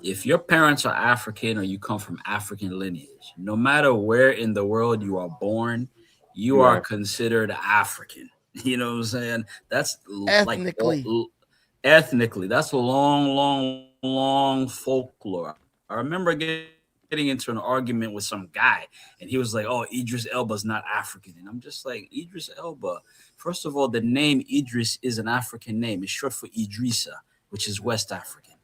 If your parents are African or you come from African lineage, no matter where in the world you are born, you are considered African. You know what I'm saying? That's ethnically. Ethnically, that's a long folklore. I remember getting into an argument with some guy, and he was like, "Oh, Idris Elba's not African," and I'm just like, Idris Elba. First of all, the name Idris is an African name. It's short for Idrissa, which is West African.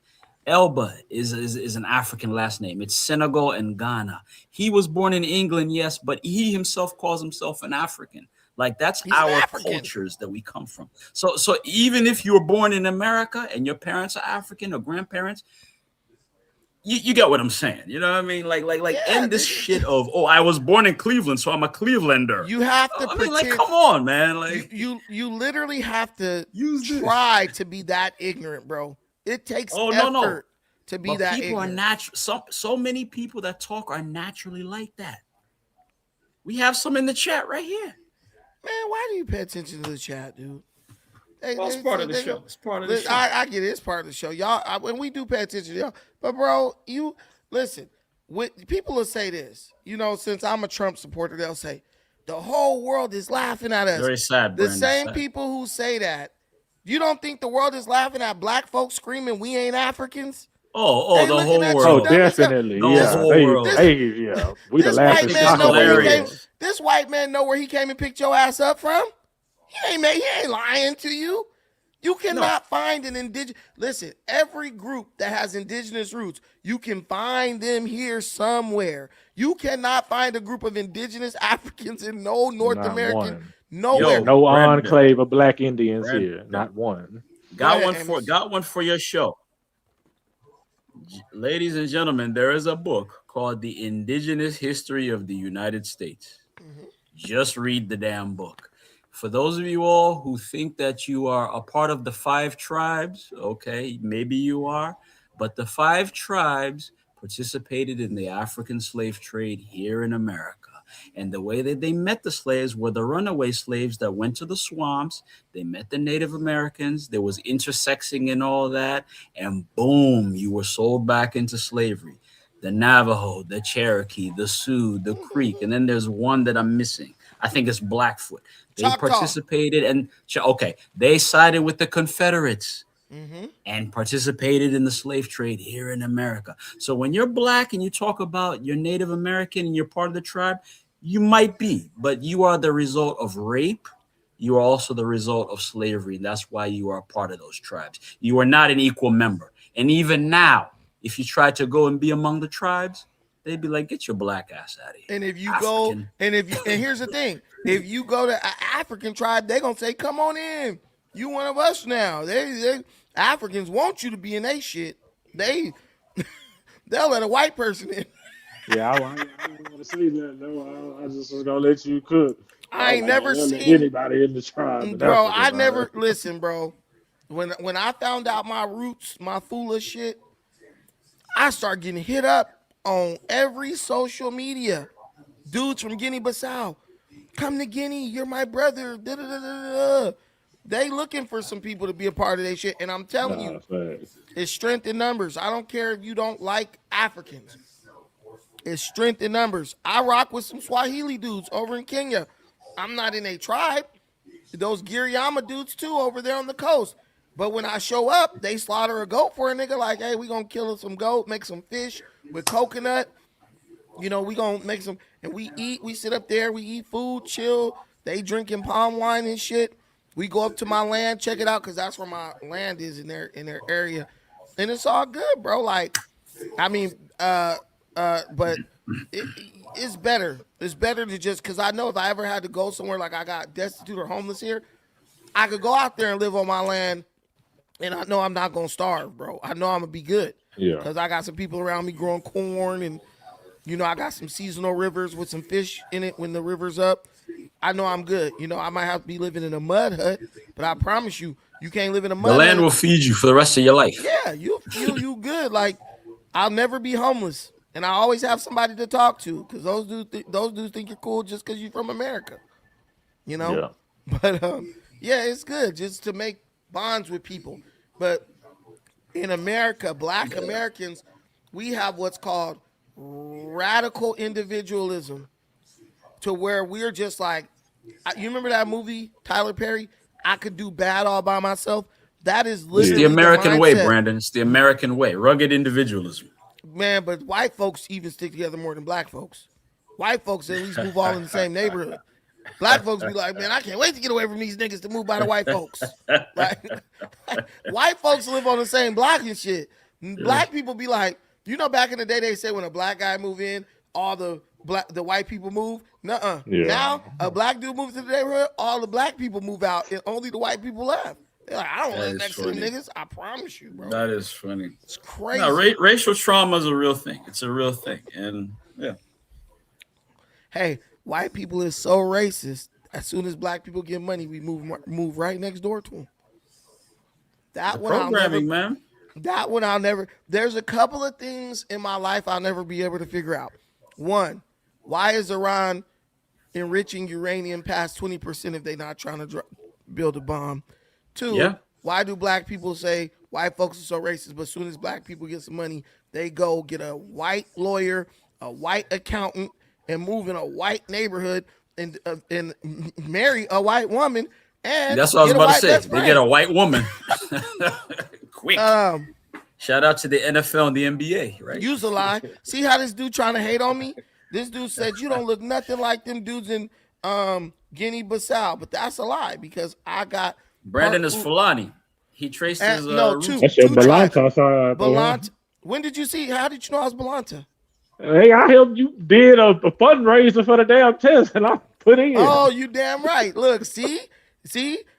Elba is an African last name. It's Senegal and Ghana. He was born in England, yes, but he himself calls himself an African. Like that's our cultures that we come from. So even if you were born in America and your parents are African or grandparents, you get what I'm saying. You know what I mean? Like end this shit of, oh, I was born in Cleveland, so I'm a Clevelander. You have to pretend, like, come on, man. Like you literally have to try to be that ignorant, bro. It takes effort to be that people ignorant. Are natural. So many people that talk are naturally like that. We have some in the chat right here. Man, why do you pay attention to the chat, dude? It's part of the show. It's part of the show. I get it. It's part of the show. Y'all, when we do pay attention to y'all. But, bro, you listen. People will say this. You know, since I'm a Trump supporter, they'll say, the whole world is laughing at us. Very sad, The same people who say that, you don't think the world is laughing at black folks screaming, we ain't Africans? Oh, the whole world. Oh, definitely. Yeah. We the laughing stock. This white man know where he came and picked your ass up from. He ain't lying to you. You cannot find an indigenous. Listen, every group that has indigenous roots, you can find them here somewhere. You cannot find a group of indigenous Africans in North American nowhere. No enclave of black Indians here. Not one. Got one for your show. Ladies and gentlemen, there is a book called The Indigenous History of the United States. Just read the damn book. For those of you all who think that you are a part of the 5 tribes, okay, maybe you are, but the 5 tribes participated in the African slave trade here in America. And the way that they met the slaves were the runaway slaves that went to the swamps. They met the Native Americans. There was intersexing and all that. And boom, you were sold back into slavery. The Navajo, the Cherokee, the Sioux, the Creek. And then there's one that I'm missing. I think it's Blackfoot. They participated and, they sided with the Confederates. And participated in the slave trade here in America. So when you're black and you talk about you're Native American and you're part of the tribe, you might be, but you are the result of rape. You are also the result of slavery. And that's why you are a part of those tribes. You are not an equal member. And even now, if you try to go and be among the tribes, they'd be like, get your black ass out of here. And if you go, and here's the thing, if you go to an African tribe, they're going to say, come on in. You one of us now. They Africans want you to be in their shit. They'll let a white person in. Yeah, I don't want to say that. No, I just was gonna let you cook. I ain't never seen anybody in the tribe, bro. I never listen, bro. When I found out my roots, my foolish shit, I start getting hit up on every social media. Dudes from Guinea-Bissau, come to Guinea. You're my brother. They looking for some people to be a part of their shit, and I'm telling you, it's strength in numbers. I don't care if you don't like Africans. It's strength in numbers. I rock with some Swahili dudes over in Kenya. I'm not in a tribe. Those Giriama dudes too over there on the coast. But when I show up, they slaughter a goat for a nigga like, hey, we gonna kill some goat, make some fish with coconut. You know, we gonna make some, and we eat. We sit up there, we eat food, chill, They drinking palm wine and shit. We go up to my land, check it out, because that's where my land is in their area, and it's all good, bro. Like, I mean, but it's better. It's better to just, because I know if I ever had to go somewhere like I got destitute or homeless here, I could go out there and live on my land, and I know I'm not gonna starve, bro. I know I'm gonna be good. Yeah. Because I got some people around me growing corn, and I got some seasonal rivers with some fish in it when the river's up. I know I'm good. I might have to be living in a mud hut, but I promise you, you can't live in a mud hut. The land will feed you for the rest of your life. Yeah, you good. Like, I'll never be homeless, and I always have somebody to talk to, because those dudes think you're cool just because you're from America. Yeah. But yeah, it's good just to make bonds with people. But in America, Black Americans, we have what's called radical individualism, to where we're just like, you remember that movie, Tyler Perry, I Could Do Bad All By Myself? That is literally It's the American way, mindset. Brandon. It's the American way. Rugged individualism. Man, but white folks even stick together more than black folks. White folks at least move all in the same neighborhood. Black folks be like, man, I can't wait to get away from these niggas to move by the white folks. Like, white folks live on the same block and shit. Black people be like, back in the day they said when a black guy move in, all the white people move. Nuh-uh. Yeah. Now a black dude moves to the neighborhood, all the black people move out, and only the white people left. They're like, I don't live next to them niggas. I promise you, bro. That is funny. It's crazy. No, racial trauma is a real thing. It's a real thing, and yeah. Hey, white people is so racist. As soon as black people get money, we move right next door to them. That one I'll never. There's a couple of things in my life I'll never be able to figure out. One, why is Iran enriching uranium past 20% if they're not trying to build a bomb? Two, why do black people say white folks are so racist, but as soon as black people get some money, they go get a white lawyer, a white accountant, and move in a white neighborhood and marry a white woman? And that's what I was about to say. They get a white woman. Quick. Shout out to the NFL and the NBA, right? Use a lie. See how this dude trying to hate on me? This dude said you don't look nothing like them dudes in Guinea-Bissau, but that's a lie, because I got Brandon is Fulani. He traced his roots. That's your Balanta. When did you see? How did you know I was Balanta? Hey, I helped you did a fundraiser for the damn test, and I put in. Oh, you damn right. Look, see,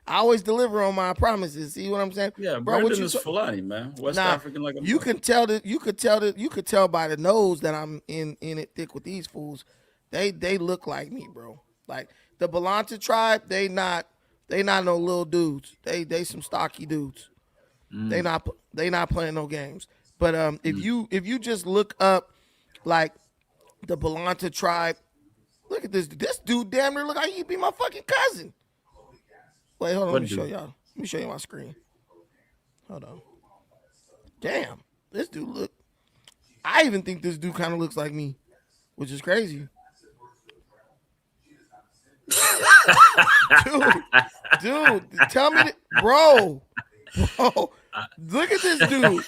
I always deliver on my promises. See what I'm saying? Yeah, bro. Brandon is Fulani, man. West African like a you could tell by the nose that I'm in it thick with these fools. They look like me, bro. Like the Balanta tribe, they not no little dudes. They some stocky dudes. They not playing no games. But if you just look up like the Balanta tribe, look at this dude damn near look like he'd be my fucking cousin. Wait, hold on, let me show y'all. Let me show you my screen. Hold on. Damn, this dude look. I even think this dude kind of looks like me, which is crazy. dude, tell me, bro, look at this dude.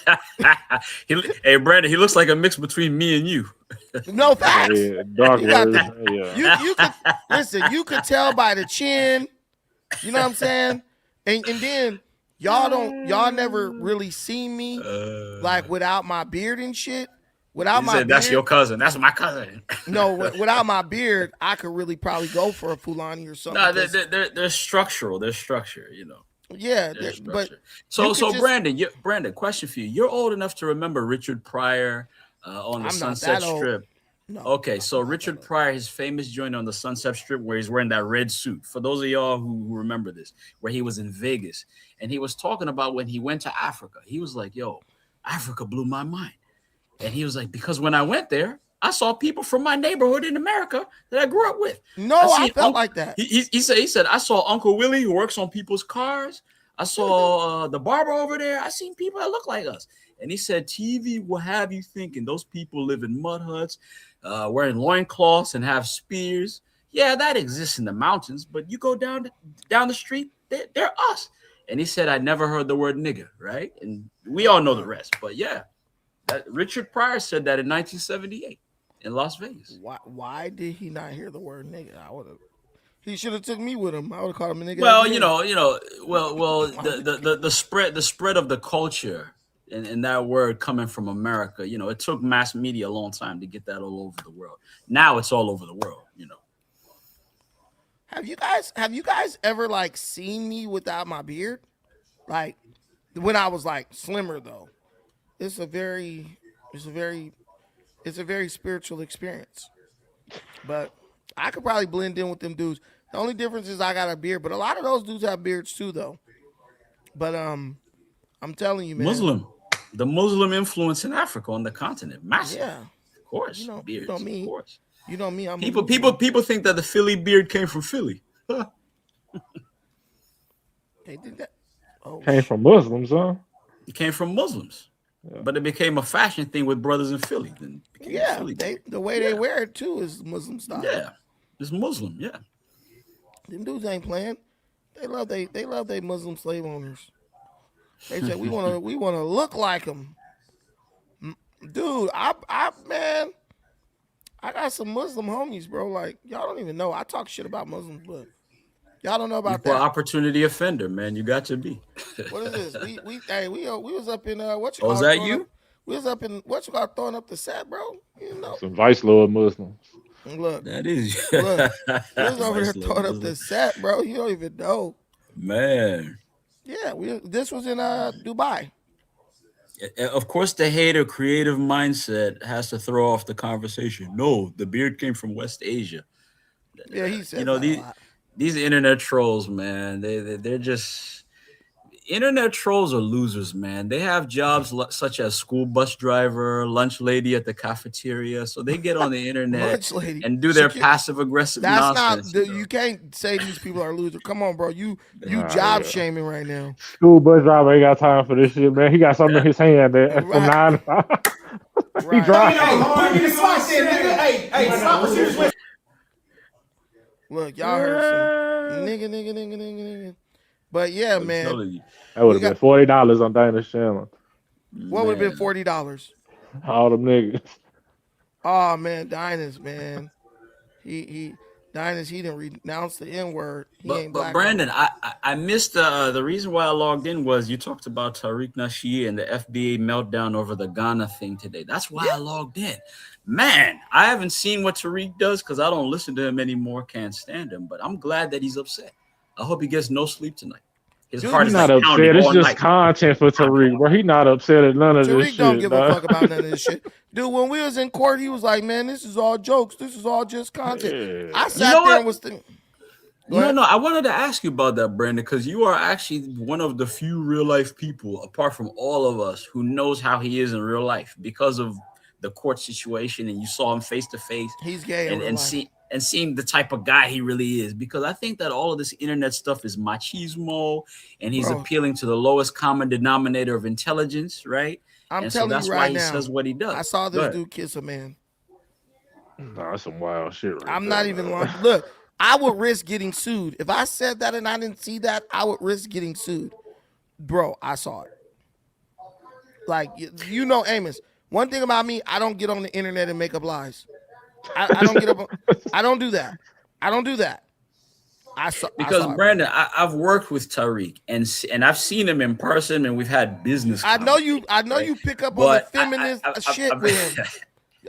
Hey, Brandon, he looks like a mix between me and you. No facts. Yeah, dark You could listen. You could tell by the chin. You know what I'm saying? And then y'all never really seen me like without my beard and shit. Without my beard, that's your cousin. That's my cousin. No, without my beard, I could really probably go for a Fulani or something. No, they're structural. They're structure, Yeah, but so Brandon, question for you. You're old enough to remember Richard Pryor on the Sunset Strip. No. Okay, so Richard Pryor, his famous joint on the Sunset Strip where he's wearing that red suit. For those of y'all who remember this, where he was in Vegas and he was talking about when he went to Africa. He was like, yo, Africa blew my mind. And he was like, because when I went there, I saw people from my neighborhood in America that I grew up with. No, I felt like that. He said, I saw Uncle Willie who works on people's cars. I saw the barber over there. I seen people that look like us. And he said, TV will have you thinking those people live in mud huts, wearing loincloths and have spears. Yeah, that exists in the mountains, but you go down the street, they're us. And he said, I never heard the word nigger, right? And we all know the rest. But yeah, Richard Pryor said that in 1978 in Las Vegas. Why did he not hear the word nigger? He should have took me with him. I would have called him a nigga. Well, every you day. know, well, the spread of the culture and that word coming from America, you know, it took mass media a long time to get that all over the world. Now it's all over the world, you know. Have you guys ever like seen me without my beard? Like when I was like slimmer though. It's a very spiritual experience. But I could probably blend in with them dudes. The only difference is I got a beard, but a lot of those dudes have beards too though. But I'm telling you, man. The Muslim influence in Africa on the continent, massive. Yeah. Of course. You know beards, me. of course. You know me. People think that the Philly beard came from Philly. They think that. Oh, Came from Muslims, huh? It came from Muslims, but it became a fashion thing with brothers in Philly. Then yeah, Philly the way they wear it too is Muslim style. Yeah, it's Muslim. Yeah, them dudes ain't playing. They love they Muslim slave owners. They said we want to look like them, dude. Man, I got some Muslim homies, bro. Like y'all don't even know. I talk shit about Muslims, but y'all don't know about Equal that. opportunity offender, man. You got to be. What is this? We was up in what you Oh, call is that throwing you? Up, we was up in what you call throwing up the set, bro. You know. Some vice lord Muslims. Look, that is. Look, we was over there throwing up the set, bro. You don't even know. Man. Yeah, this was in Dubai. Of course, the hater creative mindset has to throw off the conversation. No, the beard came from West Asia. Yeah, he said. You know, these internet trolls, man. They're just internet trolls are losers, man. They have jobs such as school bus driver, lunch lady at the cafeteria, so they get on the internet and do their passive aggressive nonsense. That's not. You can't say these people are losers. Come on, bro. You job shaming right now. School bus driver ain't got time for this shit, man. He got something in his hand there from 9 to 5. He driving. Look, y'all heard some nigga. But yeah, man. That would have been $40 on Dinah's channel. What would have been $40? All them niggas. Oh man, Dinah's man. Dinah's he didn't renounce the N-word. But Brandon, I missed the reason why I logged in was you talked about Tariq Nasheed and the FBA meltdown over the Ghana thing today. That's why I logged in. Man, I haven't seen what Tariq does because I don't listen to him anymore. Can't stand him. But I'm glad that he's upset. I hope he gets no sleep tonight. His heart is not like upset. It's just night. Content for Tariq, bro. He not upset at none of this shit. Tariq don't give a fuck about none of this shit. Dude, when we was in court, he was like, man, this is all jokes. This is all just content. Yeah. I sat there and was thinking. No, I wanted to ask you about that, Brandon, because you are actually one of the few real life people, apart from all of us, who knows how he is in real life because of the court situation, and you saw him face to face. He's gay and seeing the type of guy he really is, because I think that all of this internet stuff is machismo, and he's appealing to the lowest common denominator of intelligence, right? I'm telling you right now. That's why he says what he does. I saw this dude kiss a man. Nah, that's some wild shit right I'm there, not even lying. Look, I would risk getting sued. If I said that and I didn't see that, I would risk getting sued. Bro, I saw it. Like, you know, Amos, one thing about me, I don't get on the internet and make up lies. I don't get up. I don't do that. Because Brandon, I've worked with Tariq and I've seen him in person, and we've had business. I know you pick up on the feminist shit with him.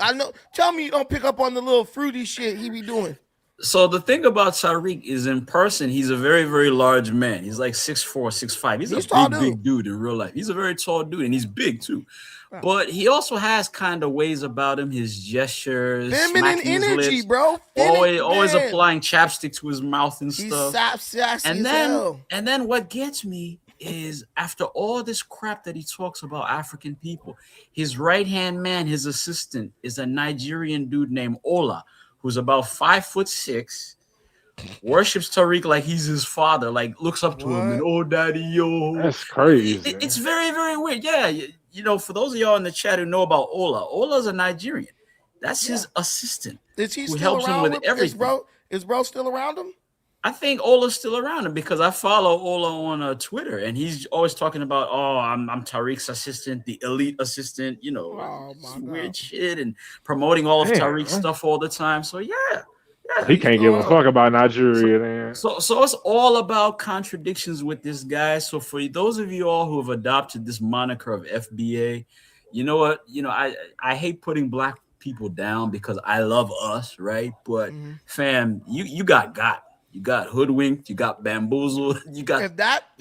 I know. Tell me you don't pick up on the little fruity shit he be doing. So the thing about Tariq is, in person, he's a very, very large man. He's like 6'4", 6'5". He's a big dude in real life. He's a very tall dude, and he's big too. Wow. But he also has kind of ways about him, his gestures, feminine energy, lips, bro. Always applying chapstick to his mouth and stuff. He's sassy as hell. And then what gets me is, after all this crap that he talks about African people, his right-hand man, his assistant, is a Nigerian dude named Ola, who's about 5'6", worships Tariq like he's his father, like looks up to him and, oh, daddy, yo. That's crazy. It's very, very weird. Yeah, you know, for those of y'all in the chat who know about Ola's a Nigerian. That's his assistant. Is he who still helps around him with everything. Is bro still around him? I think Ola's still around him because I follow Ola on Twitter, and he's always talking about, I'm Tariq's assistant, the elite assistant, you know, weird shit, and promoting all of Tariq's stuff all the time. So yeah, Yeah, He can't give a fuck about Nigeria, man. So it's all about contradictions with this guy. So for those of you all who have adopted this moniker of FBA, you know what? I hate putting black people down because I love us, right? But fam, you got you got hoodwinked, you got bamboozled, you got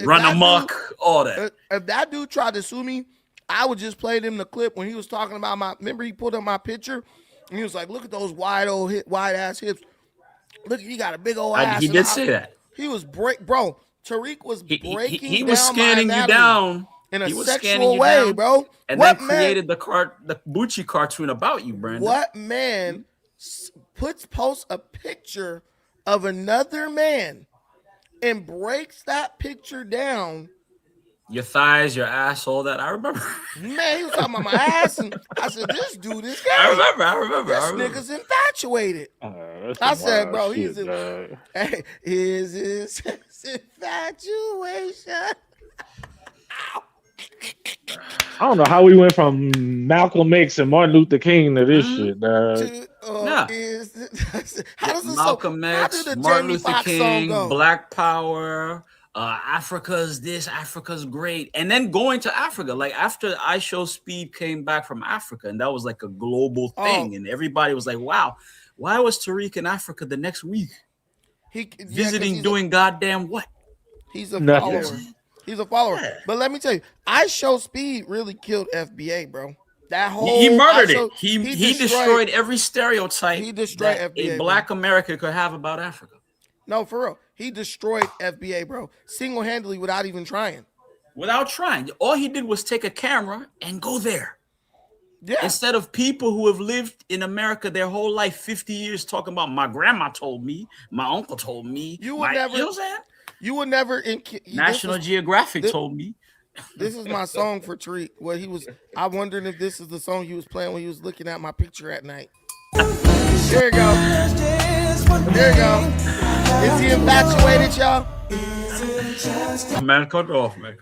run amok, all that. If that dude tried to sue me, I would just play him the clip when he was talking about remember he pulled up my picture and he was like, look at those wide ass hips. Look, he got a big old ass. He did say that. He was bro. Tariq was breaking he was scanning you down in a sexual way, bro. And then created the Bucci cartoon about you, Brandon. What man posts a picture of another man and breaks that picture down? Your thighs, your ass, all that. I remember. Man, he was talking about my ass, and I said, "This dude is gay." I remember. This nigga's infatuated. I said, "Bro, he's hey, is his infatuation?" I don't know how we went from Malcolm X and Martin Luther King to this shit, How does Malcolm X, Martin Luther King, Black Power. Africa's this, Africa's great, and then going to Africa. Like after I Show Speed came back from Africa, and that was like a global thing, and everybody was like, "Wow, why was Tariq in Africa the next week? Visiting, doing goddamn what?" He's a follower. He's a follower. Yeah. But let me tell you, I Show Speed really killed FBA, bro. That whole he murdered it. He destroyed every stereotype that FBA, a Black America could have about Africa. No, for real. He destroyed FBA, bro. Single-handedly without even trying. Without trying. All he did was take a camera and go there. Yeah. Instead of people who have lived in America their whole life, 50 years, talking about my grandma told me, my uncle told me. You would never. National Geographic told me. This is my song for Tariq. Where he was, I wondering if this is the song he was playing when he was looking at my picture at night. There you go. There you go. Is he infatuated, y'all? Man, cut off, man.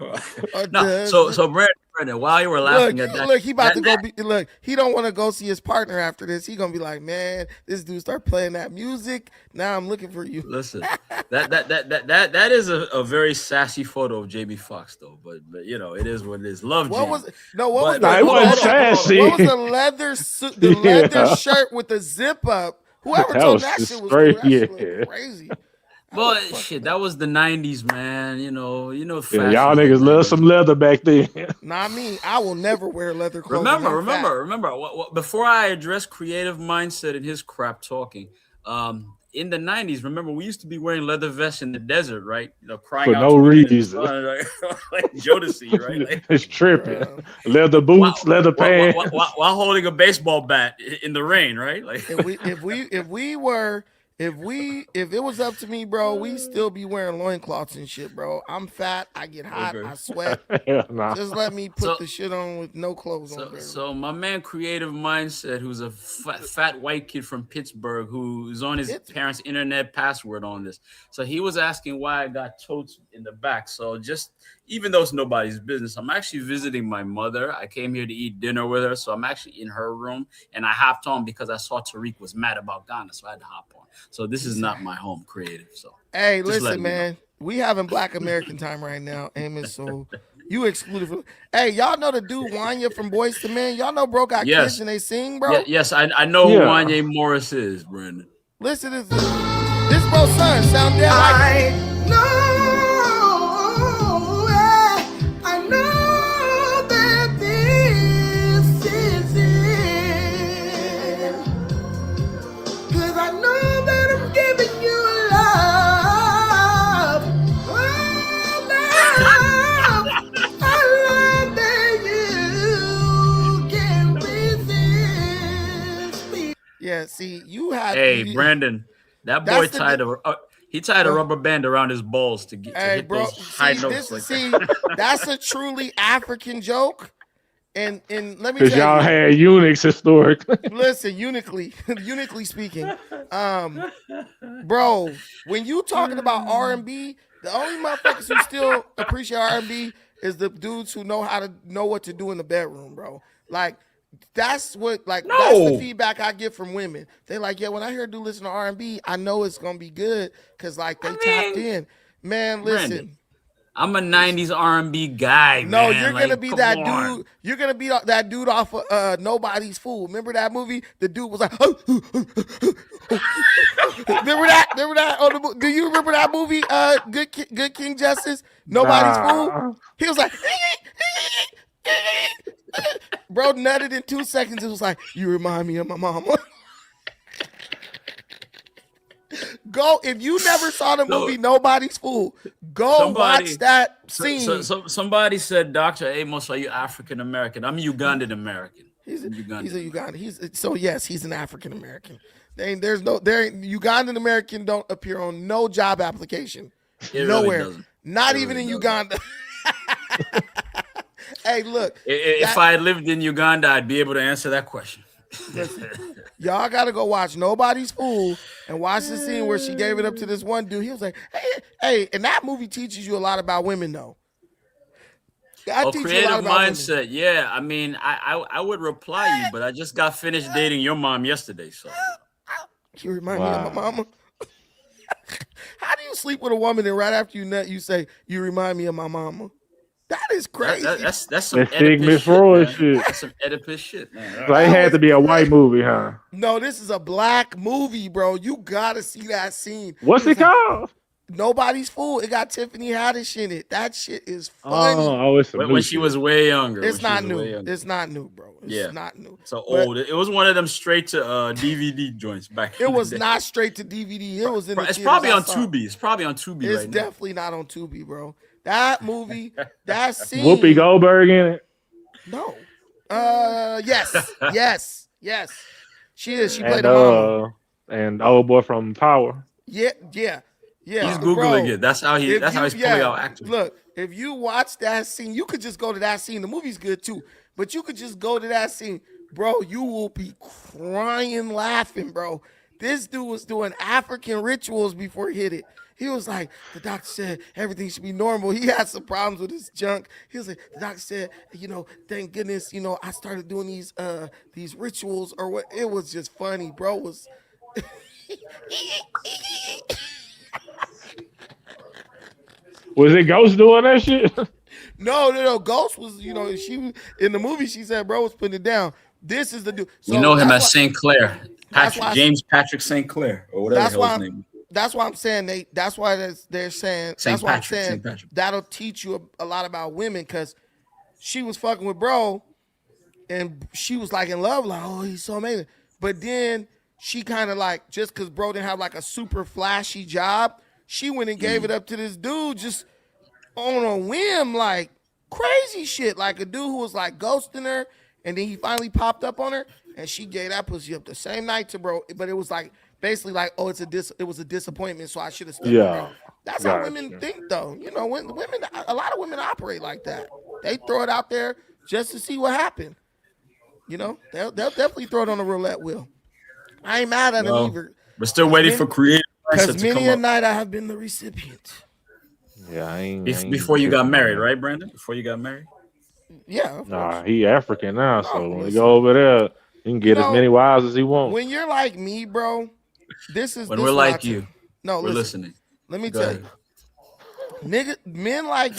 No, so Brandon, while you were laughing at that, he about to go. Look, he don't want to go see his partner after this. He gonna be like, man, this dude start playing that music. Now I'm looking for you. Listen, that is a very sassy photo of JB Fox, though. But you know, it is what it is. Love. What Jam. was no? What was the, it wasn't sassy. What was the leather suit? The leather shirt with the zip up. Whoever told that shit was cool. That shit was crazy. Well, shit, that was the 90s, man. You know. Yeah, y'all niggas love some leather back then. Not me. I will never wear leather clothes. Remember. Before I address creative mindset and his crap talking, in the 90s, remember, we used to be wearing leather vests in the desert, right? You know, crying for out no reason. Like Jodeci, right? Like, it's tripping. Leather boots, leather pants. While holding a baseball bat in the rain, right? Like if it was up to me, bro, we still be wearing loincloths and shit, bro. I'm fat, I get hot, I sweat. Nah. Just let me put the shit on with no clothes on. So my man, creative mindset, who's a fat white kid from Pittsburgh, who's on his parents' internet password on this. So he was asking why I got totes in the back. So even though it's nobody's business, I'm actually visiting my mother. I came here to eat dinner with her, so I'm actually in her room, and I hopped on because I saw Tariq was mad about Ghana, so I had to hop on. So this is not my home creative. So hey, listen, man, we having Black American time right now, Amos. So you excluded from. Hey, y'all know the dude Wanya from Boys to Men? Y'all know bro got kids and they sing, bro. Yes, I know who Wanya Morris is, Brandon. Listen to this bro's son sound dead like I know that this is it. 'Cause I know that I'm giving you love. I love that you can resist me. Yeah, see, you had. Hey, Brandon, that boy tied a rubber band around his balls to hit those high notes. That's a truly African joke. And let me tell you, because y'all had eunuchs historically. Listen, unically speaking, bro, when you talking about R&B, the only motherfuckers who still appreciate R&B is the dudes who know what to do in the bedroom, bro. Like That's what that's the No. feedback I get from women. They like, yeah, when I hear a dude listen to R&B, I know it's gonna be good because like they tapped in. Man, listen. Brandon, I'm a '90s R&B guy, No, man. you're Like, gonna be come that on. dude. You're gonna be that dude off of Nobody's Fool. Remember that movie? The dude was like, remember that? Do you remember that movie? Good King Justice. Nobody's Fool. He was like, bro, nutted in 2 seconds. It was like, you remind me of my mama. Go, if you never saw the movie Nobody's Fool, go watch that scene. So somebody said, Dr. Amos, are you African American? I'm Ugandan American. He's a Ugandan. So yes, he's an African American. Ugandan American don't appear on no job application. Nowhere. Really not even in Uganda. Hey, look. If I lived in Uganda, I'd be able to answer that question. Listen, y'all gotta go watch Nobody's Fool and watch the scene where she gave it up to this one dude. He was like, hey, and that movie teaches you a lot about women, though. Creative mindset. Women. Yeah, I mean, I would reply you, but I just got finished dating your mom yesterday, so. You remind me of my mama. How do you sleep with a woman and right after you nut, you say, you remind me of my mama? That is crazy. That's some Oedipus shit. That's some Oedipus shit, man. So it had to be a white movie, huh? No, this is a black movie, bro. You gotta see that scene. What's it called? Nobody's Fool. It got Tiffany Haddish in it. That shit is funny. Oh, it's when she was way younger. It's not new. It's not new, bro. It's not new. So old. It was one of them straight to DVD joints back. It was not straight to DVD. It was in. It's probably on Tubi. It's probably on Tubi. It's definitely not on Tubi, bro. That movie, that scene. Whoopi Goldberg in it? No. Yes. She is. She played a mama. And the old boy from Power. Yeah. He's Googling it. That's how he's pulling out actors. Look, if you watch that scene, you could just go to that scene. The movie's good too, but you could just go to that scene, bro. You will be crying, laughing, bro. This dude was doing African rituals before he hit it. He was like, the doctor said everything should be normal. He had some problems with his junk. He was like, the doctor said, thank goodness, I started doing these rituals or what. It was just funny, bro. It was Was it Ghost doing that shit? No. Ghost was, she in the movie. She said, bro was putting it down. This is the dude. So know him as St. Clair, James Patrick St. Clair, or whatever the hell his name. That's why I'm saying that's why they're saying St. that's why Patrick, I'm saying that'll teach you a lot about women because she was fucking with bro and she was like in love, like, oh, he's so amazing. But then she kind of like, just because bro didn't have like a super flashy job, she went and gave it up to this dude just on a whim, like crazy shit. Like a dude who was like ghosting her and then he finally popped up on her and she gave that pussy up the same night to bro. But it was like, basically like, oh, it was a disappointment, so I should have stuck around. That's how women think, though. When women, a lot of women operate like that. They throw it out there just to see what happened. They'll definitely throw it on the roulette wheel. I ain't mad at them either. We're still waiting for creative. Because many a night I have been the recipient. Yeah, I ain't. Before you got married, right, Brandon? Before you got married? Yeah. Nah, he African now, so when we go over there, he can get as many wives as he wants. When you're like me, bro. When we're like you. No, we're listening. Let me tell you. Men like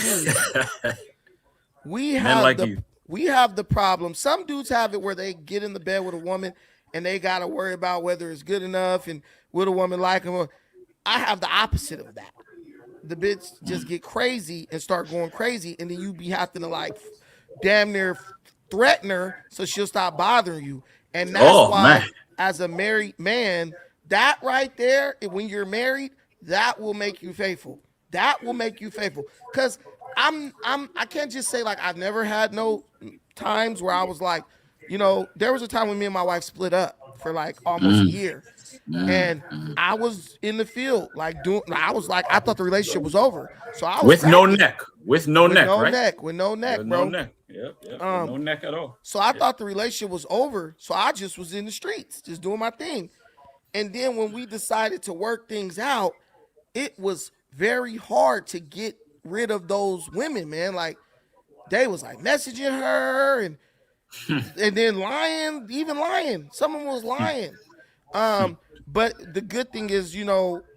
me, we have the problem. Some dudes have it where they get in the bed with a woman and they got to worry about whether it's good enough and will a woman like him. I have the opposite of that. The bitch just get crazy and start going crazy and then you be having to like damn near threaten her so she'll stop bothering you. And that's why as a married man, that right there, when you're married, that will make you faithful. That will make you faithful. Because I can't just say like I've never had no times where I was like, there was a time when me and my wife split up for like almost a year. And I was in the field like I thought the relationship was over. So I was with no neck, with no neck, bro. No neck. Yep. No neck at all. So I thought the relationship was over. So I just was in the streets, just doing my thing. And then when we decided to work things out, it was very hard to get rid of those women, man. Like they was like messaging her and And then lying. Some of them was lying. But the good thing is,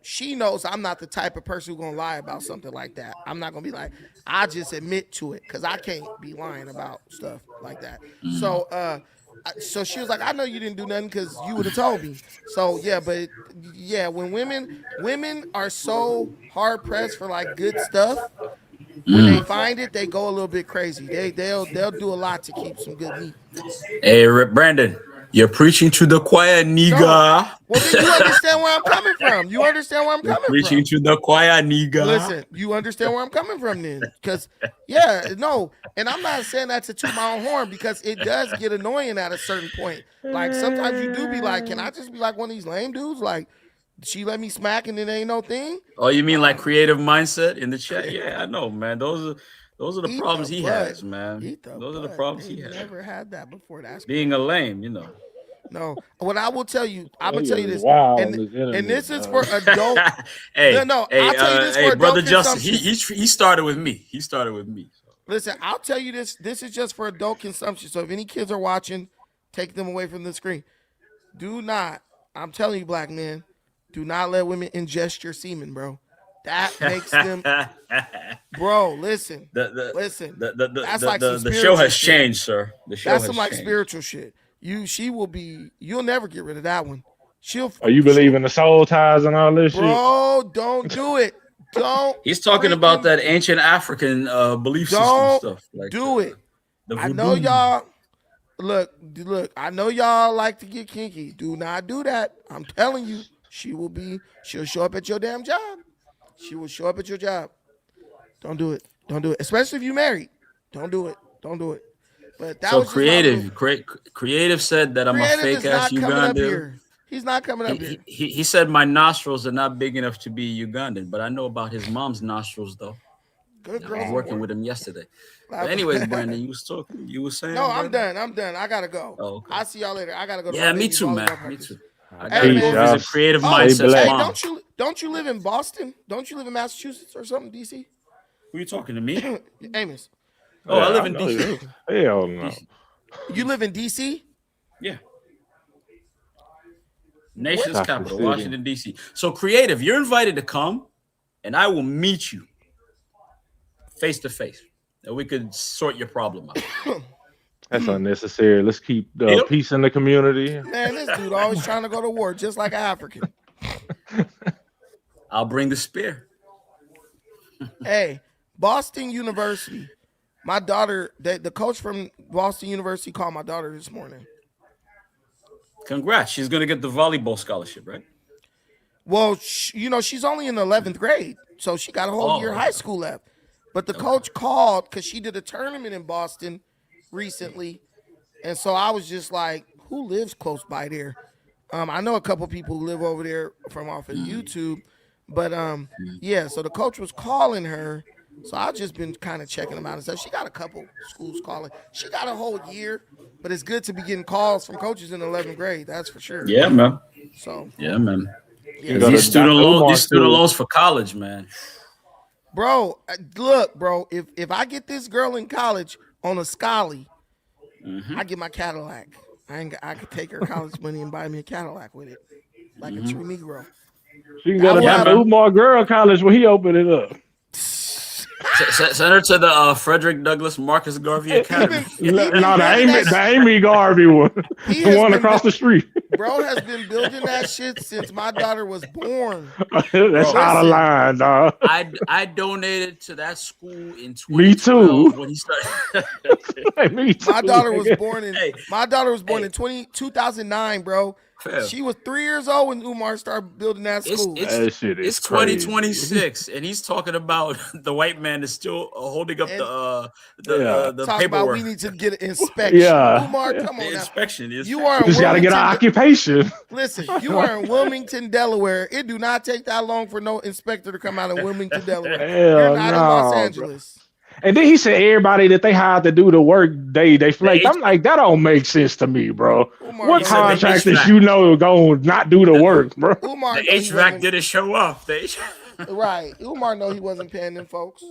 she knows I'm not the type of person who's gonna lie about something like that. I'm not gonna be like, I just admit to it, because I can't be lying about stuff like that. So she was like, I know you didn't do nothing because you would have told me. So yeah, but yeah, when women are so hard pressed for like good stuff, when they find it, they go a little bit crazy. They'll do a lot to keep some good meat. Hey, Brandon, you're preaching to the choir, nigga. No. Well, then you understand where I'm coming from. You understand where I'm coming from. Preaching to the choir, nigga. Listen, you understand where I'm coming from then. Because, and I'm not saying that to toot my own horn, because it does get annoying at a certain point. Like, sometimes you do be like, can I just be like one of these lame dudes? Like, she let me smack and it ain't no thing? Oh, you mean like creative mindset in the chat? Yeah, I know, man. Those are the problems he has, man. Those are the problems he has. Never had that before. That's being a lame, No, what I will tell you, I'm gonna tell you this, and this is for adult. I'll tell you this for brother adult Justin, consumption. he started with me. Listen, I'll tell you this. This is just for adult consumption. So if any kids are watching, take them away from the screen. Do not. I'm telling you, black men, do not let women ingest your semen, bro. That makes them, bro. Listen, listen. That's like the show has changed, sir. The show that's has some like changed. spiritual shit. You'll never get rid of that one. Are you believing the soul ties and all this shit? Bro, don't do it. Don't. He's talking about that ancient African belief system stuff. Like do it. I know y'all. Look. I know y'all like to get kinky. Do not do that. I'm telling you, she'll show up at your damn job. She will show up at your job. Don't do it. Don't do it. Especially if you're married. Don't do it. Don't do it. But that so was creative said that I'm a fake ass Ugandan. He's not coming up here. He said my nostrils are not big enough to be Ugandan, but I know about his mom's nostrils though. Good girl. I was working with him yesterday. But anyways, Brandon, you was talking. You were saying. No, Brandon? I'm done. I gotta go. Oh, okay. I'll see y'all later. I gotta go. Yeah, me too, man. Me too. I gotta go visit creative mindset. Hey, don't you live in Boston? Don't you live in Massachusetts or something, DC? Who are you talking to me? Amos. Oh, I live in DC. Hell no. You live in DC? Yeah. Nation's capital, Washington, D.C. So, creative, you're invited to come, and I will meet you face to face, and we could sort your problem out. That's unnecessary. Let's keep peace in the community. Man, this dude always trying to go to war, just like an African. I'll bring the spear. Hey, Boston University. My daughter, the coach from Boston University called my daughter this morning. Congrats. She's going to get the volleyball scholarship, right? Well, she's only in the 11th grade, so she got a whole year of high school left. But the coach called because she did a tournament in Boston recently, and so I was just like, who lives close by there? I know a couple people who live over there from off of YouTube, but so the coach was calling her. So I've just been kind of checking them out and stuff. She got a couple schools calling. She got a whole year, but it's good to be getting calls from coaches in the 11th grade. That's for sure. Yeah, man. So yeah, man. Yeah, these student loans for college, man. Bro, look, bro. If I get this girl in college on a Scully, I get my Cadillac. I could take her college money and buy me a Cadillac with it, like a true Negro. She can go to the Umar Girl College when he opened it up. Send her to the Frederick Douglass Marcus Garvey Academy. The Amy Garvey one. The one across the street. Bro has been building that shit since my daughter was born. That's out of line, dog. I donated to that school in 2012. Me too. When he started. Me too. My daughter was born in 2009, bro. She was 3 years old when Umar started building that school. It's 2026, and he's talking about the white man is still holding up the Talk paperwork. About we need to get an inspection. Yeah. Umar, come on now. Inspection is. You are. Just gotta get an occupation. Listen, you are in Wilmington, Delaware. It do not take that long for no inspector to come out of Wilmington, Delaware. You're not in Los Angeles. Bro. And then he said everybody that they hired to do the work, they flaked. I'm like, that don't make sense to me, bro. Umar, what contractors you know gonna not do the work, bro? Umar, the HVAC didn't show up. Right. Umar know he wasn't paying them folks.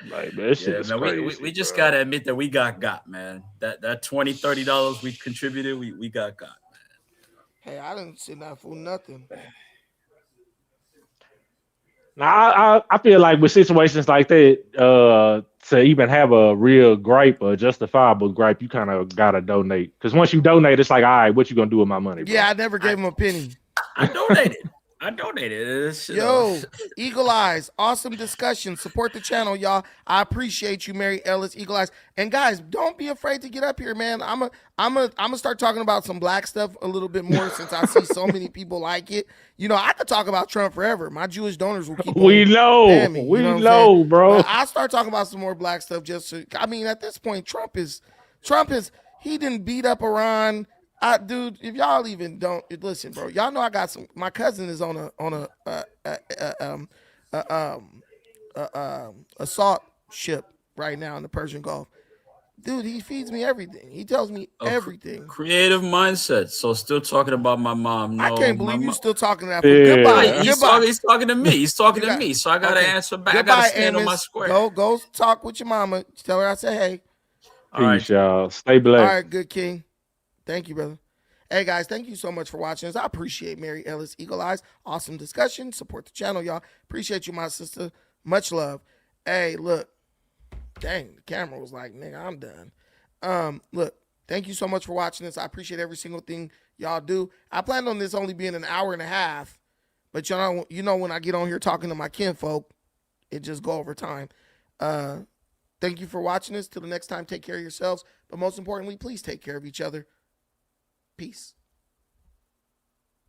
Like, that shit Yeah, is man. crazy. We just bro. gotta admit that we got, man. That $20-$30 we contributed, we got. Hey, I didn't sit down for nothing. Now, I feel like with situations like that, to even have a real gripe or justifiable gripe, you kind of gotta donate. Because once you donate, it's like, all right, what you gonna do with my money, bro? Yeah, I never gave him a penny. I donated. It's, Yo, Eagle Eyes, awesome discussion. Support the channel, y'all. I appreciate you, Mary Ellis, Eagle Eyes. And guys, don't be afraid to get up here, man. I'm gonna start talking about some black stuff a little bit more since I see so many people like it. You know, I could talk about Trump forever. My Jewish donors will keep. We know, bro. But I'll start talking about some more black stuff. I mean, at this point, Trump is. He didn't beat up Iran. Dude, if y'all even don't listen, bro, y'all know I got some. My cousin is on a assault ship right now in the Persian Gulf. Dude, he feeds me everything. He tells me everything. Creative mindset. So still talking about my mom. No, I can't believe you still talking to that. Yeah. Goodbye. He's talking to me. He's talking to me. So I gotta answer back. Goodbye, I gotta stand on Amos. my square. Go talk with your mama. Tell her I say hey. Peace, y'all. Stay blessed. All right, good king. Thank you, brother. Hey, guys, thank you so much for watching us. I appreciate Mary Ellis, Eagle Eyes. Awesome discussion. Support the channel, y'all. Appreciate you, my sister. Much love. Hey, look. Dang, the camera was like, nigga, I'm done. Look, thank you so much for watching this. I appreciate every single thing y'all do. I planned on this only being an hour and a half, but you know when I get on here talking to my kinfolk, it just go over time. Thank you for watching this. Till the next time, take care of yourselves. But most importantly, please take care of each other. Peace.